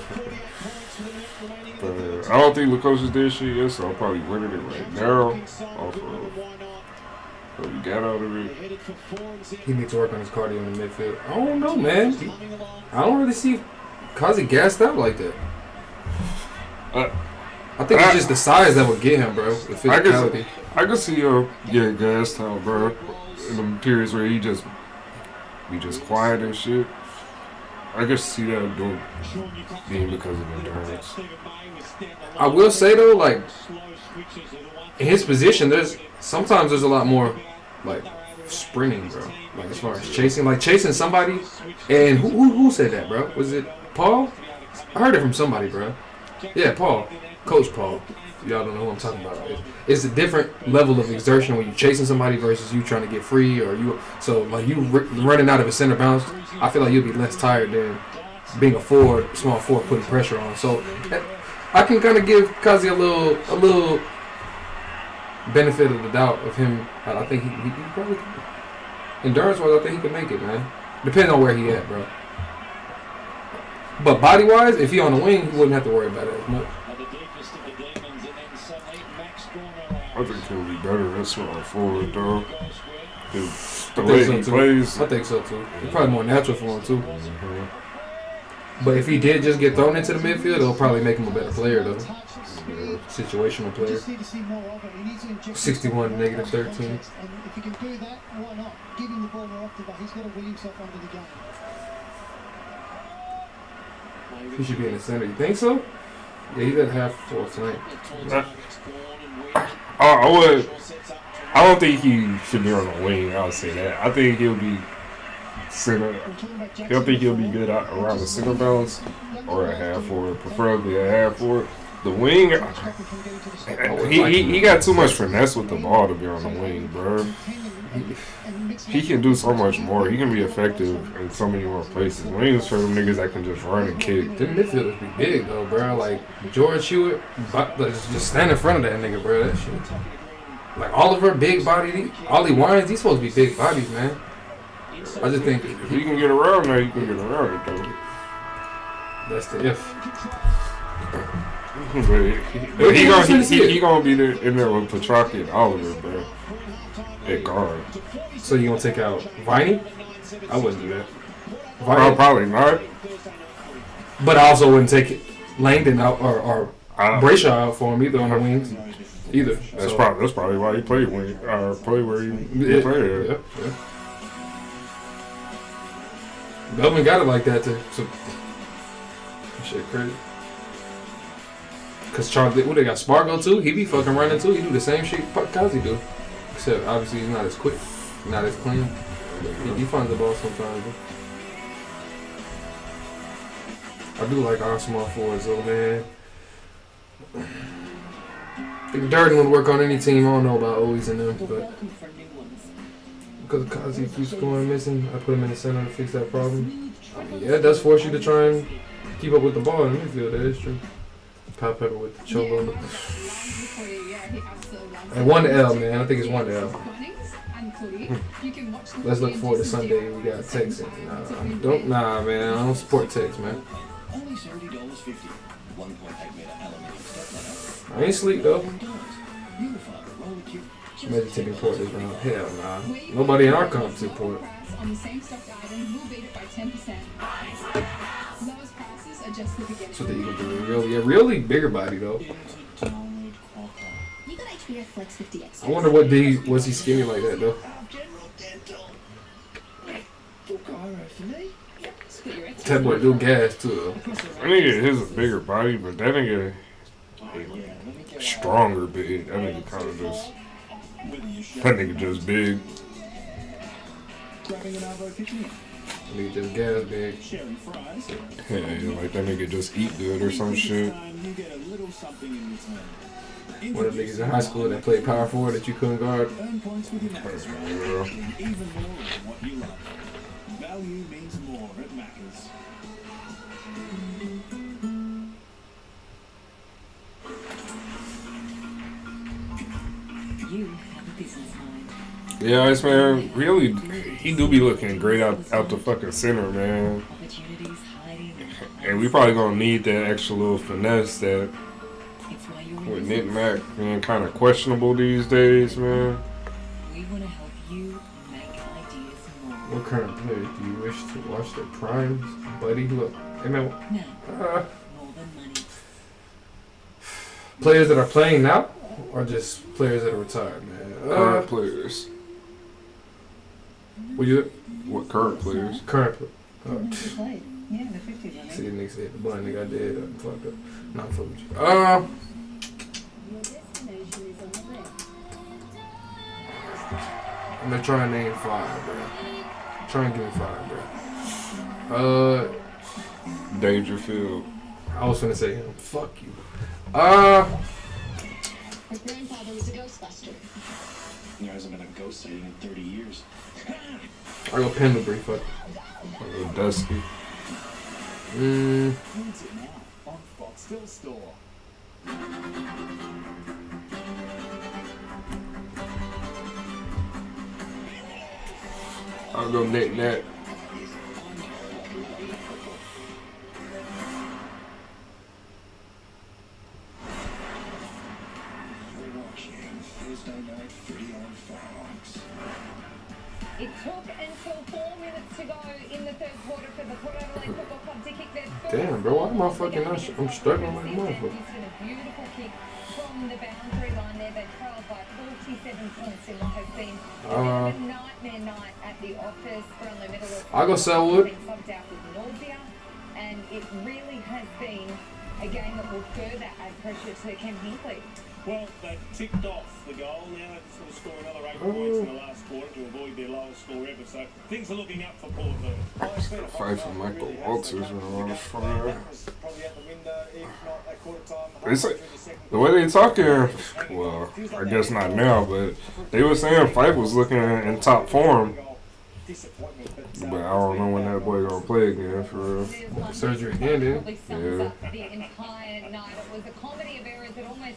But I don't think Lukosius did shit yet, so I'm probably winning it right now. Also, but we got out of it. He needs to work on his cardio in the midfield. I don't know, man. I don't really see Kazi gassed out like that. I think it's just the size that would get him, bro. The physicality. I can see him getting gassed out, bro. In the periods where he just be just quiet and shit. I can see that being because of endurance. I will say though, like in his position, sometimes there's a lot more like sprinting, bro. Like as far as chasing somebody. And who said that, bro? Was it Paul? I heard it from somebody, bro. Yeah, Paul. Coach Paul. Y'all don't know who I'm talking about. It's a different level of exertion when you're chasing somebody versus you trying to get free or you. So like you running out of a center bounce, I feel like you'll be less tired than being a small forward, putting pressure on. So I can kind of give Kazi a little benefit of the doubt of him. I think he probably endurance-wise, I think he could make it, man. Depending on where he at, bro. But body-wise, if he on the wing, he wouldn't have to worry about it as much. I think he'll be better at small forward, though. The way he plays. I think so, too. It's probably more natural for him, too. But if he did just get thrown into the midfield, it'll probably make him a better player, though. Situational player. 61, -13. And if he can do that, why not? Give him the ball more often, but he's got to will himself under the game. He should be in the center. You think so? Yeah, he's at half full flank. I don't think he should be on the wing. I'll say that. I think he'll be center. I don't think he'll be good around the center balance or a half forward, preferably a half forward. The wing, he got too much finesse with the ball to be on the wing, bro. He can do so much more. He can be effective in so many more places. Wings for them niggas that can just run and kick. Them midfielders be big though, bro. Like George Hewitt, just stand in front of that nigga, bro. That shit. Like Oliver, big body. Ollie Wines, these supposed to be big bodies, man. I just think if he can get around there, he can get around it though. That's the if. But he gonna be there in there with Petrarca and Oliver, bro. At guard. So you gonna take out Viney? I wouldn't do that. Probably not. But I also wouldn't take Langdon out or Brayshaw out for him either on the wings. Either. That's probably why he played wing or play where he played. Yeah. Melbourne got it like that too. So shit crazy. Cause Charlie, they got Spargo too. He be fucking running too. He do the same shit Kazi do. Except obviously he's not as quick, not as clean. He finds the ball sometimes. I do like our small forwards though, man. I think Durden would work on any team. I don't know about always in them, but because Kazi keeps going missing, I put him in the center to fix that problem. I mean, yeah, it does force you to try and keep up with the ball in the midfield. That is true. Pop Pepper with the choke. And 1L, man. I think it's 1L. Let's look forward to Sunday. We got Texas. Nah, man. I don't support Texas, man. Only $70.50. 1.8 meter aluminium step ladder. I ain't sleep though. Meditating port this round. Hell nah. Nobody in our comp support. On the same stock item will beat it by 10%. Lowest prices are just the beginning. That's what they even do. Really bigger body though. You got HBO Flex 50X. I wonder what was he skinny like that though. That boy do gas too though. I nigga his a bigger body, but that nigga stronger big. That nigga kind of just. That nigga just big. Nigga just gas big. Yeah, like that nigga just eat good or some shit. One of the niggas in high school that played power forward that you couldn't guard. Value means more at Macca's. You have a business mind. Yeah, this man really, he do be looking great out the fucking center, man. Opportunities hiding. And we probably gonna need that extra little finesse that with Nick Mack being kind of questionable these days, man. We want to help you make ideas more. What kind of players do you wish to watch their primes? Buddy, look. Hey man, More than money. players that are playing now? Or just players that are retired, man? Current players. What current players? Current players. Yeah, the 50s. See, the nigga said the blind nigga I did. I'm fucked up. Not fucking with you. I'm gonna try and name 5, bro. Try and give me 5, bro. Dangerfield. I was finna say him. Fuck you. Her grandfather was a ghostbuster. There hasn't been a ghost sighting in 30 years. I go Pendlebury, fuck. I go Dusty. Owns it now on Foxtel Store. I'll go Nick Nat. It took until 4 minutes to go in the third quarter for the Port Adelaide Football Club to kick their first. Damn, bro, why am I fucking not? I'm struggling like a motherfucker. Houston, a beautiful kick from the boundary line there. They trailed by 47 points in what has been a nightmare night at the office. Brownlow Middle. I'll go Selwood. Been subbed out with nausea, and it really has been a a game that will further add pressure to Ken Hinkley. Well, they've ticked off the goal. Now they've sort of scored another 8 points in the last quarter to avoid their lowest score ever. So things are looking up for Port Louis. Fight for Michael Walters and a lot of fire. Probably out the window, if not at quarter time. It's like, the way they talking, well, I guess not now, but they were saying Fife was looking in top form. But I don't know when that boy gonna play again for real. Surgery again, dude. Yeah. The entire night. It was a comedy of errors that almost has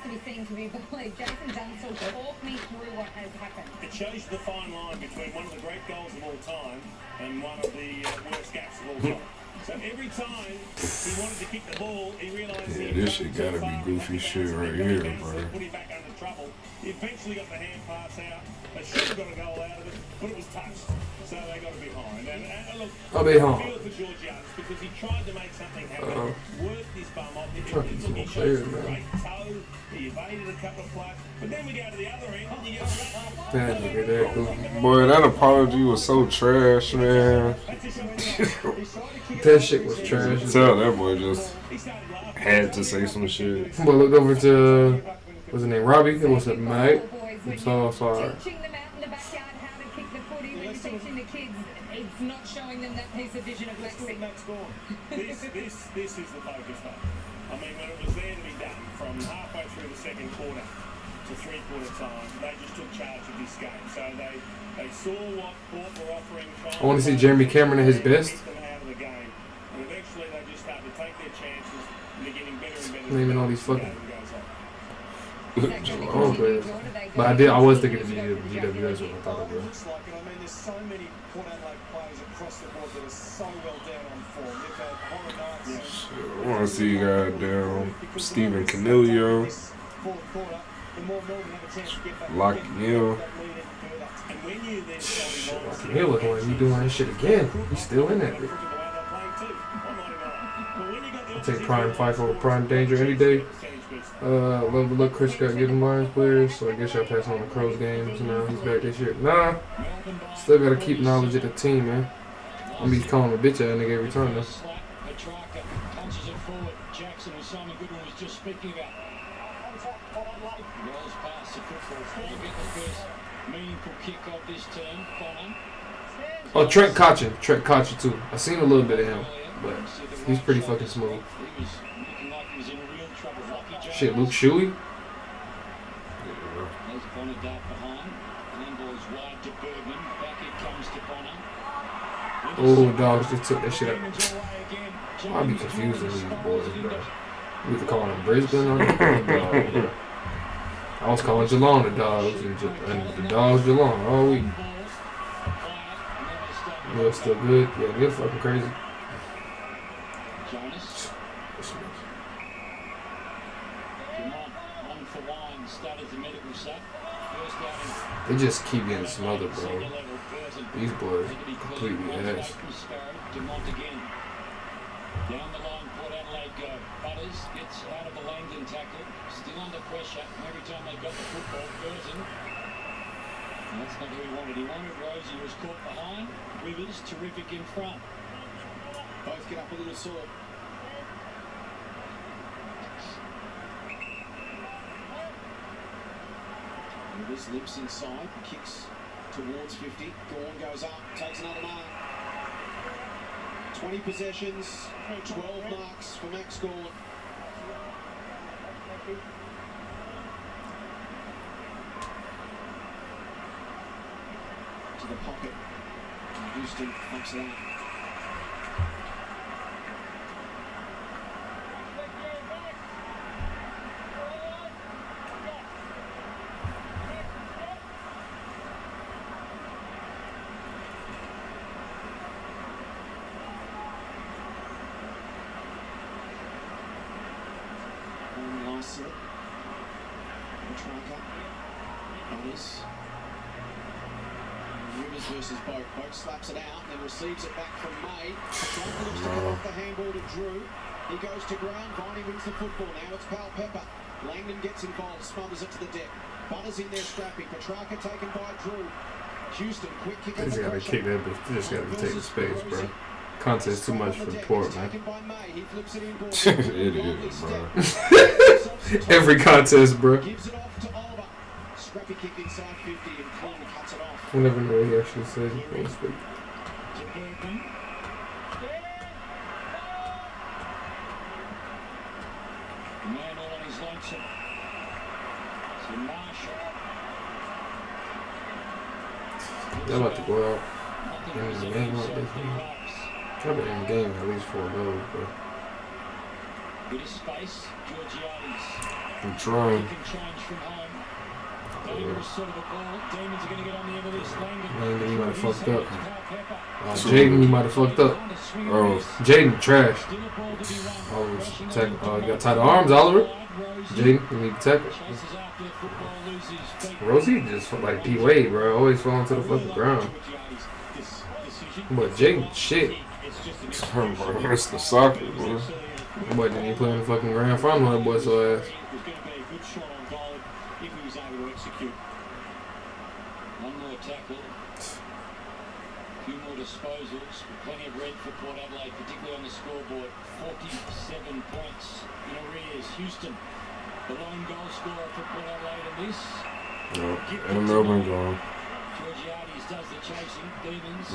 to be seen to be believed. Jason Dunstall, talk me through what has happened. It shows the fine line between one of the great goals of all time and one of the worst gaps of all time. So every time he wanted to kick the ball, he realised this shit gotta be goofy shit right here, bro. Put him back under trouble. He eventually got the hand pass out. They should have got a goal out of it, but it was touched. So they got to be behind. And look, I'll be home. I feel for George Young because he tried to make something happen. Worked his bum off. He Players, showed some great toe. He evaded a couple of plays. But then we go to the other end and you get Boy, that apology was so trash, man. That shit was trash. Tell that boy just had to say some shit. Boy, look over to, what's his name, Robbie? What's up, mate? I'm so sorry. Teaching them out in the backyard how to kick the footy. When you're teaching the kids, it's not showing them that piece of vision of Lexi. This is the focus, though. I mean, when it was there to be done, from halfway through the second quarter to three-quarter time, they just took charge of this game. So they saw what Port were offering. I want to see Jeremy Cameron at his best. Them out of the game. And eventually they just started to take their chances and they're getting better and better. Naming all these fucking Oh, players. But I was thinking of GWS when I thought of it. Looks like it. I mean, there's so many Port Adelaide players across the board that are so well down on form. They've had horror nights. I want to see goddamn Stephen Canilio, Lockie Neal. He looking like he doing that shit again. He's still in that bitch. I'll take Prime Fife over Prime Danger any day. Love the look Chris got getting Lions players, so I guess y'all pass on the Crows games. Now he's back this year. Nah, still gotta keep knowledge of the team, man. I'm be calling a bitch ass nigga every time though. Petrarca punches it forward. Jackson, who Simon Goodwin was just speaking about. Rolls past the football. We'll get the first meaningful kick of this term. Bonham. Oh, Trent Cotchin too. I seen a little bit of him, but he's pretty fucking smooth. He was looking like he was in real trouble. Lucky Jones. Shit, Luke Shuey. There's Bonner Dart behind. Handball's wide to Bergman. Back it comes to Bonner. Oh, dogs just took that shit out. I'll be confusing these boys, bro. We could call them Brisbane or the I was calling Geelong the dogs and the dogs Geelong all week. Neil's still good. Yeah, Neil's fucking crazy. Jonas. One for one. Started the medical set. First out They just keep getting smothered, bro. in level. Burton. These boys completely ass. Dumont again. Down the line, Port Adelaide go. Butters gets out of the Langdon tackle. Still under pressure. Every time they got the football, Burton. That's not who he wanted. He wanted Rosie, who was caught behind. Rivers, terrific in front. Both get up a little sore. Rivers limps inside, kicks towards 50. Gawn goes up, takes another mark. 20 possessions, 12 marks for Max Gawn. To the pocket. And Houston pumps it out. Set. Petrarca. Butters. Rivers versus Boak. Boak slaps it out, then receives it back from May. Petrarca looks to get off the handball to Drew. He goes to ground. Viney wins the football. Now it's Pal Pepper. Langdon gets involved, smothers it to the deck. Butters in there scrappy. Petrarca taken by Drew. Houston, quick kick. They just gotta kick that bitch. They just gotta take the space, bro. Contest too much for Port, man. It is, bro. Every contest, bro. Scrappy kick inside 50 and Clone cuts it off. I never know what he actually said. He can't speak. Man all on his lonesome. So Marshall. They're about to go out. In the game like this, man. Try to end the game at least 4 goals, bro. With his space, Georgiades. I'm trying. Can change from home. Dangerous sort of a ball. Demons are going to get on the end of this. Langdon, you might have fucked up. Jaden, you might have fucked up. Oh, Jaden, trash. Oh, you got tight arms, Oliver. Jaden, you need to tackle. Rosie just like P. Wade, bro. Always falling to the fucking ground. But Jaden, shit. It's the soccer, bro. Boy, didn't he play in the fucking grand final? That boy so ass. One more tackle. A few more disposals. Plenty of red for Port Adelaide, particularly on the scoreboard. 47 points in arrears. Houston, the lone goal scorer for Port Adelaide in this. And Melbourne gone. Georgiades does the chasing. Demons.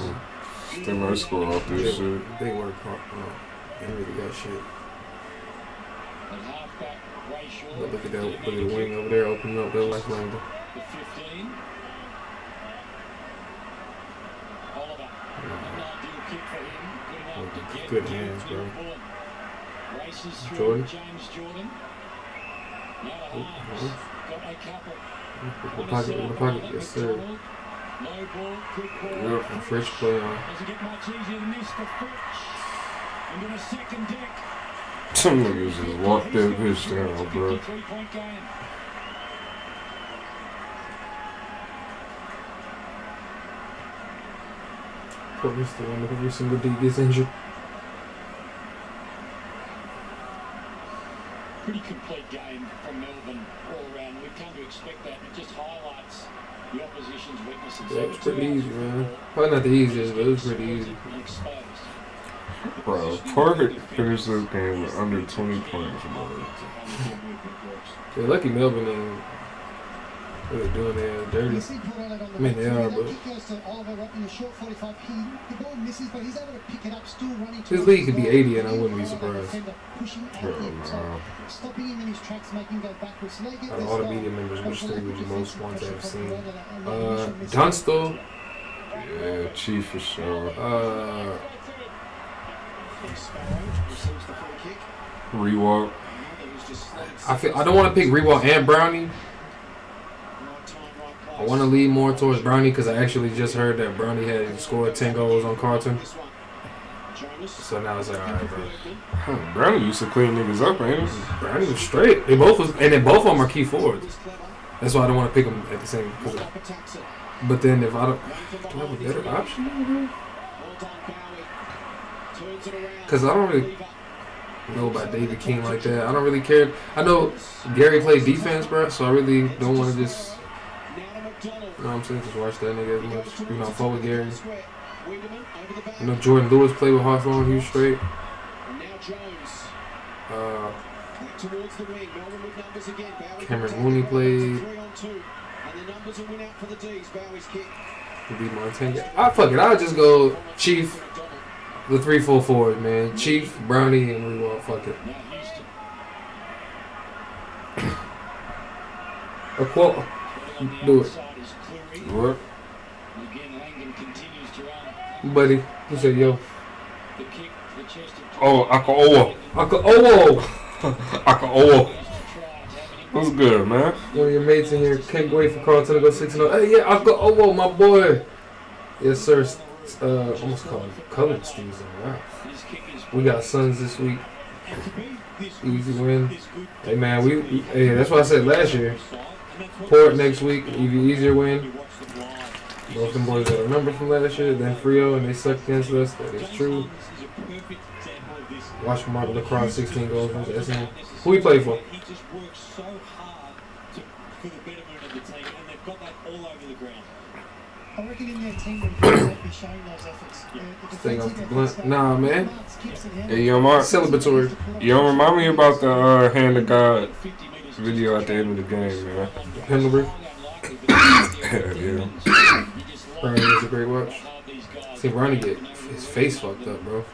They might score off this shit. They work hard. They really got shit. At halfback, Ray Shaw. But look at that. Look at the wing over there opening up their left Langdon. The 15. Oliver. An ideal kick for him. Good enough to get Good hands, bro. Races through Jordan. James Jordan. Now to Harms. Got a couple. In the pocket, yes sir. Low ball, quick ball. Yep, and Fritz play on. Doesn't get much easier than this for Fritz. Into the second deck. Some niggas just walked that bitch down, bro. 53-point game. Portland's still under every single D gets injured. Pretty complete game from Melbourne all around. We've come to expect that. It just highlights the opposition's weaknesses. Yeah, it was pretty easy, man. Probably not the easiest, but it was pretty easy. Bro, Parker finished this game with under 20 points, bro. They're lucky Melbourne ain't really doing their dirty. You see Port Adelaide on the I mean, they right are, foot, but that kick goes to Oliver in a short 45. The ball misses, but he's able to pick it up, still running. His league could be 80 and I wouldn't be surprised. Pushing Hell out him, so no. stopping him in his tracks, making him go backwards. So they get Out of this all the goal. media members, But which for three lack was of the most defensive ones I've pressure seen? from Port Adelaide, and Dunstall. Yeah, Chief for sure. Rewalk. I don't want to pick Rewalk and Brownie. I want to lean more towards Brownie because I actually just heard that Brownie had scored 10 goals on Carlton. So now it's like, all right, bro. Brownie used to clean niggas up, ain't he? Brownie was straight. They both was, and then both of them are key forwards. That's why I don't want to pick them at the same. But then if I don't, do I have a better option? Because I don't really know about David King like that. I don't really care. I know Gary played defense, bro, so I really don't want to just, you know what I'm saying, just watch that nigga as much. You know, fuck with Gary. You know, Jordan Lewis played with Hawthorne, he was straight. Cameron Mooney played. Beat Montana. Fuck it, I'll just go Chief. The 3-4-4, man. Chief, Brownie, and Rewalk. Fuck it. A quote. Do it. What? Buddy, who said yo? Oh, Akaowo. Akaowo. What's good, man? One of your mates in here can't wait for Carlton to go 6-0. Hey, yeah, Akaowo, my boy. Yes, sir. Almost called Cullen STEEZ TheDon. Wow. We got Suns this week. Easy win. Hey man, hey, that's what I said last year. Port next week, even easier win. Both them boys got a number from last year. Then Frio and they sucked against us. That is true. Watch Mark Lacrosse 16 goals versus SM. Who he play for? He just works so hard for the betterment of the team, and they've got that all over the ground. I reckon in their team would be showing those efforts. Staying off the blunt. Nah, man. Hey, yo, Mark. Celebratory. Yo, remind me about the hand of God video at the end of the game, man. Pendlebury. Yeah. Ronnie was a great watch. See Ronnie get his face fucked up, bro.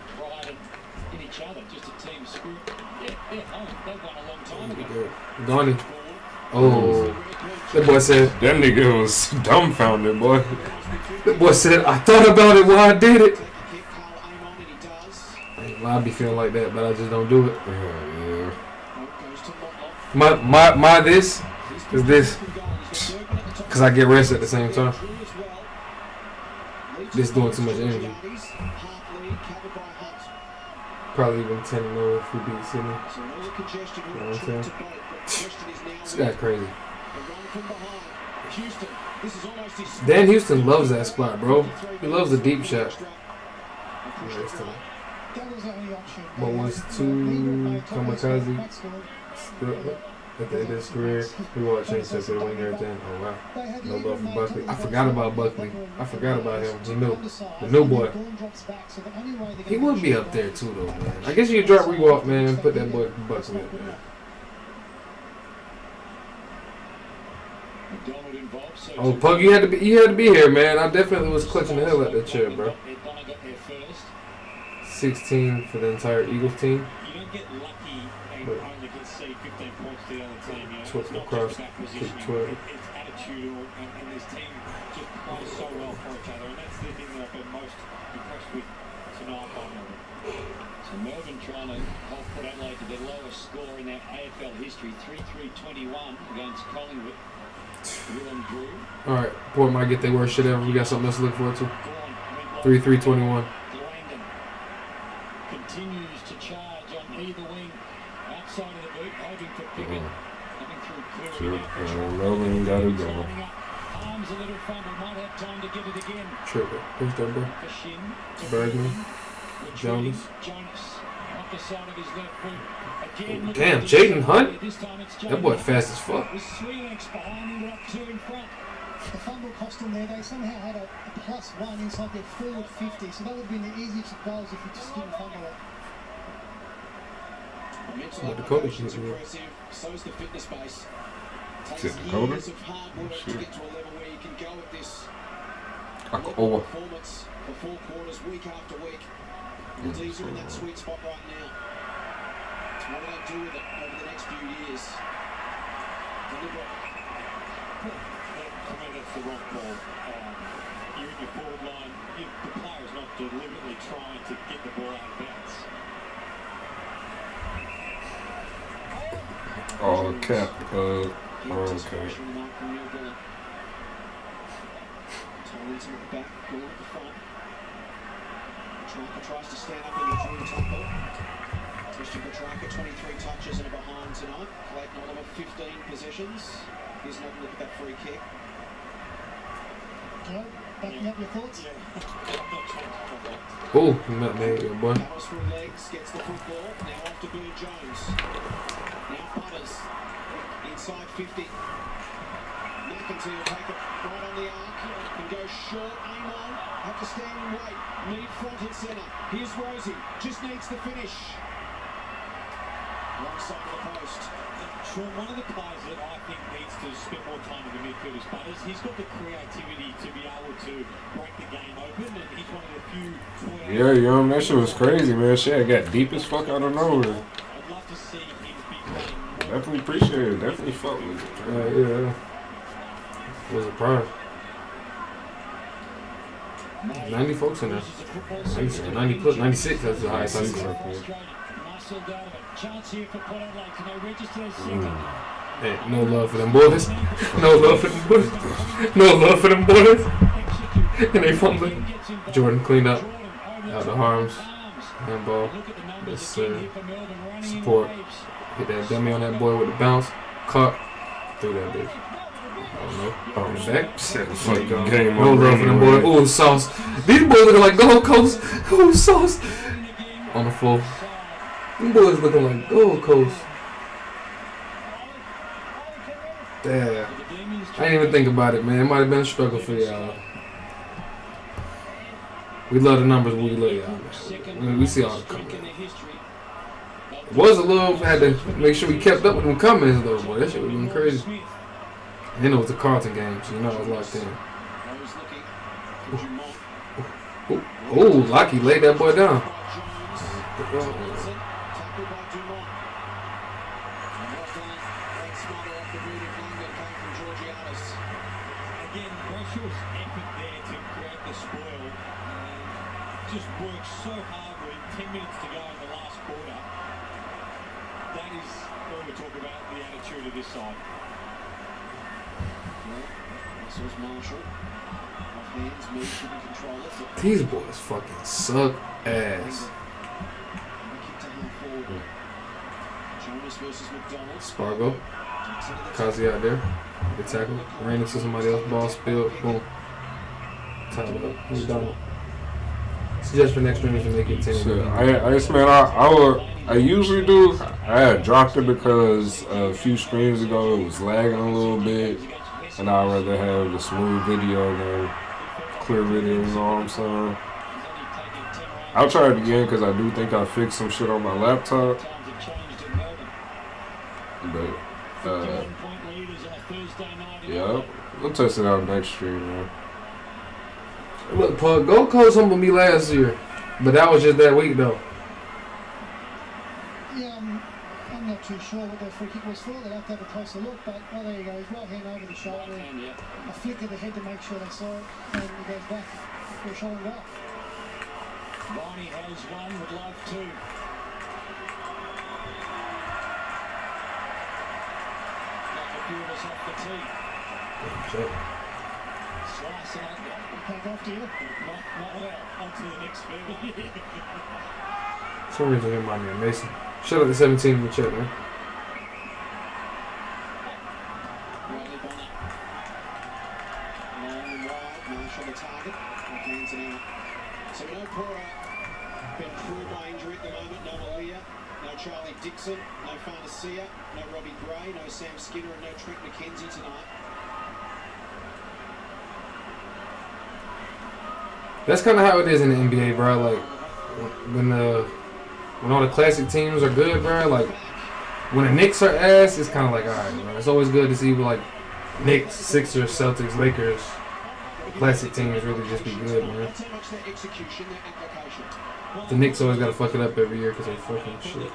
Donnie. Oh, that boy said. That nigga was dumbfounded, boy. That boy said, I thought about it while I did it. I be feeling like that, but I just don't do it. Yeah. My this is this. Because I get rest at the same time. This doing too much energy. Probably even 10-0 if we beat Sydney. You know what I'm saying? It's that crazy. Dan Houston loves that spot, bro. He loves the deep shot. But once two kamikaze at the end of his career, we want to change that to the wing everything. Oh wow. No love for Buckley. I forgot about Buckley. I forgot about him. He knew. The new boy. He would be up there too though, man. I guess you could drop rewalk, man, put that boy Buckley up there. Oh, Pug, you had to be here, man. I definitely was clutching the hell out that chair, bro. 16 for the entire Eagles team. You don't get lucky and only concede 15 points to the other team. You know, Twelve it's not across, just kick positioning, 12. it's attitudinal, and this team just plays so well for each other, and that's the thing that I've been most impressed with tonight by Melbourne. So Melbourne trying to help put Adelaide to their lowest score in their AFL history, 3-3-21 against Collingwood. Will and Drew. All right, Port might get their worst shit ever. We got something else to look forward to. 3-3-21. Continues to charge on either wing, outside of the boot, hoping for Pickett. Coming through clear. Melbourne got it going. Arms a little fumble, might have time to get it again. Triple. Who's that, bro? For Shin. Bergman. Jonas. Off the side of his left foot. Again, damn, Jaden Hunt? This time it's That boy fast as fuck. With 3 lengths behind him, we're up 2 in front. The fumble cost them there. They somehow had a +1 inside their forward 50, so that would have been the easiest of goals if you just didn't fumble it. What Dakota should do. So's the fitness base. Is it Dakota? Years of hard work to get to a level where you can go with this performance for 4 quarters, week after week. The D's are in that sweet spot right now. So what do they do with it over the next few years? Deliver it. I mean, that's the wrong call. You're in your forward line. The player's not deliberately trying to get the ball out of bounds. Oh, cap. Okay. Tomlinson at the back, ball at the front. Petrarca tries to stand up in the Drew tackle. Christian Petrarca, 23 touches and a behind tonight. Clayton Oliver, 15 possessions. Here's another look at that free kick. Joe, backing up your thoughts? Oh, nutmeg, your boy. Powers through legs, gets the football. Now off to Burn Jones. Now Butters. Inside 50. McIntyre will take it right on the arc. Can go short, aim on. Have to stand and wait. Need front and centre. Here's Rosie. Just needs the finish. Wrong side of the post. Sean, one of the players that I think needs to spend more time in the midfield is Butters. He's got the creativity to be able to break the game open, and he's one of the few. Yeah, yo, that shit was crazy, man. Shit got deep as fuck out of nowhere. I'd love to see him be playing more. Definitely appreciate it. Definitely fuck with it. Yeah. Was a prime. 90 folks in there. 90 plus, 96. That's the highest I've seen. Chance here for Port Adelaide. Can they register their second? Hey, no love for them boys. No love for them boys. No love for them boys. And they fumbling. Jordan cleaned up. Out the harms. Handball. Let's support. Hit that dummy on that boy with the bounce. Caught. Threw that bitch. Oh, in the back. Game no love for them boys. Ooh, sauce. These boys looking like Gold Coast. Ooh, sauce. On the floor. Them boys looking like Gold Coast. Damn. I didn't even think about it, man. It might have been a struggle for y'all. We love the numbers. We love y'all, man. We see all the comments. Was a little, had to make sure we kept up with them comments though, boy. That shit was been crazy. And it was a Carlton game, so you know I was locked in. Oh, Lockie laid that boy down. Again, Brashaw's effort there to create the spoil just worked so hard with 10 minutes to go in the last quarter. That is when we talk about the attitude of this side. This was Marshall. Off hands, move, couldn't control it. These boys fucking suck ass. Jonas versus McDonald. Spargo. Kazi out there. Good tackle. Ran into somebody else. Ball spilled. Boom. Time up. He's done. Suggest for next round if you make it 10. So, I usually do. I had dropped it because a few streams ago it was lagging a little bit, and I'd rather have the smooth video than clear video. You know what I'm saying? I'll try it again because I do think I fixed some shit on my laptop. But yeah, we'll test it out next stream, man. Look, Pug, Gold Coast humbled me last year, but that was just that week though. Yeah, I'm not too sure what their free kick was for. They'd have to have a closer look, but well, there you go. His right hand over the shoulder, a flick of the head to make sure they saw it, and he goes back for a shot and goal. Barney has one, would love two. Like a few of us off the tee. Slice it up. Can't go after you. Not well. On to the next fairway. For some reason, remind me of Mason. Shout out to 17 in the chat, man. Riley Bonner. Long and wide. Marshall the target. Hands it out. So no Pora been through by injury at the moment. No Malia. No Charlie Dixon. No Farnacia. No Robbie Gray. No Sam Skinner. And no Trent McKenzie tonight. That's kind of how it is in the NBA, bro. Like when all the classic teams are good, bro. Like when the Knicks are ass, it's kind of like, all right, bro. It's always good to see like Knicks, Sixers, Celtics, Lakers, classic teams really just be good, man. The Knicks always gotta fuck it up every year because they fucking shit.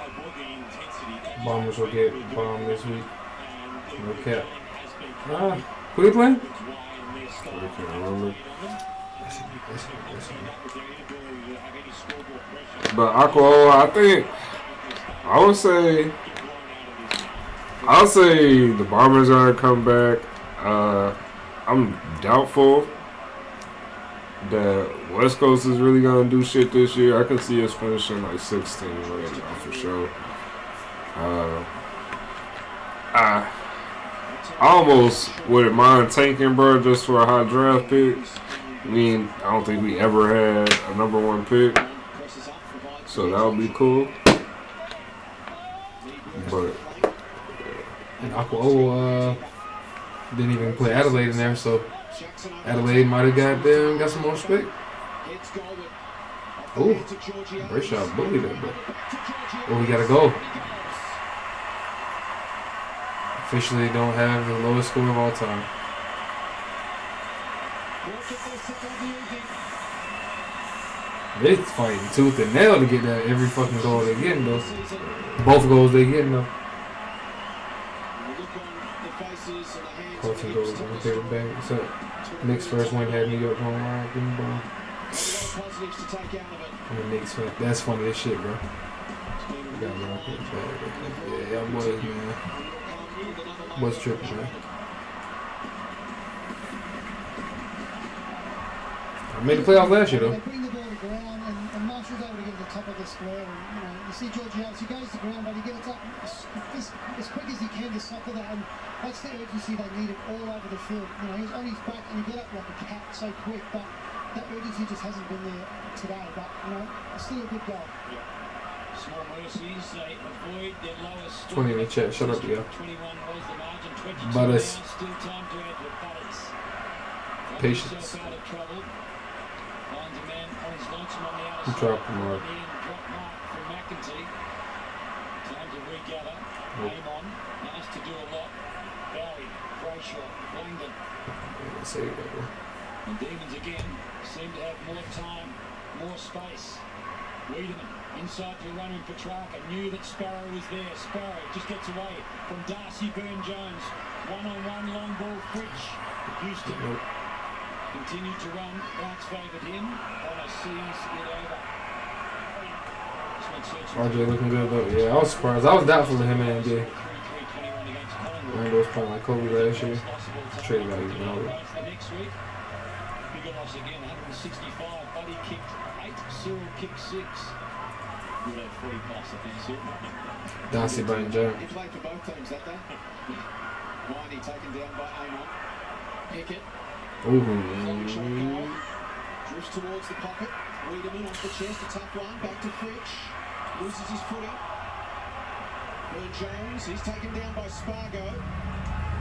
Bombers will get bombed this week. No cap. Who they playing? But Aqua, I would say the Bombers are gonna come back. I'm doubtful that West Coast is really gonna do shit this year. I can see us finishing like 16 right now for sure. I almost wouldn't mind tanking, bro, just for a high draft pick. I mean, I don't think we ever had a number one pick, so that would be cool. But and Aqua didn't even put Adelaide in there, so Adelaide might have got some more respect. Oh, Brayshaw bullied that, but oh, we gotta go. Officially don't have the lowest score of all time. They're fighting tooth and nail to get that every fucking goal they getting though. Both goals they getting though. Carlton goes on favorite back. So Knicks first win had New York home line. And the Knicks win. That's funny as shit, bro. Yeah, y'all boys, man. Boys tripping, man. I made the playoffs last year, though. They bring the ball to ground, and Marshall's able to get to the top of the square. And, you see Georgie Harris, he goes to ground, but he gets up as quick as he can to stop that. And that's the urgency they needed all over the field. He was on his back, and he got up like a cat so quick, but that urgency just hasn't been there today. But, still a good goal. Yeah. Small mercies, they avoid their lowest 20 in the chat, shut up, yo. 21 was the margin, 22 Butters. Still time to add with Butters. Patience. Out of trouble. Finds a man on his lonesome on the He outside. dropped him In hard. the end, drop mark from McEntee. Time to regather. Aim on. Nice to do a lot. Bowie, Brayshaw, Langdon. Yeah, say that, bro. And Demons again seem to have more time, more space. Wiedemann inside to run in Petrarca. Knew that Sparrow was there. Sparrow just gets away from Darcy Burn-Jones. One-on-one long ball, Fritsch. Houston continued to run. Bounce favoured him. Connor sees it over. RJ looking good though. Yeah, I was surprised. I was doubtful of him and NBA. Orlando was playing like Kobe last year. Trade value, you know. Next week, bigger loss again, 165. Buddy kicked 8, Cyril kicked 6. Would have 40 plus, I think, Cyril. Darcy Burn-Jones. He played for both teams that day. Viney taken down by Amon. Pickett. Long shot goal. Drifts towards the pocket. Wiedemann off the chest, a tough one. Back to Fritsch. Loses his footing. Burn-Jones, he's taken down by Spargo.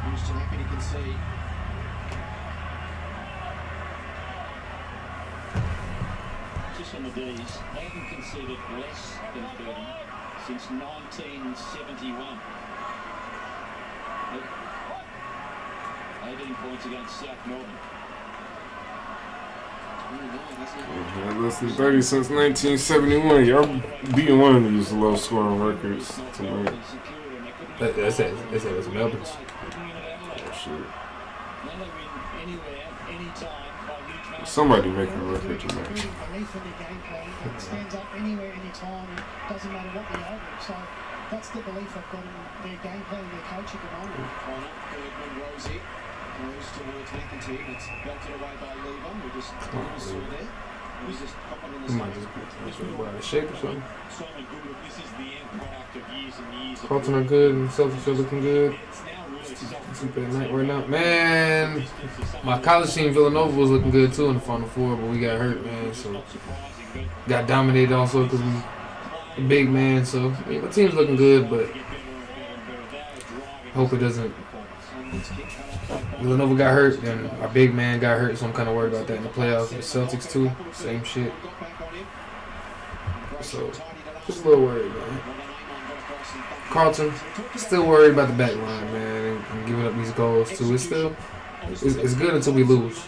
Houston happy to concede. Just on the D's, they haven't conceded less than 30 since 1971. 18 points against South Melbourne. Yeah, less than 30 since 1971. Y'all beating one of these low scoring records tonight. They said it's Melbourne's. Oh, shit. Now they win anywhere, anytime, by huge margin. Somebody make a record tonight. Belief in their game plan. It stands up anywhere, anytime. It doesn't matter what the average. So that's the belief I've got in their game plan and their coach at the moment. Connor, Bergman, Rosie. Moves towards McEntee. It's belted away by Lever. We just saw there. We just hop on in the He might just be out of shape or something. Simon Goodwood, this is the end product of years and years of Carlton are good and Celtics are looking good. It's now really Super at night right now. Man, my college team Villanova was looking good too in the Final Four, but we got hurt, man. So got dominated also because we a big man. So I mean, my team's looking good, but hope it doesn't. Villanova got hurt, and our big man got hurt, so I'm kind of worried about that in the playoffs. The Celtics too, same shit. So just a little worried, man. Carlton, still worried about the back line, man, and giving up these goals too. It's good until we lose.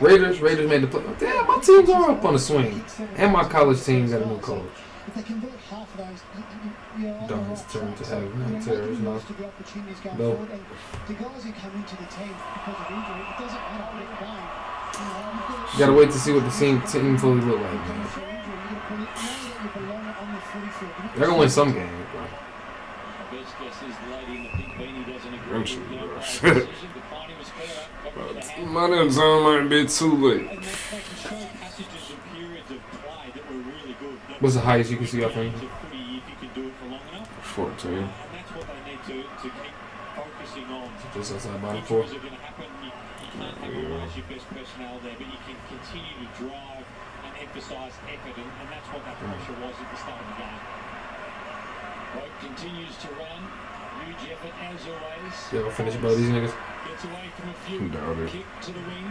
Raiders made the play. Damn, my teams are up on the swing, and my college team got a new coach. If they convert half of those, Don's turn to have no terrors now. the opportunities going No. forward. And the guys who come into the team because of injury, it doesn't matter what they're playing. You gotta wait to see what the team fully look like, man. They're gonna win some games, bro. Best guess is the lady in the pink beanie doesn't agree Eventually, with the bro. decision, but Finey was better. Got rid of the hand. My name's on might be too late. And they can show passages and periods of play that were really good. What's the highest you can see off him? It's a footy if you can do it for long enough. 14. And that's what they need to keep focusing on. Just outside bottom four. Injuries are going to happen. You can't have always your best personnel there, but you can continue to drive and emphasise effort, and that's what that pressure was at the start of the game. Boat continues to run. Huge effort as always. Yeah, we'll finish about these niggas. Gets away from a few. Doubt it. Kick to the wing.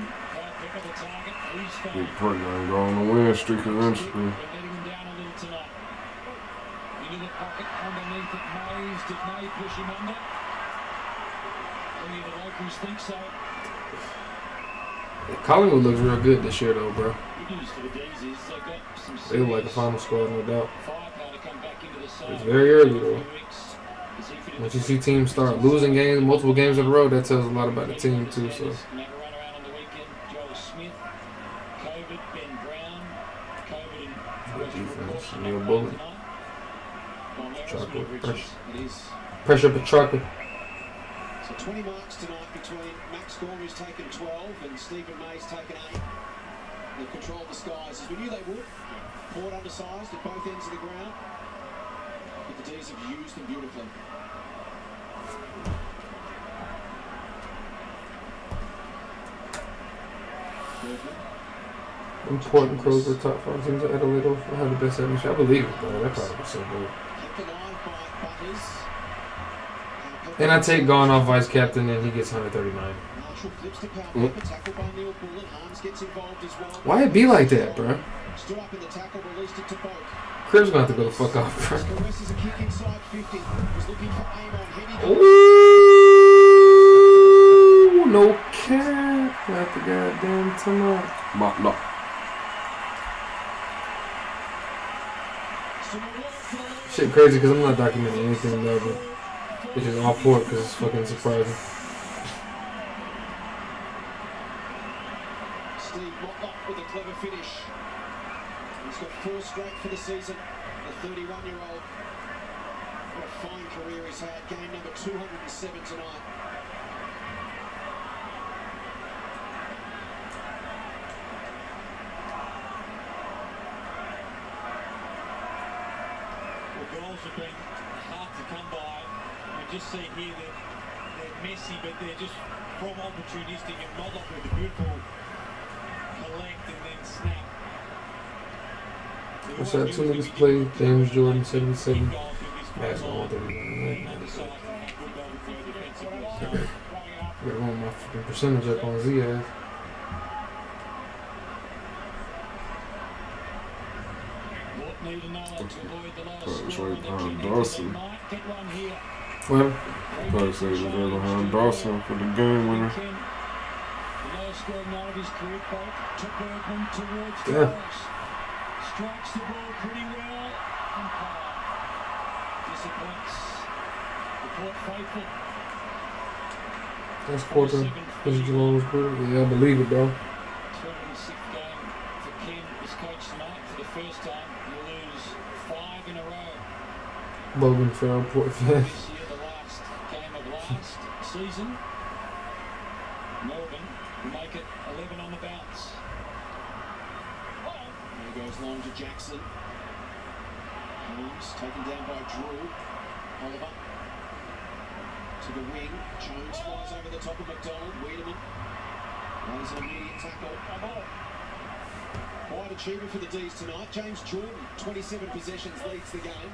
Pick up the target. He's Big fine. partner and go on the win streak eventually. We're letting him down a little tonight. Into the pocket underneath it. Mays. Did May push him under? Any of the locals think so. Collingwood looks real good this year, though, bro. Good news for the D's is they've got some They look like a serious final squad, no doubt. firepower to come back into the side. It's very early, though. Few weeks. Is he fit in Once the you see teams start losing games, multiple games in a row, that tells a lot about the team, too. So Another run around on the weekend. Joel Smith, COVID, Ben Brown, COVID and good defense. Westbrook Neil tonight. Bullock. Well, that was Chocolate Will pressure. Richards. It is. Pressure Petrarca. So 20 marks tonight between Max Gormley's taken 12 and Stephen May's taken 8. They've controlled the skies as we knew they would. Port undersized at both ends of the ground. But the D's have used them beautifully. Important Crows were top 5 teams at Adelaide. I have the best atmosphere. I believe it, bro. That probably was so good. Kept alive by Butters. And I take Gone off vice captain, and he gets 139. Marshall flips to power paper, tackle by Neil Bullen. Harms gets involved as well. Why it be like that, bro? Stood up in the tackle, released it to Boak. Crib's gonna have to go the fuck off, bro. Caresses a kick inside 50. Was looking for aim on heavy. Ooh, no cap. Got the goddamn timeout. No. Shit crazy because I'm not documenting anything though, but it's just all port because it's fucking surprising. Steve Motlop with a clever finish. He's got 4 straight for the season. The 31-year-old. What a fine career he's had. Game number 207 tonight. Goals have been hard to come by. We just see here that they're messy, but they're just from opportunistic, and Motlop with a beautiful collect and then snap. What's that? 2 niggas play. James Jordan, 77. That's all that we got one of my fucking percentage up on Z-Ass. It's right behind Dawson. What? Probably say he's right behind Dawson for the game winner. Yeah. Strikes the ball pretty well. Umpire disappoints the Port faithful. That's quarter. This is Geelong's quarter. Yeah, I believe it, bro. 206th game for Ken as coach tonight. For the first time, you lose 5 in a row. Logan Farrell, Port fan. This year, the last game of last season. Melbourne will make it 11 on the bounce. There goes long to Jackson. Holmes taken down by Drew. Oliver to the wing. Jones flies over the top of McDonald. Wiedemann lays an immediate tackle. Quite achievement for the D's tonight. James Jordan, 27 possessions, leads the game.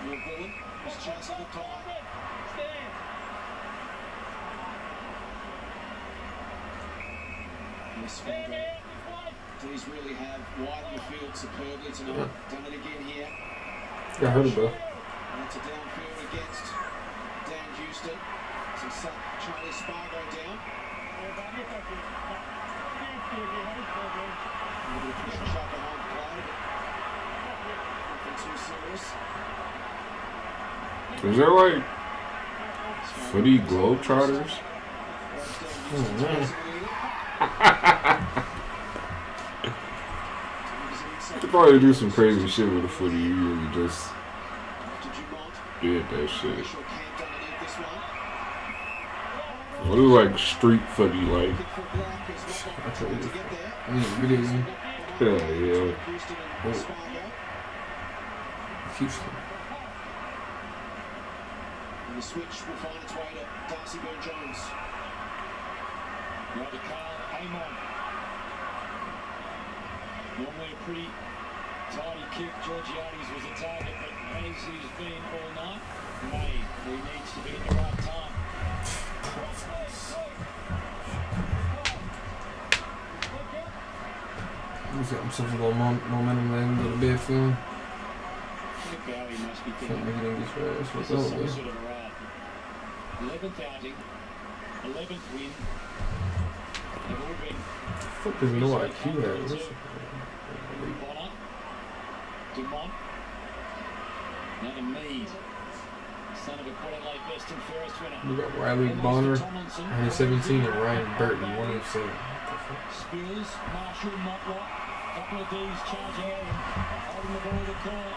Neil Bullen is chasing the tie. D's really have widened the field superbly tonight. Done it again here. Yeah, I heard it, bro. That's a downfield against Dan Houston. So Charlie Spargo down. A little bit of push and shove behind the play, but nothing too serious. Is there like footy globetrotters? You probably do some crazy shit with the footy. You really just did that shit. What is like street footy like? Yeah. Houston. And the switch will find its way to Darcy Byrne-Jones. Now to Carl Amon. Normally a pretty tidy kick. Georgiades was a target, but as he's been all night, he needs to be in the right time. He's got himself a little momentum there. He can go to bed feeling. Bowie must be Can't thinking, make it in this fast. this What's is up, some man? sort of a ride. 11th outing, 11th win. They've all been Fuck, there's no IQ there. Bonner, Dumont, now to Mead, son of a Adelaide best and fairest winner. We got Riley Bonner, Tomlinson, 117, and Ryan Burton, 187. Spills, Marshall, Motlop, couple of D's charging at him, holding the ball to the corner.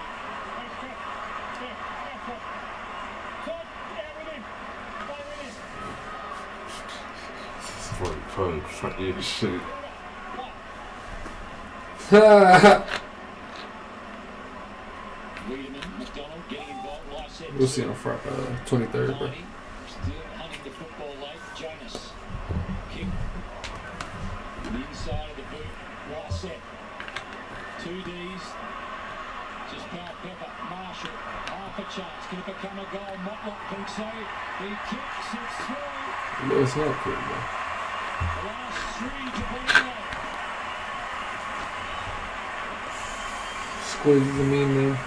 Fuck yeah, shit. We'll see on Friday, 23rd, bro. Still hunting the football late. Jonas. Kick. The inside of the boot. Right set. 2 D's. Just power pepper. Marshall. Marshall, half a chance. Can it become a goal? Motlop thinks so. He kicks it through. No, it's not good, bro. The last 3 to bring it. Squid is a mean name.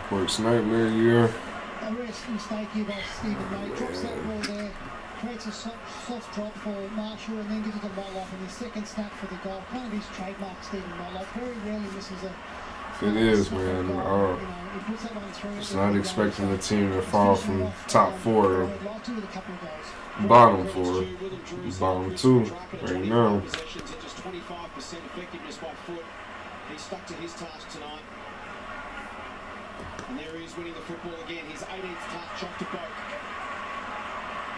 Port's nightmare year. A rest mistake here by Stephen May. Drops that ball there, creates a soft drop for Marshall, and then gives it to Motlop, and his second snap for the goal. Kind of his trademark, Stephen Motlop. Very rarely misses a. It is, man. He puts that one through. Just not expecting the team to fall from top 4 to I'd like to with a couple of goals. bottom 4, bottom 2 right now. Possessions at just 25% effectiveness by foot. He stuck to his task tonight. And there he is winning the football again. His 18th touch off to Boak.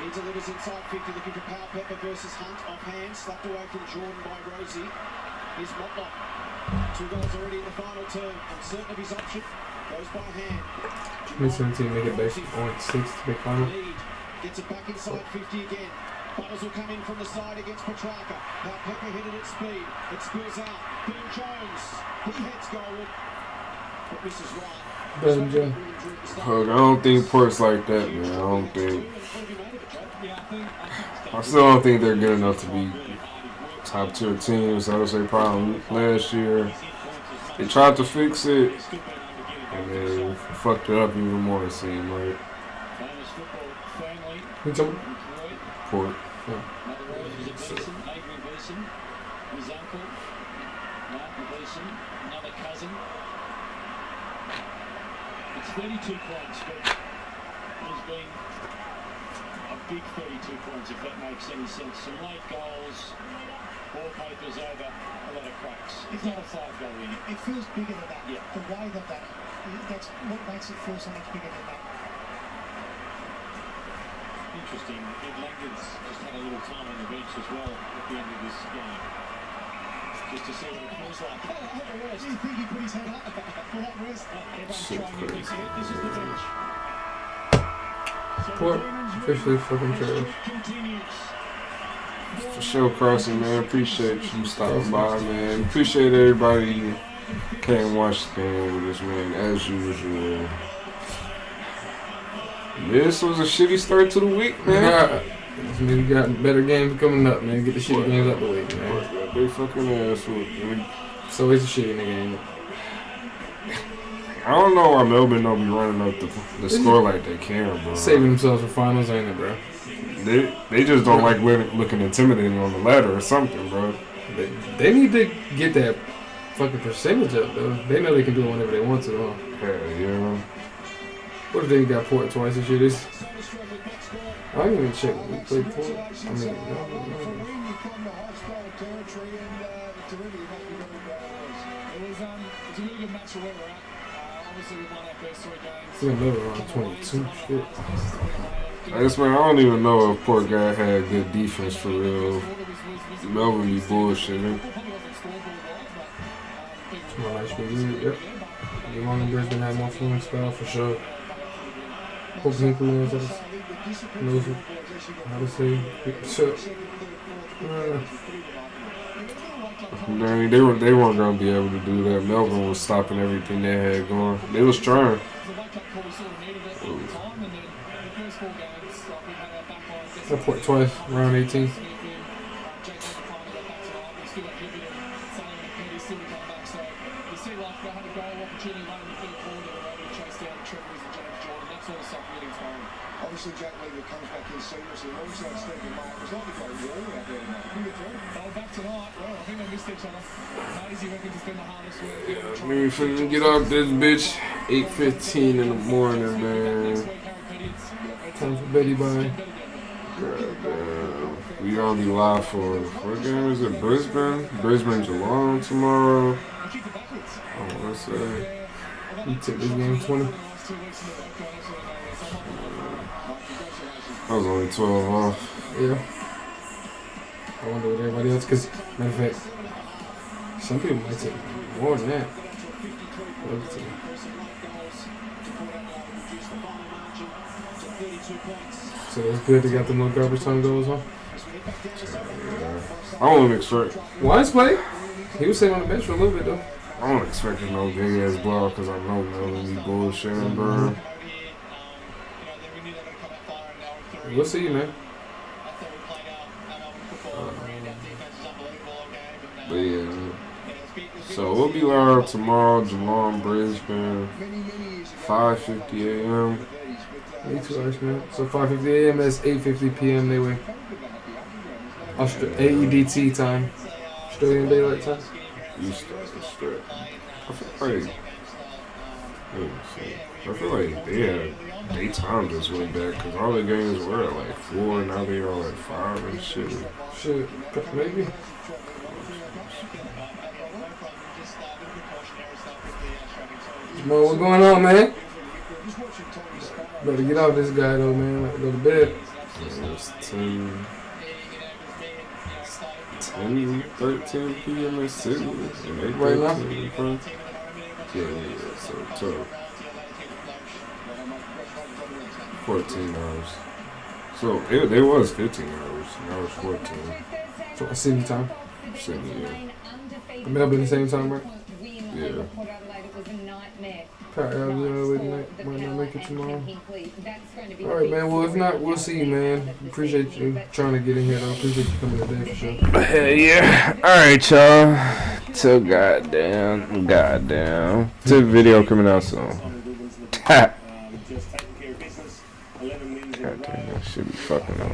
He delivers inside 50, looking for Power Pepper versus Hunt. Offhand, slapped away from Jordan by Rosie. Here's Motlop. 2 goals already in the final term. Uncertain of his option. Goes by hand. 2017 make it back on 6 to the final. Lead. Gets it back inside 50 again. Butters will come in from the side against Petrarca. Power Pepper headed at speed. It spills out. Burn Jones. He heads goalward. But misses right. Hug, I don't think Port's like that, man. I don't think. I still don't think they're good enough to be top tier teams. That was their problem last year. They tried to fix it, and they fucked it up even more, it seemed like. Who talking? Port. His uncle, Martin Beeson, another cousin. It's 32 points, but there's been a big 32 points, if that makes any sense. Some late goals, wallpapers over, a lot of cracks. It's not a 5-goal win. It feels bigger than that. Yeah. The way that's what makes it feel so much bigger than that. Interesting. Ed Langdon's just had a little time on the bench as well at the end of this game. Just to see what it feels like. Do you think he put his head up for that rest? Everyone's trying to fix it. This is the bench. Port officially fucking trash. For sure, Crossing, man. Appreciate you stopping by, man. Appreciate everybody who came watch the game with us, man, as usual. This was a shitty start to the week, man. We got better games coming up, man. Get the shitty games out the way, man. They fucking ass with me. So it's a shitty nigga, ain't it? I don't know why Melbourne don't be running up the score like they can, bro. Saving themselves for finals, ain't it, bro? They just don't like looking intimidating on the ladder or something, bro. They need to get that fucking percentage up, though. They know they can do it whenever they want to, huh? Hell yeah. What if they got Port twice this year? I didn't even check when we played Port. I mean, no. It's a really good match for where we're at. Obviously, we won our first 3 games. We're never around 22. Shit. I guess, man, I don't even know if Port guy had good defense for real. Melbourne be bullshitting. Tomorrow night should be good, yep. You want in Brisbane have more fluent style for sure. Hope Hinkley knows how to say shit. Danny, they weren't gonna be able to do that. Melbourne was stopping everything they had going. They was trying. I Port twice, round 18. Obviously, Jack Lever comes back in seamlessly. Alongside Stephen May, it was like they got a wall out there, mate. Bring it through. They were back tonight. Well, I think they missed each other. Maisie reckons it's been the hardest work. Yeah, we finna get off this bitch 8:15 in the morning, man. Time for Betty Bye. We gonna be live for what game is it? Brisbane? Brisbane Geelong tomorrow. I wanna say. You took this game 20. I was only 12 off. Yeah. I wonder what everybody else, because, matter of fact, some people might take more than that. So it's good to get them little garbage time goals, huh? I wouldn't expect. Wise play. He was sitting on the bench for a little bit, though. I don't expect no big ass blowout because I know Melbourne be bullshitting, bro. We'll see, man. But yeah. So we'll be live tomorrow, Geelong, Brisbane, 5:50 a.m. 2 hours, man. So 5:50 a.m. That's 8:50 p.m. They way. AEDT time. Australian Daylight Time. Eastern. I feel like they time just went back because all the games were at like 4, now they are at 5 and shit. Shit, maybe. Jamal, what's going on, man? Better get off this guy though, man. Go to bed. It's 10:13 p.m. in Sydney and 8:13 in Yeah, so 12. 14 hours. So it was 15 hours. Now it's 14. So Sydney time. Sydney, yeah. Melbourne the same time, right? Yeah. Might not make it tomorrow. Alright, man. Well, if not, we'll see you, man. Appreciate you trying to get in here, though. Appreciate you coming today for sure. Hell yeah. Alright, y'all. Till goddamn. Till video coming out soon. Goddamn, that should be fucking up.